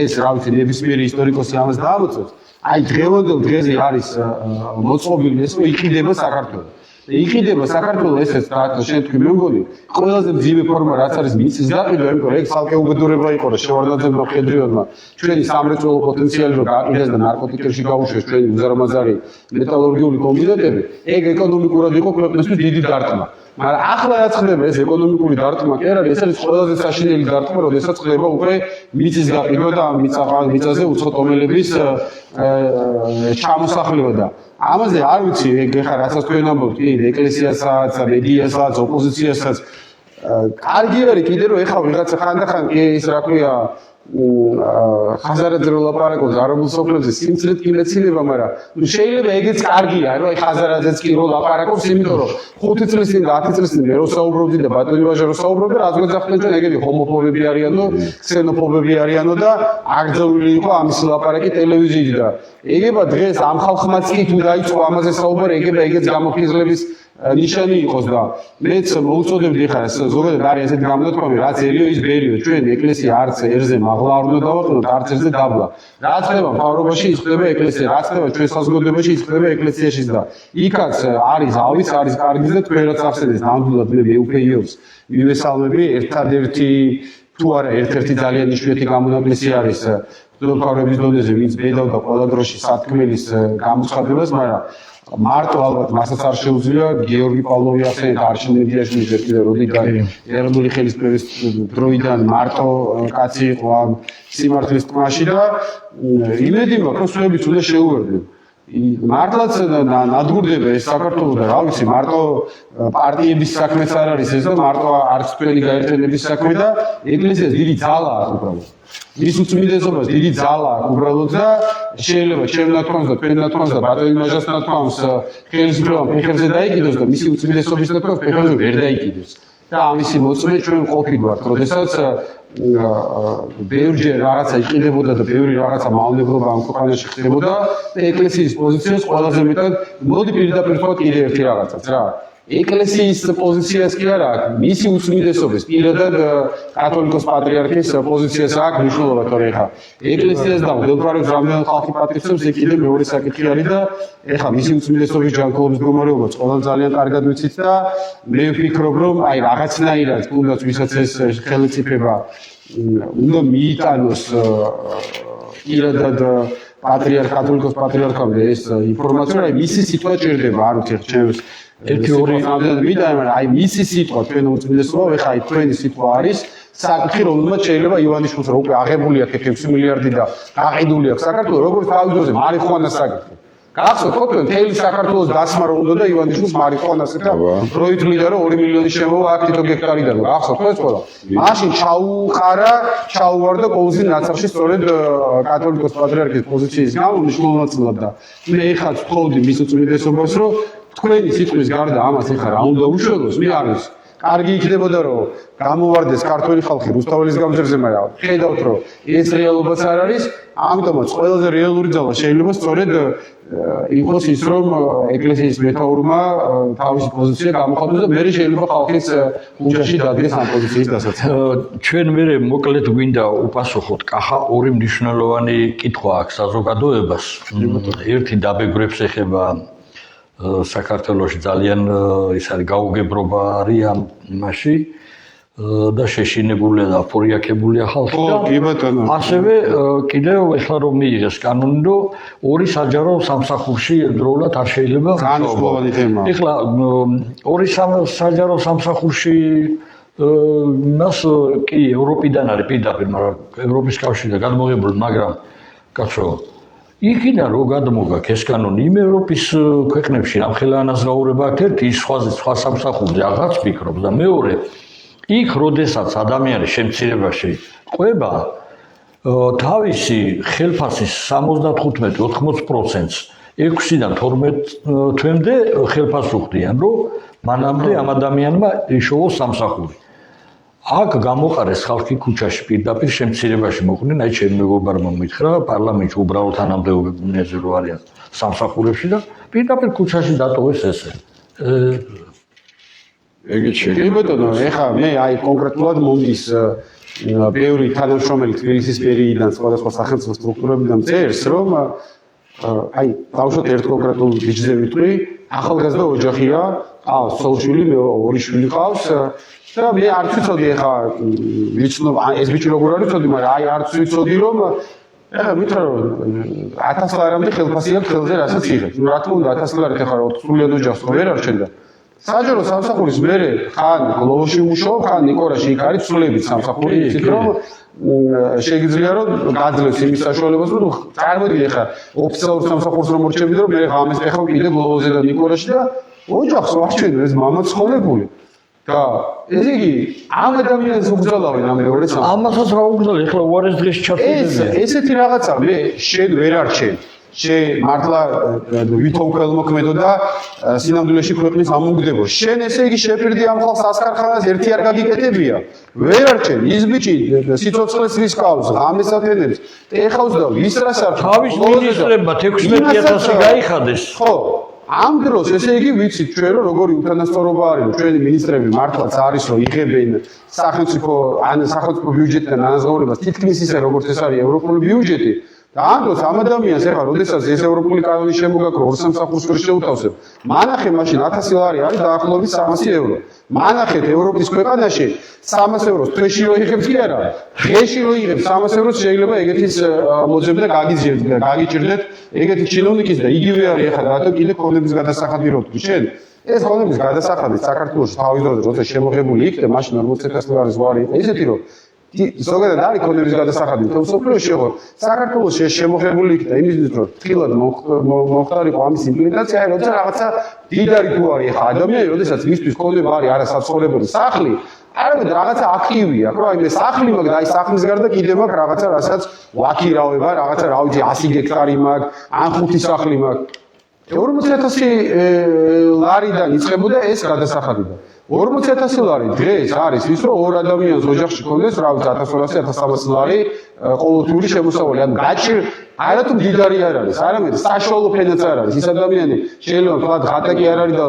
ეს რა ვიცი ნებისმიერი ისტორიკოსი ამას დაამოწევს აი დღევანდელ დღეზე არის მოწყობილი ეს რომ იყიდება საქართველოს იყიდება საქართველოს ესეც და შენ თქვი მე მგონი ყველაზე მძიმე ფორმა რაც არის მიწის გაყიდვა იმიტომ ეგ ცალკე უბედურება იყო რომ შევარდაძემ ხედრიოდმა ჩვენი სამრეწველო პოტენციალი რომ გაყიდეს და ნარკოტიკებში გაუშვეს ჩვენი უზარმაზარი მეტალურგიული კომბინატები ეგ ეკონომიკურად იყო ქვეყნისთვის დიდი დარტყმა მაგრამ ახლა რაც ხდება ეს ეკონომიკური დარტყმა კი არა ეს არის ყველაზე საშინელი დარტყმა როდესაც ხდება უკვე მიწის გაყიდვა და მიწაზე უცხოტომელების ჩამოსახლება და ამაზე არ ვიცი ეხლა რასაც თქვენ ამბობთ კი ეკლესიასაც მედიასაც ოპოზიციასაც კარგი არის კიდე რომ ეხლა ვიღაცა ხანდახან კი ის რა ქვია ხაზარაძე რო ლაპარაკობს არაბულ სოფლებზე სიმწრით კი მეცინება, მაგრამ შეიძლება ეგეც კარგია, რომ აი ხაზარაძეც კი რო ლაპარაკობს, იმიტომ რომ 5 წლის წინ და 10 წლის წინ მე რო საუბრობდი და ბატონი ვაჟა რო საუბრობდა, რაც გვეძახდნენ ჩვენ ეგეთი ჰომოფობები არიანო, ქსენოფობები არიანო და აღძეული იყო ამის ლაპარაკი ტელევიზიით და ეგება დღეს ამ ხალხმაც კი თუ დაიწყო ამაზე საუბარი, ეგება ეგეც გამოფხიზლების ნიშანი იყოს და მეც მოუწოდებდი ხარ ზოგადად არის ესეთი გამოდათმობი რაცერიო ის ბერიო ჩვენ ეკლესია არც ერზე მაღლა არ უნდა დავაყენოთ არც ერზე დაბლა რაც ხდება მთავრობაში ის ხდება ეკლესია რაც ხდება ჩვენ საზოგადოებაში ის ხდება ეკლესიაშიც და იქაც არის ავის არის კარგი და თქვენაც ახსენეთ ნამდვილად მე უპეიობს მივესალმები ერთადერთი თუ არა ერთ-ერთი ძალიან იშვიათი გამონაკლისი არის მთავრობის დონეზე ვინც ბედავდა ყველა დროში სათქმელის გამოცხადებას მაგრამ მარტო ალბათ მასაც არ შეუძლია გეორგი პავლოვი ახსენეთ არშინებიაშვილის ერთიდან როდიდან ეროვნული ხელისუფლების დროიდან მარტო კაცი იყო ამ სიმართლის თქმაში და იმედი მაქვს რომ სხვაებიც უნდა შეუერთდნენ მართლაც ნადგურდება ეს საქართველო და რა ვიცი მარტო პარტიების საქმეც არ არის ეს და მარტო არც თქვენი გაერთიანების საქმე და ეკლესიას დიდი ძალა აქვს უბრალოდ ის უწმინდესობას დიდი ძალა აქვს უბრალოდ და შეიძლება ჩემ ნათქვამს და თქვენ ნათქვამს და ბატონი მაჟას ნათქვამს ხელისუფლებამ ფეხებზე დაიკიდოს და მისი უწმინდესობის ნათქვამს ფეხებზე ვერ დაიკიდოს და ამისი მოწმე ჩვენ ყოფილი ვართ როდესაც ბევრჯერ რაღაცა იყიდებოდა და ბევრი რაღაცა მავნებლობა ამ ქვეყანაში ხდებოდა და ეკლესიის პოზიციას ყველაზე მეტად მოდი პირდაპირ ვთქვა კიდე ერთი რაღაცაც რა ეკლესიის პოზიციას კი არა აქვს მისი უწმინდესობის პირადად კათოლიკოს პატრიარქის პოზიციას აქვს მნიშვნელობა თორე ხა ეკლესიას და მდელფარებს რამდენი ხალხი პატრიარქებს ეს კიდე მეორე საკითხი არის და ეხა მისი უწმინდესობის ჯანმრთელობის მდგომარეობაც ყველამ ძალიან კარგად ვიცით და მე ვფიქრობ რომ აი რაღაცნაირად თუნდაც ვისაც ეს ხელისუფლება უნდა მიიტანოს პირადად პატრიარქ კათოლიკოს პატრიარქამდე ეს ინფორმაცია რომ აი მისი სიტყვა ჭირდება არ ვიცი ჩემს ერთი ორი მიდაი მაგრამ აი მისი სიტყვა თქვენ უწმინდესობა ეხა აი თქვენი სიტყვა არის საკითხი რომელმაც შეიძლება ივანიშვილს რო უკვე აღებული აქვს 6 მილიარდი და გაყიდული აქვს საქართველოს როგორც თავიდანვე მარიხუანას საკითხი გახსოვთ თქვენ მთელი საქართველოს დასმა რო უნდა და ივანიშვილს მარიხუანას და პროექტლიდა რომ 2 მილიონი შემოვა აქ თითო გექტარიდან გახსოვთ ეს ყველა მაშინ ჩაუვარდა ყოველთვის ნაცარში სწორედ კათოლიკოს პატრიარქის პოზიციის გამო მნიშვნელოვნად და მე ეხლა ვთხოვდი მის უწმინდესობას რომ თქვენი სიტყვის გარდა ამას ეხლა რა უნდა უშველოს მე არ ვიცი კარგი იქნებოდა რომ გამოვარდეს ქართული ხალხი რუსთაველის გამზერზე მაგრამ ხედავთ რომ ეს რეალობაც არ არის ამიტომაც ყველაზე რეალური ძალა შეიძლება სწორედ იყოს ის რომ ეკლესიის მეთაურმა თავისი პოზიცია გამოხატოს და მე შეიძლება ხალხის უჯაში დადგეს ამ პოზიციის დასაცავად ჩვენ მე მოკლედ გვინდა უპასუხოთ კახა ორი მნიშვნელოვანი კითხვა აქვს საზოგადოებას ერთი დაბეგრებს ეხება საქართველოში ძალიან ის არის გაუგებრობა არის ამ მასში და შეშინებულია და აფორიაქებულია ხალხი და კი ბატონო ასევე კიდევ ეხლა რომ მიიღეს კანონი რომ ორი საჯარო სამსახურში ერთდროულად არ შეიძლება განსხვავებული თემაა ეხლა ორი საჯარო სამსახურში მას კი ევროპიდან არის პირდაპირ მაგრამ ევროპის კავშირიდან გადმოღებული მაგრამ კაცო იქიდან რო გადმოგაქ ეს კანონი იმ ევროპის ქვეყნებში რამხელა ანაზღაურება აქვს ერთი ის სხვა სამსახურზე აღარც ფიქრობს და მეორე იქ როდესაც ადამიანი შემცირებაში ყვება თავისი ხელფასის 75-80%-ს 6-დან 12 თვემდე ხელფასს უხდიან რომ მანამდე ამ ადამიანმა იშოვოს სამსახური აქ გამოყარეს ხალხი ქუჩაში პირდაპირ შემცირებაში მოყვნენ აი ჩემი მეგობარმა მითხრა პარლამენტში უბრალოდ თანამდებობებზე რო არიან სამსახურებში და პირდაპირ ქუჩაში დატოვეს ესე ეგეც შეიძლება კი ბატონო ეხა მე აი კონკრეტულად მომდის ბევრი თანამშრომელი თბილისის მერიიდან სხვადასხვა სახელმწიფო სტრუქტურებიდან წერს რომ აი ბავშვად ერთ კონკრეტულ ბიჭზე ვიტყვი ახალგაზრდა ოჯახია ყავს სოლშვილი მე ორი შვილი ყავს და მე არც ვიცოდი ეხა ვიცნობ ეს ბიჭი როგორ არის ვიცოდი მაგრამ აი არც ვიცოდი რომ ეხა მითხრა რომ 1000 ლარამდე ხელფასი აქვს ხელზე რასაც იღებს რა თქმა უნდა 1000 ლარით ეხა 4 სრულიად ოჯახს ვერ არჩენდა საჯარო სამსახურის მერე ხან გლოვოში მუშაობ ხან ნიკორაში იქ არის ცვლებით სამსახური იცით რომ შეიძლება რომ გაძლევს იმის საშუალებას რომ წარმოიდგინე ეხა ოფიციალურ სამსახურს რომ მორჩებდი რომ მე ამის ეხა კიდე გლოვოზე და ნიკორაში და ოჯახს ვარჩენდი ეს მამა ცხოვრებული და ესე იგი ამ ადამიანს უგზალავენ ამ მეორე სამ. ამასაც რა უგზავნა ეხლა უარეს დღეს ჩაწვდები. ესეთი რაღაცა მე შენ ვერ არჩენ. შენ მართლა ვითომ ხელმოქმედო და სინამდვილეში ქვეყნის ამოგვდებო. შენ ესე იგი შეფერდი ამ ხალხს ასკარხანას ერთი არ გაგიკეთებია. ვერ არჩენ ის ბიჭი სიცოცხლეს რის ყავს, ღამეს ათენებს, ეხავს და ვის რას არჩევს? თავის მინისტრებმა 16000 გაიხადეს. ხო, ამ დროს ესე იგი ვიცით ჩვენ რომ როგორი უთანასწორობა არის, რომ ჩვენი მინისტრები მართლაც არის რომ იღებენ სახელმწიფო ბიუჯეტიდან ანაზღაურებას თითქმის ისე როგორც ეს არის ევროპული ბიუჯეტი. და ამ დროს ამ ადამიანს ეხლა როდესაც ეს ევროპული კანონი შემოგაქრო 2-3 მსახურს ვერ შეუთავსებ. მანახე მაშინ 1000 ლარი არის დაახლოებით 300 евро. მანახეთ ევროპის ქვეყანაში 300 ევროს თვეში რო იღებს კი არა. დღეში რო იღებს 300 ევროს შეიძლება ეგეთის მოძებნა გაგიჭირდეთ ეგეთი ჩინოვნიკის და იგივე არის ეხლა რატო კიდე ქონების გადასახადი რო თქვი შენ. ეს ქონების გადასახადი საქართველოს თავის დროზე როცა შემოღებული იქნა მაშინ 40000 ლარის ვარი იყო ისეთი რომ ზოგადად არის ქონების გადასახადი თუმცა სოფლიოში ხო საქართველოში ეს შემოღებული იქნა იმის რომ თილად მოხდარიყო ამის იმპლემენტაცია აი როცა რაღაცა დიდარი თუ არის ახლა ადამიანი როდესაც მისთვის ქონება არის არასაცხოვრებელი სახლი არამედ რაღაცა აქტივია ხო აი მე სახლი მაქვს და აი სახლის გარდა კიდე მაქვს რაღაცა რასაც ვაქირავება რაღაცა რა ვიცი 100 გექტარი მაქვს ან 5 სახლი მაქვს 40000 ლარიდან იწყებოდა ეს გადასახადი და 40000 ლარი დღეს არის ის რომ ორ ადამიანს ოჯახში ქონდეს რა ვიცი 1200-1300 ლარი ყოველთვიური შემოსავალი ან გაჭირ არათუ მდიდარი არ არის არამედ საშუალო ფენაც არ არის ის ადამიანი შეიძლება თქვა ღატაკი არ არის და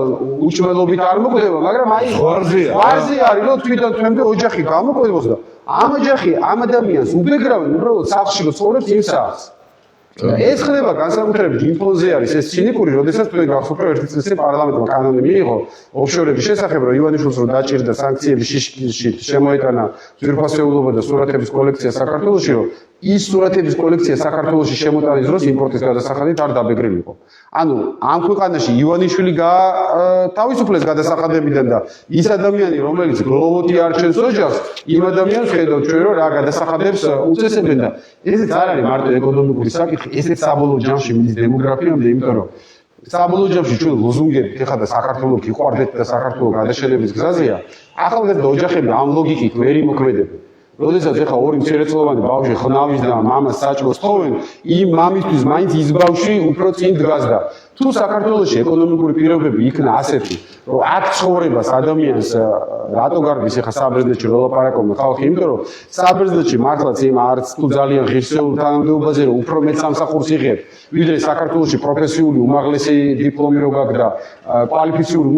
უჭმელობით არ მოკვდება მაგრამ აი ვარზე არის რომ თვითონ თემდე ოჯახი გამოკვდებოს და ამ ოჯახი ამ ადამიანს უბეგრავენ უბრალოდ სახლში რომ ცხოვრობს იმ სახლს ეს ხდება განსაკუთრებით იმ ფონზე არის ეს ცინიკური, როდესაც თქვენ გახსოვთ რომ ერთი წელი პარლამენტმა კანონი მიიღო ოფშორების შესახებ, რომ ივანიშვილს რომ დაჭირდა სანქციების შიშკში შემოეტანა ძვირფასეულობა და სურათების კოლექცია საქართველოში, რომ ის სურათების კოლექცია საქართველოში შემოტანის დროს იმპორტის გადასახადით არ დაბეგრილიყო. ანუ ამ ქვეყანაში ივანიშვილი თავისუფლეს გადასახადებიდან და ის ადამიანი, რომელიც გლოვოტი არჩენს ოჯახს, იმ ადამიანს ხედავთ ჩვენ რომ რა გადასახადებს უწესებენ და ესეც არ არის მარტო ეკონომიკური საკითხი, ესეც საბოლოო ჯამში მიდის დემოგრაფიამდე, იმიტომ რომ საბოლოო ჯამში ჩვენ ლოზუნგებით ეხლა და საქართველოს გიყვარდეთ და საქართველოს გადაშენების გზაზეა, ახალგაზრდა ოჯახები ამ ლოგიკით ვერ იმოქმედებენ. როდესაც ეხლა ორი მცირეწლოვანი ბავშვი ხნავის და მამას საჭმელს თხოვენ, იმ მამისთვის მაინც ის ბავშვი უფრო წინ დგას და თუ საქართველოში ეკონომიკური პირობები იქნა ასეთი, რომ აქ ცხოვრებას ადამიანს რატო გარბის ეხლა საბერძნეთში რო ლაპარაკობენ ხალხი, იმიტომ რომ საბერძნეთში მართლაც იმ არც თუ ძალიან ღირსეულ თანამდებობაზე რომ უფრო მეც სამსახურს იღებ, ვიდრე საქართველოში პროფესიული უმაღლესი დიპლომი რო გაქვს და კვალიფიციური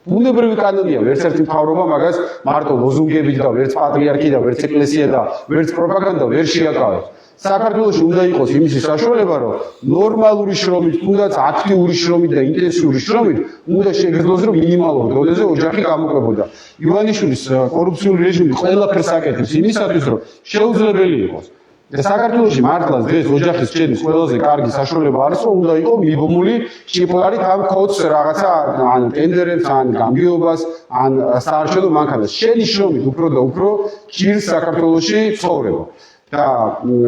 ბუნებრივი კანონია, ვერც ერთი მთავრობა მაგას მარტო ლოზუნგებით და ვერც პატრიარქი და ვერც ეკლესია და ვერც პროპაგანდა ვერ შეაკავებს. საქართველოში უნდა იყოს იმისი საშუალება, რომ ნორმალური შრომით, თუნდაც აქტიური შრომით და ინტენსიური შრომით უნდა შეგძლოს, რომ მინიმალურ დონეზე ოჯახი გამოყვებოდა. ივანიშვილის კორუფციული რეჟიმი ყველაფერს აკეთებს იმისათვის, რომ შეუძლებელი იყოს. და საქართველოში მართლაც დღეს ოჯახის შექმნის ყველაზე კარგი საშუალება არის, რომ უნდა იყოს მიბმული ჭიპლარით ამ კოდს რაღაცა ან ტენდერებს, ან გამგეობას, ან საარჩევნო მანქანას. შენი შრომით უფრო და უფრო ჭირს საქართველოში ცხოვრება. და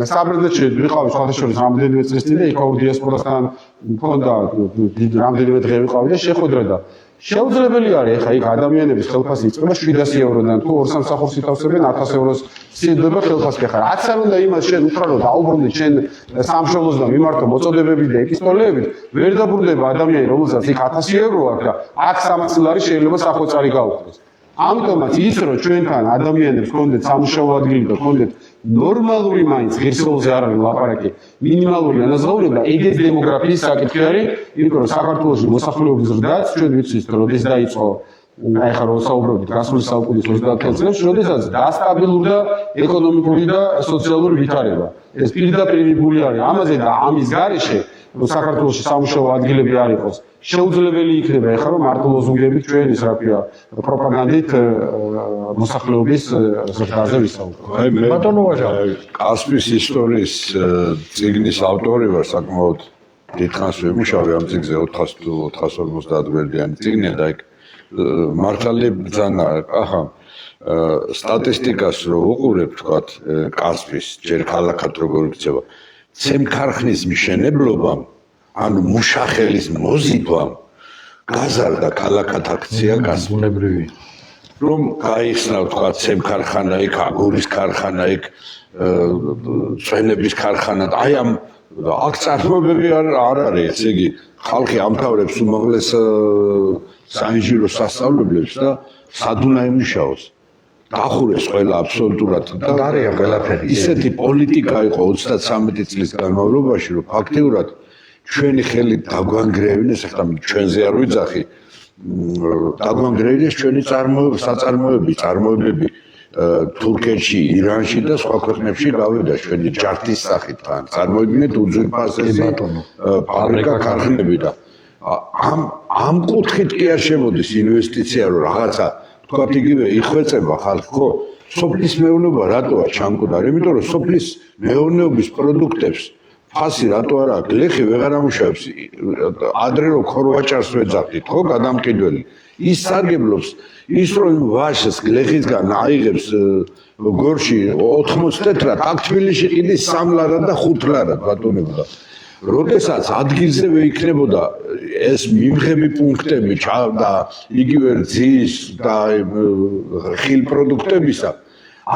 საბერძნეთში ვიყავი სხვადასხვა რამდენიმე წლის წინ და იქაურ დიასპორასთან მქონდა რამდენიმე დღე ვიყავი და შეხვედრა და შეუძლებელი არის ეხა იქ ადამიანების ხელფასი იწყება 700 ევროდან თუ 2-3 მსახურს ითავსებენ 1000 ევროს სიძვება ხელფასი ხარ. რაც არ უნდა იმას შენ უკრავო დაუბრუნდი შენ სამშობლოს და მიმართო მოწოდებები და ეპისტოლეებით ვერ დაბრუნდება ადამიანი რომელსაც იქ 1000 евро აქვს და აქ 300 ლარი შეიძლება სახელმწიფო გაუქმდეს. ამიტომაც ის რომ ჩვენთან ადამიანებს გქონდეთ სამუშაო ადგილი და გქონდეთ ნორმალური მაინც ღირსეულზე არ არის ლაპარაკი მინიმალური ანაზღაურება ეგეც დემოგრაფიის საკითხი არის იმიტომ რომ საქართველოში მოსახლეობის ზრდაც ჩვენ ვიცით რომ ეს დაიწყო აი ხა რო საუბრობთ გასული საუკუნის 30 წლებში როდესაც დასტაბილურდა ეკონომიკური და სოციალური ვითარება ეს პირდაპირ მიბული არის ამაზე და ამის გარეშე რომ საქართველოში სამუშაო ადგილები არ იყოს შეუძლებელი იქნება ეხლა რომ მარტო ლოზუნგებით ჩვენ ის რა ქვია პროპაგანდით მოსახლეობის ზრდაზე ვისაუბროთ. აი მე ბატონო კასპის ისტორიის წიგნის ავტორი ვარ საკმაოდ დიდხანს ვემუშავე ამ წიგნზე 450 გვერდიანი წიგნია და იქ მართალი ბრძანა ახლა სტატისტიკას რო უყურებ თქვათ კასპის ჯერ ქალაქად როგორ იქცევა ცემ ქარხნის მშენებლობამ ანუ მუშახელის მოზიდვამ გაზარდა ქალაქად აქცია გასუნებრივი რომ გაიხსნა თქვა ცემ ქარხანა იქ, აგურის ქარხანა იქ, წვენების ქარხანა. აი ამ აქ წარმოებები არ არის, ესე იგი ხალხი ამთავრებს უმაღლეს საინჟინრო სასწავლებლებს და სად უნდა იმუშაოს. დახურეს ყველა აბსოლუტურად და დარია ყველაფერი. ისეთი პოლიტიკა იყო 33 წლის განმავლობაში, რომ ფაქტიურად ჩვენი ხელი დაგვანგრევინეს, ახლა ჩვენზე არ ვიძახი, დაგვანგრევინეს ჩვენი წარმოებები თურქეთში, ირანში და სხვა ქვეყნებში გავიდა ჩვენი ჯართის სახით თან. წარმოიდგინეთ უძვირფასესი ფაბრიკა ქარხნები და ამ კუთხით კი არ შემოდის ინვესტიცია, რომ რაღაცა თქვათ იგივე იხვეწება ხალხი, ხო? სოფლის მეურნეობა რატოა ჩამკვდარი? იმიტომ რომ სოფლის მეურნეობის პროდუქტებს ფასი რატო არა აქვს? ლეხი ვეღარ ამუშავებს. ადრე რო ქორვაჭარს ვეძახდით, ხო, გადამყიდველი. ის სარგებლობს ის რომ ვაშს ლეხისგან აიღებს გორში 80 თეთრად, აქ თბილისში ყიდის 3 ლარად და 5 ლარად ბატონებო და როდესაც ადგილზევე იქნებოდა ეს მიმღები პუნქტები და იგივე რძის და ხილ პროდუქტებისა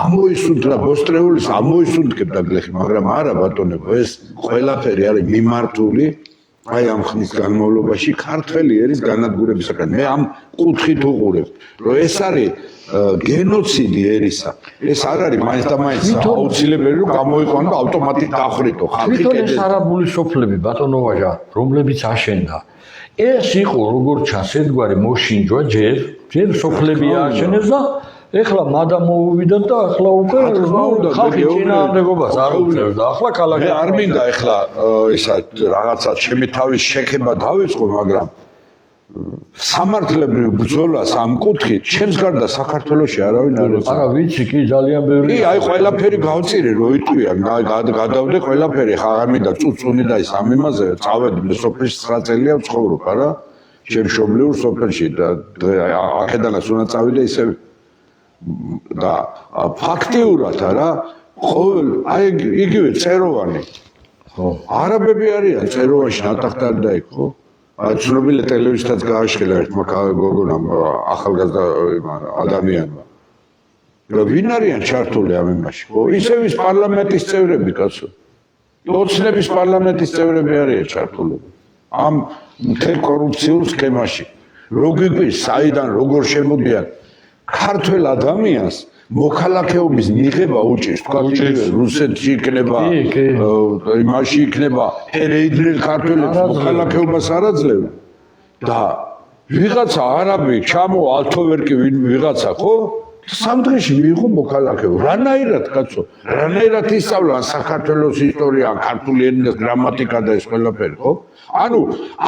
ამოისუნთქა ბოსტრეულის ამოისუნთქებდა გლეხი, მაგრამ არა ბატონებო, ეს ყველაფერი არის მიმართული აი ამ ხნის განმავლობაში ქართველი ერის განადგურებისაკენ. მე ამ კუთხით უყურებ, რომ ეს არის გენოციდი ერისა. ეს არ არის მაინც და მაინც აუცილებელი რომ გამოიყვანო და ავტომატით დახვრიტო ხალხი თვითონ ეს არაბული სოფლები ბატონო ვაჟა, რომლებიც აშენდა. ეს იყო როგორც ჩანს ერთგვარი მოშინჯვა ჯერ სოფლები ააშენეს და ეხლა მადა მოუვიდა და ახლა უკვე ხალხი წინააღმდეგობას არ უწევს და ახლა ქალაქი არ მინდა ეხლა ისა რაღაცა ჩემი თავის შექება დავიწყო, მაგრამ სამართლებრივ ბრძოლას ამ კუთხით ჩემს გარდა საქართველოში არავინ არ ეწევა. არა ვიცი კი ძალიან ბევრი. კი, აი ყველაფერი გავწირე, რო იტყვია, გადავდე ყველაფერი, ხა არ მინდა წუწუნი და ის ამ იმაზე წავედი სოფელში 9 წელია ვცხოვრობ, არა? ჩემ მშობლიურ სოფელში და აქედანაც უნდა წავიდე ისე და ფაქტიურად არა, ყოველ აი იგივე წეროვანი. ხო. არაბები არიან წეროვანში ნატახტარი და იქ, ხო? ცნობილი ტელევიზიაც გააშკელა ერთმა გოგონამ ახალგაზრდა ადამიანმა. ვინ არიან ჩართული ამ იმაში? ხო, ისევ ის პარლამენტის წევრები, კაცო. ოცნების პარლამენტის წევრები არიან ჩართული. ამ მთელ კორუფციულ სქემაში. როგიგვი საიდან როგორ შემოდიან ქართველ ადამიანს მოქალაქეობის მიღება უჭირს, თქვა რუსეთში იქნება, იმაში იქნება, ერეიდრელ ქართველებს მოქალაქეობას არ აძლევენ. და ვიღაცა არაბი ჩამო ალთოვერკი ვიღაცა, ხო? 3 დღეში მიიღო მოქალაქეობა. რანაირად, კაცო? რანაირად ისწავლა საქართველოს ისტორია, ქართული ენის გრამატიკა და ეს ყველაფერი, ხო? ანუ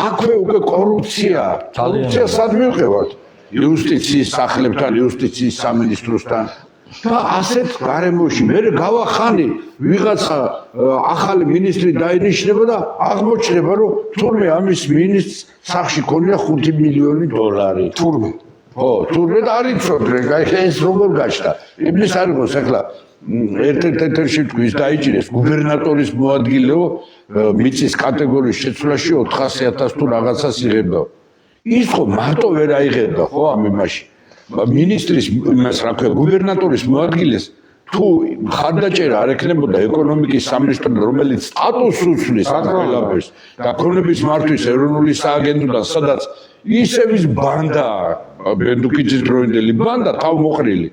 აქვე უკვე კორუფცია. კორუფცია სად მივყევათ? იუსტიციის სახლებთან, იუსტიციის სამინისტროსთან და ასეთ გარემოში მე გავახანი ვიღაცა ახალი მინისტრი დაინიშნება და აღმოჩნდება რომ თურმე ამის მინისტრს სახში ქონია 5 მილიონი დოლარი. თურმე. ხო, თურმე და არ იცოდნენ, ეს როგორ გაჩნდა. იმის არ იყოს ახლა ერთ-ერთი თქვის დაიჭირეს გუბერნატორის მოადგილეო მიწის კატეგორიის შეცვლაში 400,000 თუ რაღაცას იღებდა. ის ხო მარტო ვერ აიღებდა ხო ამ იმაში. მინისტრის იმას რა ქვია გუბერნატორის მოადგილეს თუ ხარდაჭერა არ ექნებოდა ეკონომიკის სამინისტროდან, რომელიც სტატუსს უცვლის ყველაფერს და ქონების მართვის ეროვნული სააგენტოდან, სადაც ისევ ის ბანდა, ბენდუკიძის დროინდელი ბანდა თავმოყრილი.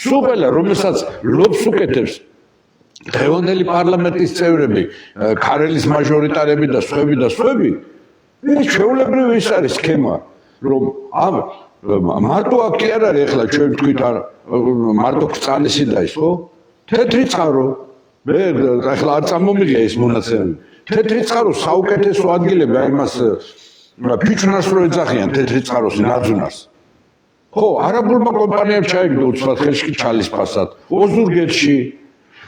სულ ყველა რომელსაც ლობს უკეთებს დღევანდელი პარლამენტის წევრები, ქარელის მაჟორიტარები და სხვები ეს ჩვეულებრივი ის არის სქემა, რომ ამ მარტო აქ კი არ არის ახლა ჩვენ თქვით მარტო წალისი და ის, ხო? თეთრი წყარო. მე ახლა არ წამომიღია ეს მონაცემები. თეთრი წყარო საუკეთესო ადგილები აი მას ფიჩნას რო ეძახიან თეთრი წყაროს ნაძვნას. ხო, არაბულმა კომპანიამ ჩაიგდო უცბად ხელში ჩალის ფასად. ოზურგეთში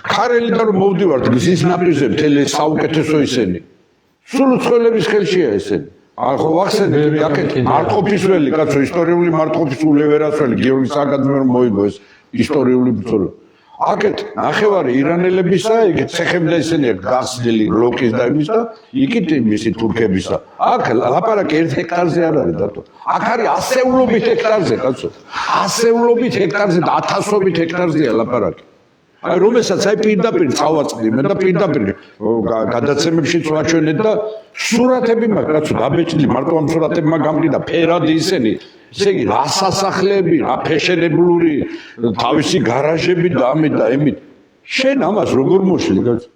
ქარელი და რომ მოვდივართ გზის ნაპირზე მთელი საუკეთესო ისენი. სულ უცხოელების ხელშია ესენი. ხო ვახსენეთ, აქეთ მარტყოფისველი, კაცო, ისტორიული მარტყოფის ულევერასველი, გიორგი სააკაძემ რომ მოიგო ეს ისტორიული ბრძოლა. აქეთ ნახევარი ირანელებისა, იქ ცეხებდა ისინი გახსნილი ბლოკის და იმის და იქით მისი თურქებისა. აქ ლაპარაკი 1 ჰექტარზე არ არის დათო. აქ არის ასეულობით ჰექტარზე, კაცო. ასეულობით ჰექტარზე და ათასობით ჰექტარზეა ლაპარაკი. აი რომელსაც აი პირდაპირ წავაწყდი მე და პირდაპირ გადაცემებშიც ვაჩვენეთ და სურათები მაქვს, კაცო, დაბეჭდილი მარტო ამ სურათებმა გამყიდა ფერადი ისინი. ესე იგი, რა სასახლეები, რა ფეშენებლური, თავისი გარაჟები და ამით და ემით. შენ ამას როგორ მოშლი, კაცო?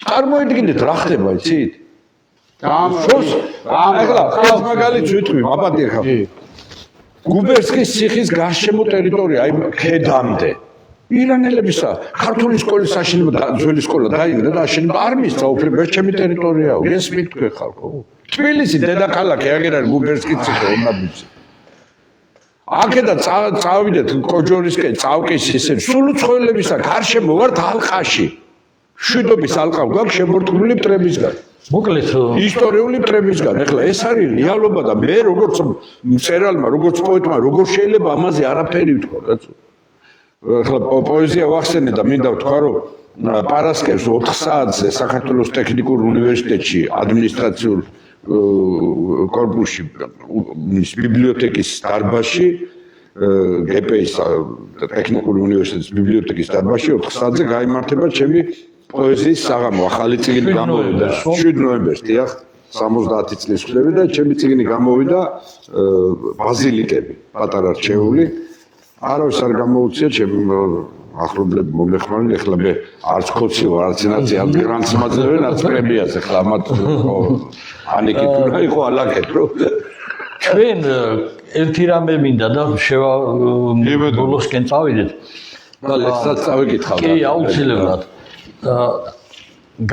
წარმოიდგინეთ რა ხდება, იცით? ახლა ხალხ მაგალითს ვიტყვი, აბადი ხა. გუბერსკის ციხის გარშემო ტერიტორია, აი ქედამდე. ირანელებისა, ქართული სკოლის აშენება და ძველი სკოლა დაინგრა და აშენება არ მისცა უფლება, ეს ჩემი ტერიტორიაა. გესმით თქვენ ხალხო? თბილისი დედაქალაქი, აგერ არის გუბერსკის ციხე, ომაბიძე. აქედა წავიდეთ კოჯორისკენ, წავკის ისე სულ უცხოელებისა გარშემო ვართ ალყაში. შვიდობის ალყა გვაქვს შემორტყმული მტრებისგან. მოკლედ ისტორიული მტრებისგან. ეხლა ეს არის რეალობა და მე როგორც მწერალმა, როგორც პოეტმა, როგორ შეიძლება ამაზე არაფერი ვთქვა, კაცო? ახლა პოეზია ვახსენე და მინდა ვთქვა, რომ პარასკევს 4 საათზე საქართველოს ტექნიკურ უნივერსიტეტში ადმინისტრაციულ კორპუსში ბიბლიოთეკის დარბაზში გპ-ის ტექნიკური უნივერსიტეტის ბიბლიოთეკის დარბაზში 4 საათზე გაიმართება ჩემი პოეზიის საღამო ახალი წიგნი გამოვიდა 7 ნოემბერს დიახ 70 წლის ხლები და ჩემი წიგნი გამოვიდა ბაზილიკები პატარა რჩეული არავის არ გამოუწია ჩემი ახლობლები მომეხმარნენ ეხლა მე არც ხოცი ვარ არც ინაცი არც გრანტს მაძლევენ არც პრემიას ეხლა ამათ ანიკით უნდა იყო ალაგეთ რომ ჩვენ ერთი რამე მინდა და ბოლოსკენ წავიდეთ და ლესაც წავიკითხავ კი აუცილებლად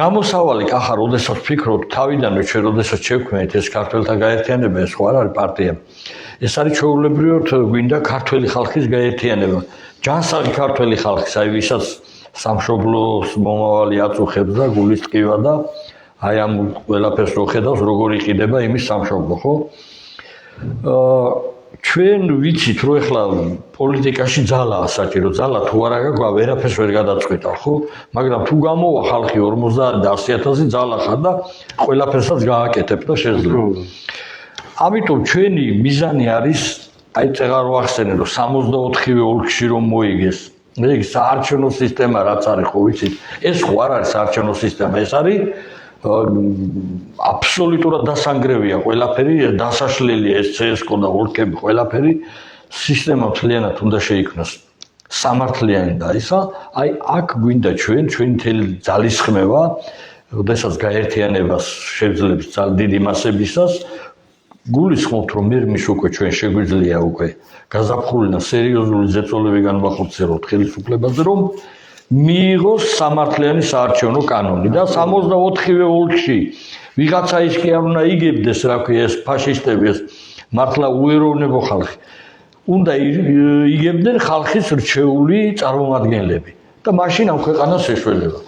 გამოსავალი კახა როდესაც ვფიქრობ თავიდანვე ჩვენ როდესაც შევქმნით ეს ქართველთა გაერთიანება ეს ხო არ არის პარტია ეს არის ჩვეულებრივად გვინდა ქართველი ხალხის გაერთიანება ჯანსაღი ქართველი ხალხის აი ვისაც სამშობლოს მომავალი აწუხებს და გულის ტკივა და აი ამ ყველაფერს რო ხედავს როგორ იყიდება იმის სამშობლო ხო ჩვენ ვიცით რომ ეხლა პოლიტიკაში ძალაა საჭირო ძალა თუ არა გაქვს ვერაფერს ვერ გადაწყვეტავ ხო მაგრამ თუ გამოვა ხალხი 50 და 100,000 ძალა ხარ და ყველაფერსაც გააკეთებ და შეძლებ ამიტომ ჩვენი მიზანი არის აი წეგარ ვახსენე რომ 64-ვე ოლქში რომ მოიგეს ეგ საარჩევნო სისტემა რაც არის ხო ვიცით ეს ხო არ არის საარჩევნო სისტემა ეს არის აბსოლუტურად დასანგრევია ყველაფერი დასაშლელია ეს CS:GO და ოლქები ყველაფერი სისტემა მთლიანად უნდა შეიქმნას სამართლიანი და ისა აი აქ გვინდა ჩვენი მთელი ძალისხმევა როდესაც გაერთიანებას შეძლებს დიდი მასებისას გულისხმობთ რომ მის უკვე ჩვენ შეგვიძლია უკვე გაზაფხულინა სერიოზული ზეწოლები განვახორციელოთ ხელისუფლებაზე რომ მიიღოს სამართლიანი საარჩევნო კანონი და 64-ვე ოლქში ვიღაცა ის კი არ უნდა იგებდეს რა ქვია ეს ფაშისტები ეს მართლა უეროვნებო ხალხი უნდა იგებდნენ ხალხის რჩეული წარმომადგენლები და მაშინ ამ ქვეყანას ეშველება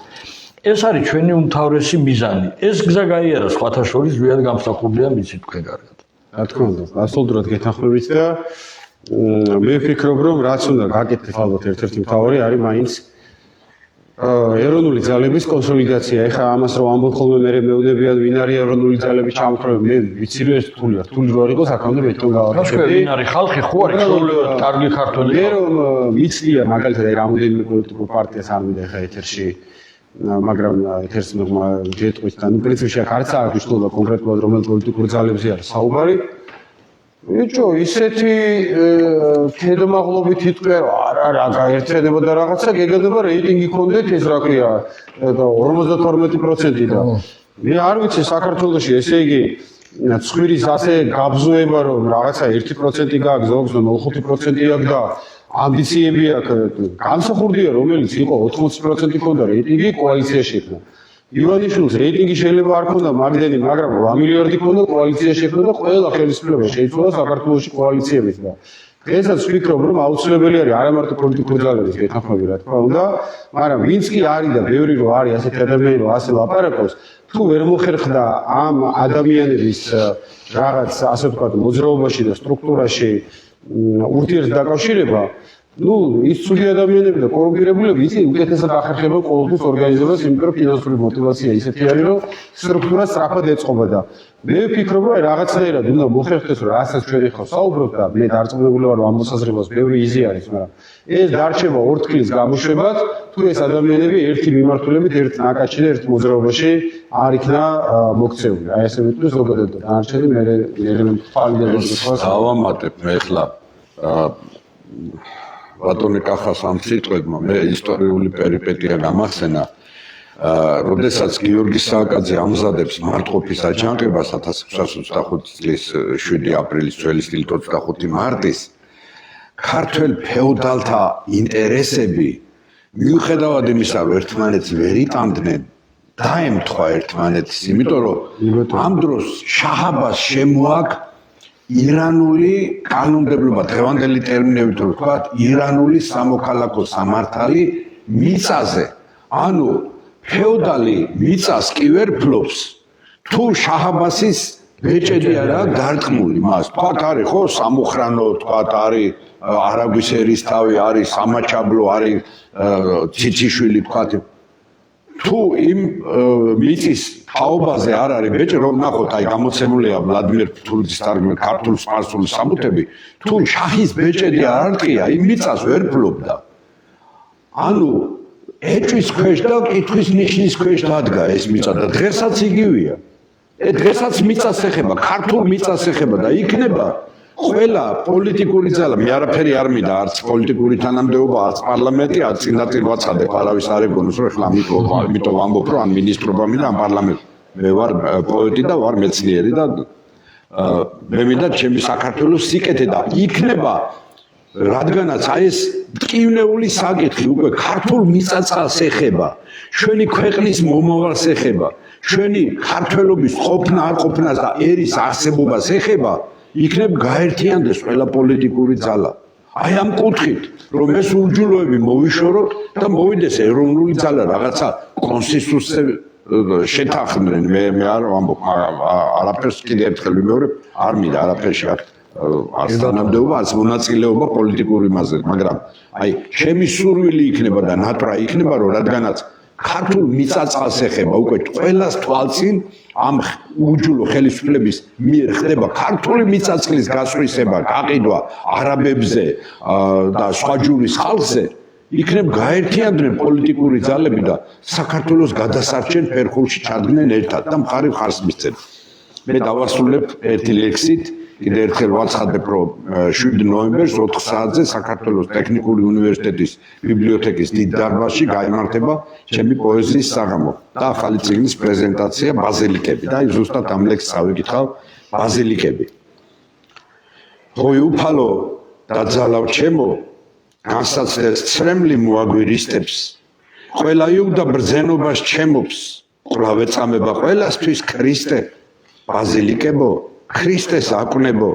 ეს არის ჩვენი უმთავრესი მიზანი ეს გზა გაიარა სხვათა შორის ზვიად გამსახურდია მიცით თქვენ კარგად რა თქმა უნდა აბსოლუტურად გეთანხმებით და მე ვფიქრობ რომ რაც უნდა გაკეთდეს ალბათ ერთ-ერთი მთავარი არის მაინც ეროვნული ძალების კონსოლიდაცია. ეხლა ამას რომ ამბობ ხოლმე მე მეუბნებიან ვინ არის ეროვნული ძალების ჩამოყრება. მე ვიცი რომ ეს რთულია. რთული რო არ იყოს აქამდე მეტყვა გავაკეთებ. ვინ არის ხალხი ხო არის ჩვეულებრივ კარგი ქართველი. მე რომ მიცდია მაგალითად აი რამოდენიმე პოლიტიკურ პარტიას არ მინდა ეხლა ეთერში მაგრამ ეთერს ჯეტყვის და ნუ პრინციპში არც აქვს მნიშვნელობა კონკრეტულად რომელ პოლიტიკურ ძალებზე არის საუბარი. ბიჭო, ისეთი თედმაღლობით იტყვია რომ არა გაერთიანება და რაღაცა გეგდება რეიტინგი კონდეთ ეს რა ქვია 52% და მე არ ვიცი საქართველოში ესე იგი ცხვირის ასე გაბზოება რომ რაღაცა 1% გაქვს ზოგს 0.5% აქვს და ამბიციები აქვს განსახურდია რომელიც იყო 80% ქონდა რეიტინგი კოალიციაში იქნა ივანიშვილს რეიტინგი შეიძლება არ ქონდა მაგდენი, მაგრამ 8 მილიარდი ქონდა კოალიცია შექმნა და ყველა ხელისუფლება შეიცვალა საქართველოში კოალიციებით და დღესაც ვფიქრობ რომ აუცილებელი არის არა მარტო პოლიტიკური ძალების გეთანხმები რა თქმა უნდა, მაგრამ ვინც კი არის და ბევრი რო არის ასეთი ადამიანი რომ ასე ლაპარაკობს, თუ ვერ მოხერხდა ამ ადამიანების რაღაც ასე ვთქვათ მოძრაობაში და სტრუქტურაში ურთიერთდაკავშირება ну, ის ცუდი ადამიანები და კორუმპირებულები ისი უკეთესად ახერხებენ ყოველთვის ორგანიზებას, იმიტომ რომ ფინანსური мотиваცია ისეთი არის, რომ სტრუქტურა სწრაფად ეწყობა და მე ვფიქრობ, რომ რაღაცნაირად უნდა მოხერხდეს, რომ რასაც ჩვენი ხო საუბრობთ და მე დარწმუნებული ვარ, რომ ამ მოსაზრებას ბევრი იზი არის, მაგრამ ეს დარჩება ორთქლის გამოშვებად, თუ ეს ადამიანები ერთი მიმართულებით, ერთ ნაკაჩში და ერთ მოძრაობაში არ იქნა მოქცეული. აი ესე ვიტყვი ზოგადად და დანარჩენი მე ფალიდები ხო დავამატებ მე ახლა ბატონი კახას ამ სიტყვებმა მე ისტორიული პერიპეტია გამახსენა. როდესაც გიორგი სააკაძე ამზადებს მარტყოფის აჯანყებას 1925 წლის 7 აპრილის ძველი სტილით 25 მარტის ქართველ ფეოდალთა ინტერესები მიუხედავად იმისა, რომ ერთმანეთს ვერ იტანდნენ, დაემთხვა ერთმანეთს, იმიტომ რომ ამ დროს შაჰაბას შემოაქვს ირანული კანონმდებლობა, დღევანდელი ტერმინებით რო ვთქვათ, ირანული სამოქალაქო სამართალი მიწაზე. ანუ ფეოდალი მიწას კი ვერ ფლობს. თუ შაჰაბასის ბეჭედი არა დარტყმული მას. თქვათ არის ხო სამოხრანო, თქვათ არის არაგვის ერისთავი, არის სამაჩაბლო, არის ციციშვილი, თქვათ თუ იმ მიწის თაობაზე არ არის ბეჭი, რომ ნახოთ, აი გამოცემულია ვლადიმერ ფთურიძის თარგმნილი ქართულ სპარსული სამუთები, თუ შაჰის ბეჭედი არ არტყია, იმ მიწას ვერ ფლობდა. ანუ ეჭვის ქვეშ და კითხვის ნიშნის ქვეშ დადგა ეს მიწა და დღესაც იგივეა. დღესაც მიწას ეხება, ქართულ მიწას ეხება და იქნება ყველა პოლიტიკური ძალა, მე არაფერი არ მინდა, არც პოლიტიკური თანამდებობა, არც პარლამენტი, არც წინდადი ვაცხადებ, არავის არ ეგონოს, რომ ეხლა ამიტომ ვამბობ, რომ ან მინისტრობა მინდა, ან პარლამენტი. მე ვარ პოეტი და ვარ მეცნიერი და მე მინდა ჩემი საქართველოს სიკეთე და იქნება რადგანაც აი ეს ტკივნეული საკითხი უკვე ქართულ მიწაწყალს ეხება, ჩვენი ქვეყნის მომავალს ეხება, ჩვენი ქართველობის ყოფნა არ ყოფნას და ერის არსებობას ეხება, იქნებ გაერთიანდეს ყველა პოლიტიკური ძალა. აი ამ კუთხით, რომ ეს უჯულოები მოვიშოროთ და მოვიდეს ეროვნული ძალა რაღაცა კონსენსუსზე შეთანხმდნენ. მე არ ვამბობ, არაფერს კიდე ერთხელ ვიმეორებ, არ მინდა არაფერში არც თანამდებობა, არც მონაწილეობა პოლიტიკური მასზე, მაგრამ აი ჩემი სურვილი იქნება და ნატრა იქნება, რომ რადგანაც ქართულ მიწაწყალს ეხება უკვე ყველას თვალწინ ამ უჯულო ხელისუფლების მიერ ხდება ქართული მიწაწყლის გასვრისება, გაყიდვა არაბებზე და სხვა ჯურის ხალხზე, იქნებ გაერთიანდნენ პოლიტიკური ძალები და საქართველოს გადასარჩენ ფერხულში ჩადგნენ ერთად და მხარი მხარს მისცენ. მე დავასრულებ ერთი ლექსით, კიდე ერთხელ ვაცხადებ, რომ 7 ნოემბერს 4 საათზე საქართველოს ტექნიკური უნივერსიტეტის ბიბლიოთეკის დიდ დარბაზში გაიმართება ჩემი პოეზიის საღამო და ახალი წიგნის პრეზენტაცია ბაზილიკები და აი ზუსტად ამ ლექსს ავიკითხავ ბაზილიკები. ხოი უფალო და ძალავ ჩემო განსაცდელს ცრემლი მოაგვირისტებს, ყველა იუდა ბრძენობას ჩემობს, ყრა ვეწამება ყველასთვის ქრისტე, ბაზილიკებო ქრისტეს აკვნებო,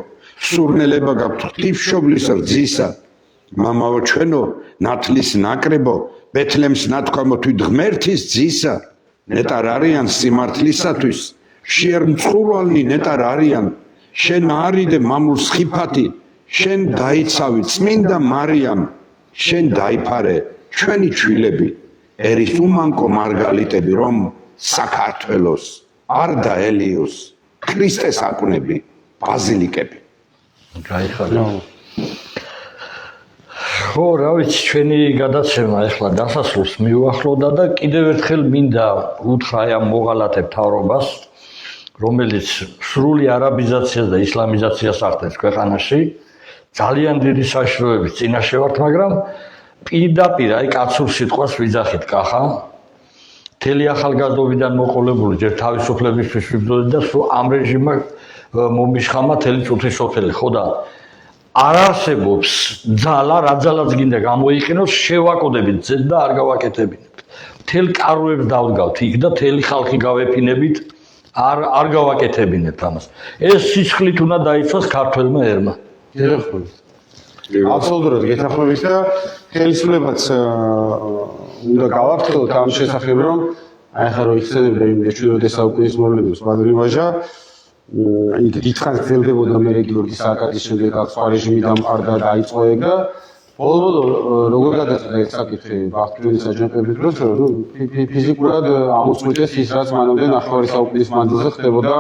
სურნელება გაქვთ ღვთისმშობლის რძისა, მამაო ჩვენო ნათლის ნაკრებო, ბეთლემს ნათქვამო თვით ღმერთის ძისა, ნეტარ არიან სიმართლისათვის, შიერ მწყურვალნი ნეტარ არიან, შენ არიდე მამულს ხიფათი, შენ დაიცავი წმინდა მარიამ, შენ დაიფარე ჩვენი ჩვილები, ერის უმანკო მარგალიტები, რომ საქართველოს არ დაელიოს ქრისტეს აკვნები ბაზილიკები. გაიხადა. ხო, რა ვიცი, ჩვენი გადაცემა ახლა დასასრულს მიუახლოვდა და კიდევ ერთხელ მინდა უთხრა ამ მოღალატე მთავრობას, რომელიც სრული არაბიზაციას და ისლამიზაციას ახდენს ქვეყანაში, ძალიან დიდი საშიშროების წინაშე ვართ, მაგრამ პირდაპირ აი კაცურ სიტყვას ვიძახით კახა. მთელი ახალგაზრდობიდან მოყოლებული ჯერ თავისუფლებისთვის ვიბრძოდი და სულ ამ რეჟიმმა მომიშხამა მთელი წუთის სოფელი, ხო და არ არსებობს ძალა, რა ძალაც გინდა გამოიყენოს, შევაკოდებით ძეთ და არ გავაკეთებინებთ. მთელ კაროებს დავდგავთ იქ და მთელი ხალხი გავეფინებით, არ გავაკეთებინებთ ამას. ეს სისხლით უნდა დაიცვას ქართველმა ერმა. აბსოლუტურად გეთანხმებით და ხელისუფლებაც უნდა გავაფრთხილოთ ამ შესახებ, რომ აი ახლა რო იხსენებდა იმ 17 საუკუნის მოვლენებს ბადრი ვაჟა, იქ დიდხანს გრძელდებოდა მე გიორგი სააკაძის შემდეგ სხვა რეჟიმი დამყარდა, დაიწყო ეგ და ბოლო როგორ გადაწყდა ეს საკითხი ბახტიორის აჯანყების დროს, რომ ფიზიკურად ამოწყვეტეს ის, რაც მანამდე ნახევარი საუკუნის მანძილზე ხდებოდა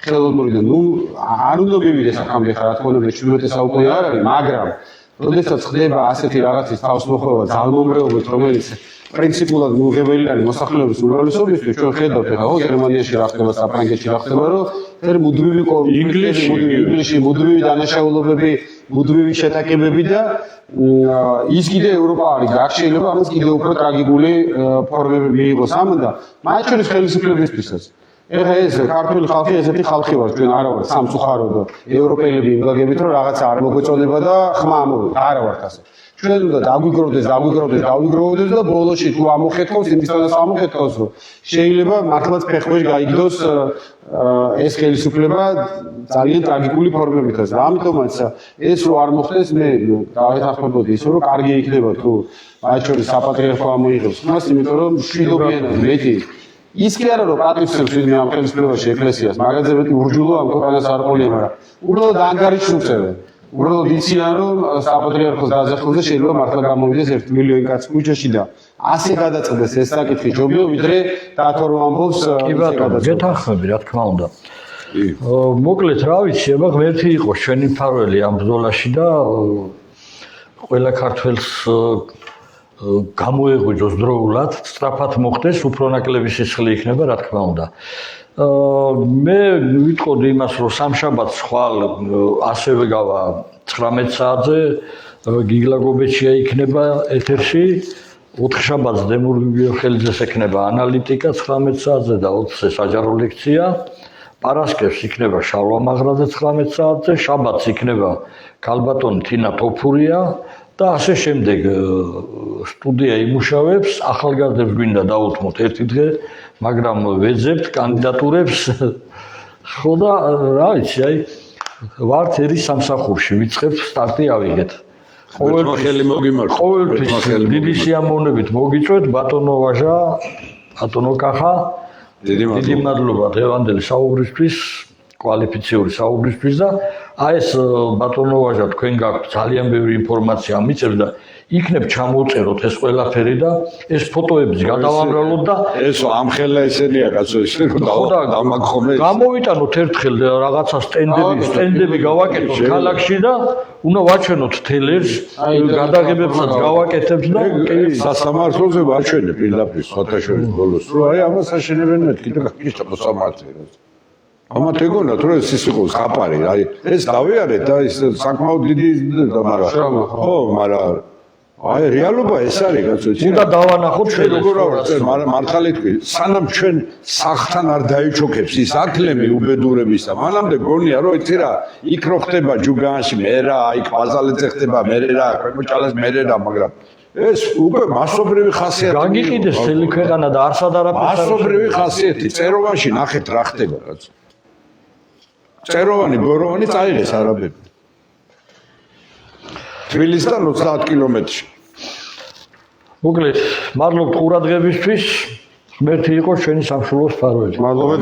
ხელოვნურიდან. არ უნდა მივიდეს აქამდე ხარ, რა თქმა უნდა, 17 საუკუნე არ არის, მაგრამ როდესაც ხდება ასეთი რაღაცის თავსმოხვევა ძალმომრეობით, რომელიც პრინციპულად მიუღებელი არის მოსახლეობის უმრავლესობისთვის, ჩვენ ხედავთ ახლა გერმანიაში რა ხდება, საფრანგეთში რა ხდება, რომ ეს მუდმივი ინგლისში მუდმივი დანაშაულობები, მუდმივი შეტაკებები და ის კიდე ევროპა არის, აქ შეიძლება ამას კიდე უფრო ტრაგიკული ფორმები მიიღოს ამდა, მათ შორის ხელისუფლებისთვისაც. ეხლა ეს ქართული ხალხი ესეთი ხალხი ვარ, ჩვენ არა ვართ სამწუხაროდ ევროპელები იმგაგებით, რომ რაღაცა არ მოგვეწონება და ხმა ამოვიდა, არა ვართ ასე. ჩვენ უნდა დაგვიგროვდეს და ბოლოში თუ ამოხეთქოს, იმისთანაც ამოხეთქოს, რომ შეიძლება მართლაც ფეხბურთში გაიგდოს ეს ხელისუფლება ძალიან ტრაგიკული ფორმებითაც. ამიტომაც ეს რო არ მოხდეს, მე დავეთანხმებოდი ისე, რომ კარგი იქნება თუ მათ შორის საპატრიარქო ამოიღებს ხმას, იმიტომ რომ მშვიდობიანად მეტი ის კი არა რომ პატრიოტებს ვინმე ამ ხელისუფლებაში ეკლესიას, მაგაზე მეტი ურჯულო ამ ქვეყანას არ ყოლია, მაგრამ უბრალოდ ანგარიშუწევენ. უბრალოდ იციან რომ საპატრიარქოს დაზახულზე შეიძლება მართლა გამოვიდეს 1 მილიონი კაცი ქუჩაში და ასე გადაწყდეს ეს საკითხი ჯობია, ვიდრე დაათორო ამბობს კი ბატონო, გეთანხმები რა თქმა უნდა. მოკლედ რა ვიცი, აბა ღმერთი იყო ჩვენი მფარველი ამ ბრძოლაში და ყველა ქართველს გამოეღვიძოს დროულად, სწრაფად მოხდეს, უფრო ნაკლები სისხლი იქნება, რა თქმა უნდა. მე ვიტყოდი იმას, რომ სამშაბათს ხვალ ასევე გავა 19 საათზე გიგლაგობეჩია იქნება ეთერში, 4 შაბათს დემურ გიორგელიძეს ექნება ანალიტიკა 19 საათზე და 20-ზე საჯარო ლექცია. პარასკევს იქნება შალვა მაღრაძე 19 საათზე, შაბათს იქნება ქალბატონი თინა თოფურია და ასე შემდეგ სტუდია იმუშავებს, ახალგაზრდებს გვინდა დაუთმოთ ერთი დღე, მაგრამ ვეძებთ კანდიდატურებს. ხო და რა ვიცი, აი ვართ ერის სამსახურში, ვიწყებთ სტარტი ავიღეთ. ყოველთვის დიდი სიამოვნებით მოგიწვევთ ბატონო ვაჟა, ბატონო კახა. დიდი მადლობა დღევანდელი საუბრისთვის, კვალიფიციური საუბრისთვის და აი ეს ბატონო ვაჟა თქვენ გაქვთ ძალიან ბევრი ინფორმაცია მიწევს და იქნებ ჩამოვწეროთ ეს ყველაფერი და ეს ფოტოებიც გადავამრავლოთ და ეს ამხელა ესენია კაცო, ისე რომ დამაგხომე. გამოვიტანოთ ერთხელ რაღაცა სტენდები გავაკეთოთ ქალაქში და უნდა ვაჩვენოთ თელერს, გადაღებებსაც გავაკეთებთ და სასამართლოზე ვაჩვენებ პირდაპირ სათავშორის ბოლოს. რომ აი ამას აშენებენ მეთქი და გაკითხო სამართლოს. ამათ ეგონა თუ ეს ის იყო ზღაპარი, აი ეს დავიარეთ და ის საკმაოდ დიდი და მაგრამ ხო, მაგრამ აი რეალობა ეს არის კაცო, უნდა დავანახოთ ჩვენ როგორ მაგრამ მართალი თქვი, სანამ ჩვენ სახთან არ დაიჩოქებს ის აკლემი უბედურების და მანამდე გონია რომ იცი რა, იქ რო ხდება ჯუგანში მე რა, იქ ბაზალეთზე ხდება მე რა, ქვემოჭალას მე რა, მაგრამ ეს უკვე მასობრივი ხასიათი. გაგიყიდეს მთელი ქვეყანა და არსად არაფერს მასობრივი ხასიათი, წეროვანში ნახეთ რა ხდება კაცო. წეროვანი, ბოროვანი წაიღეს არაბები. თბილისიდან 30 კილომეტრში. მოკლედ, მადლობთ ყურადღებისთვის. ღმერთი იყოს ჩვენი სამშობლოს მფარველი. მადლობა.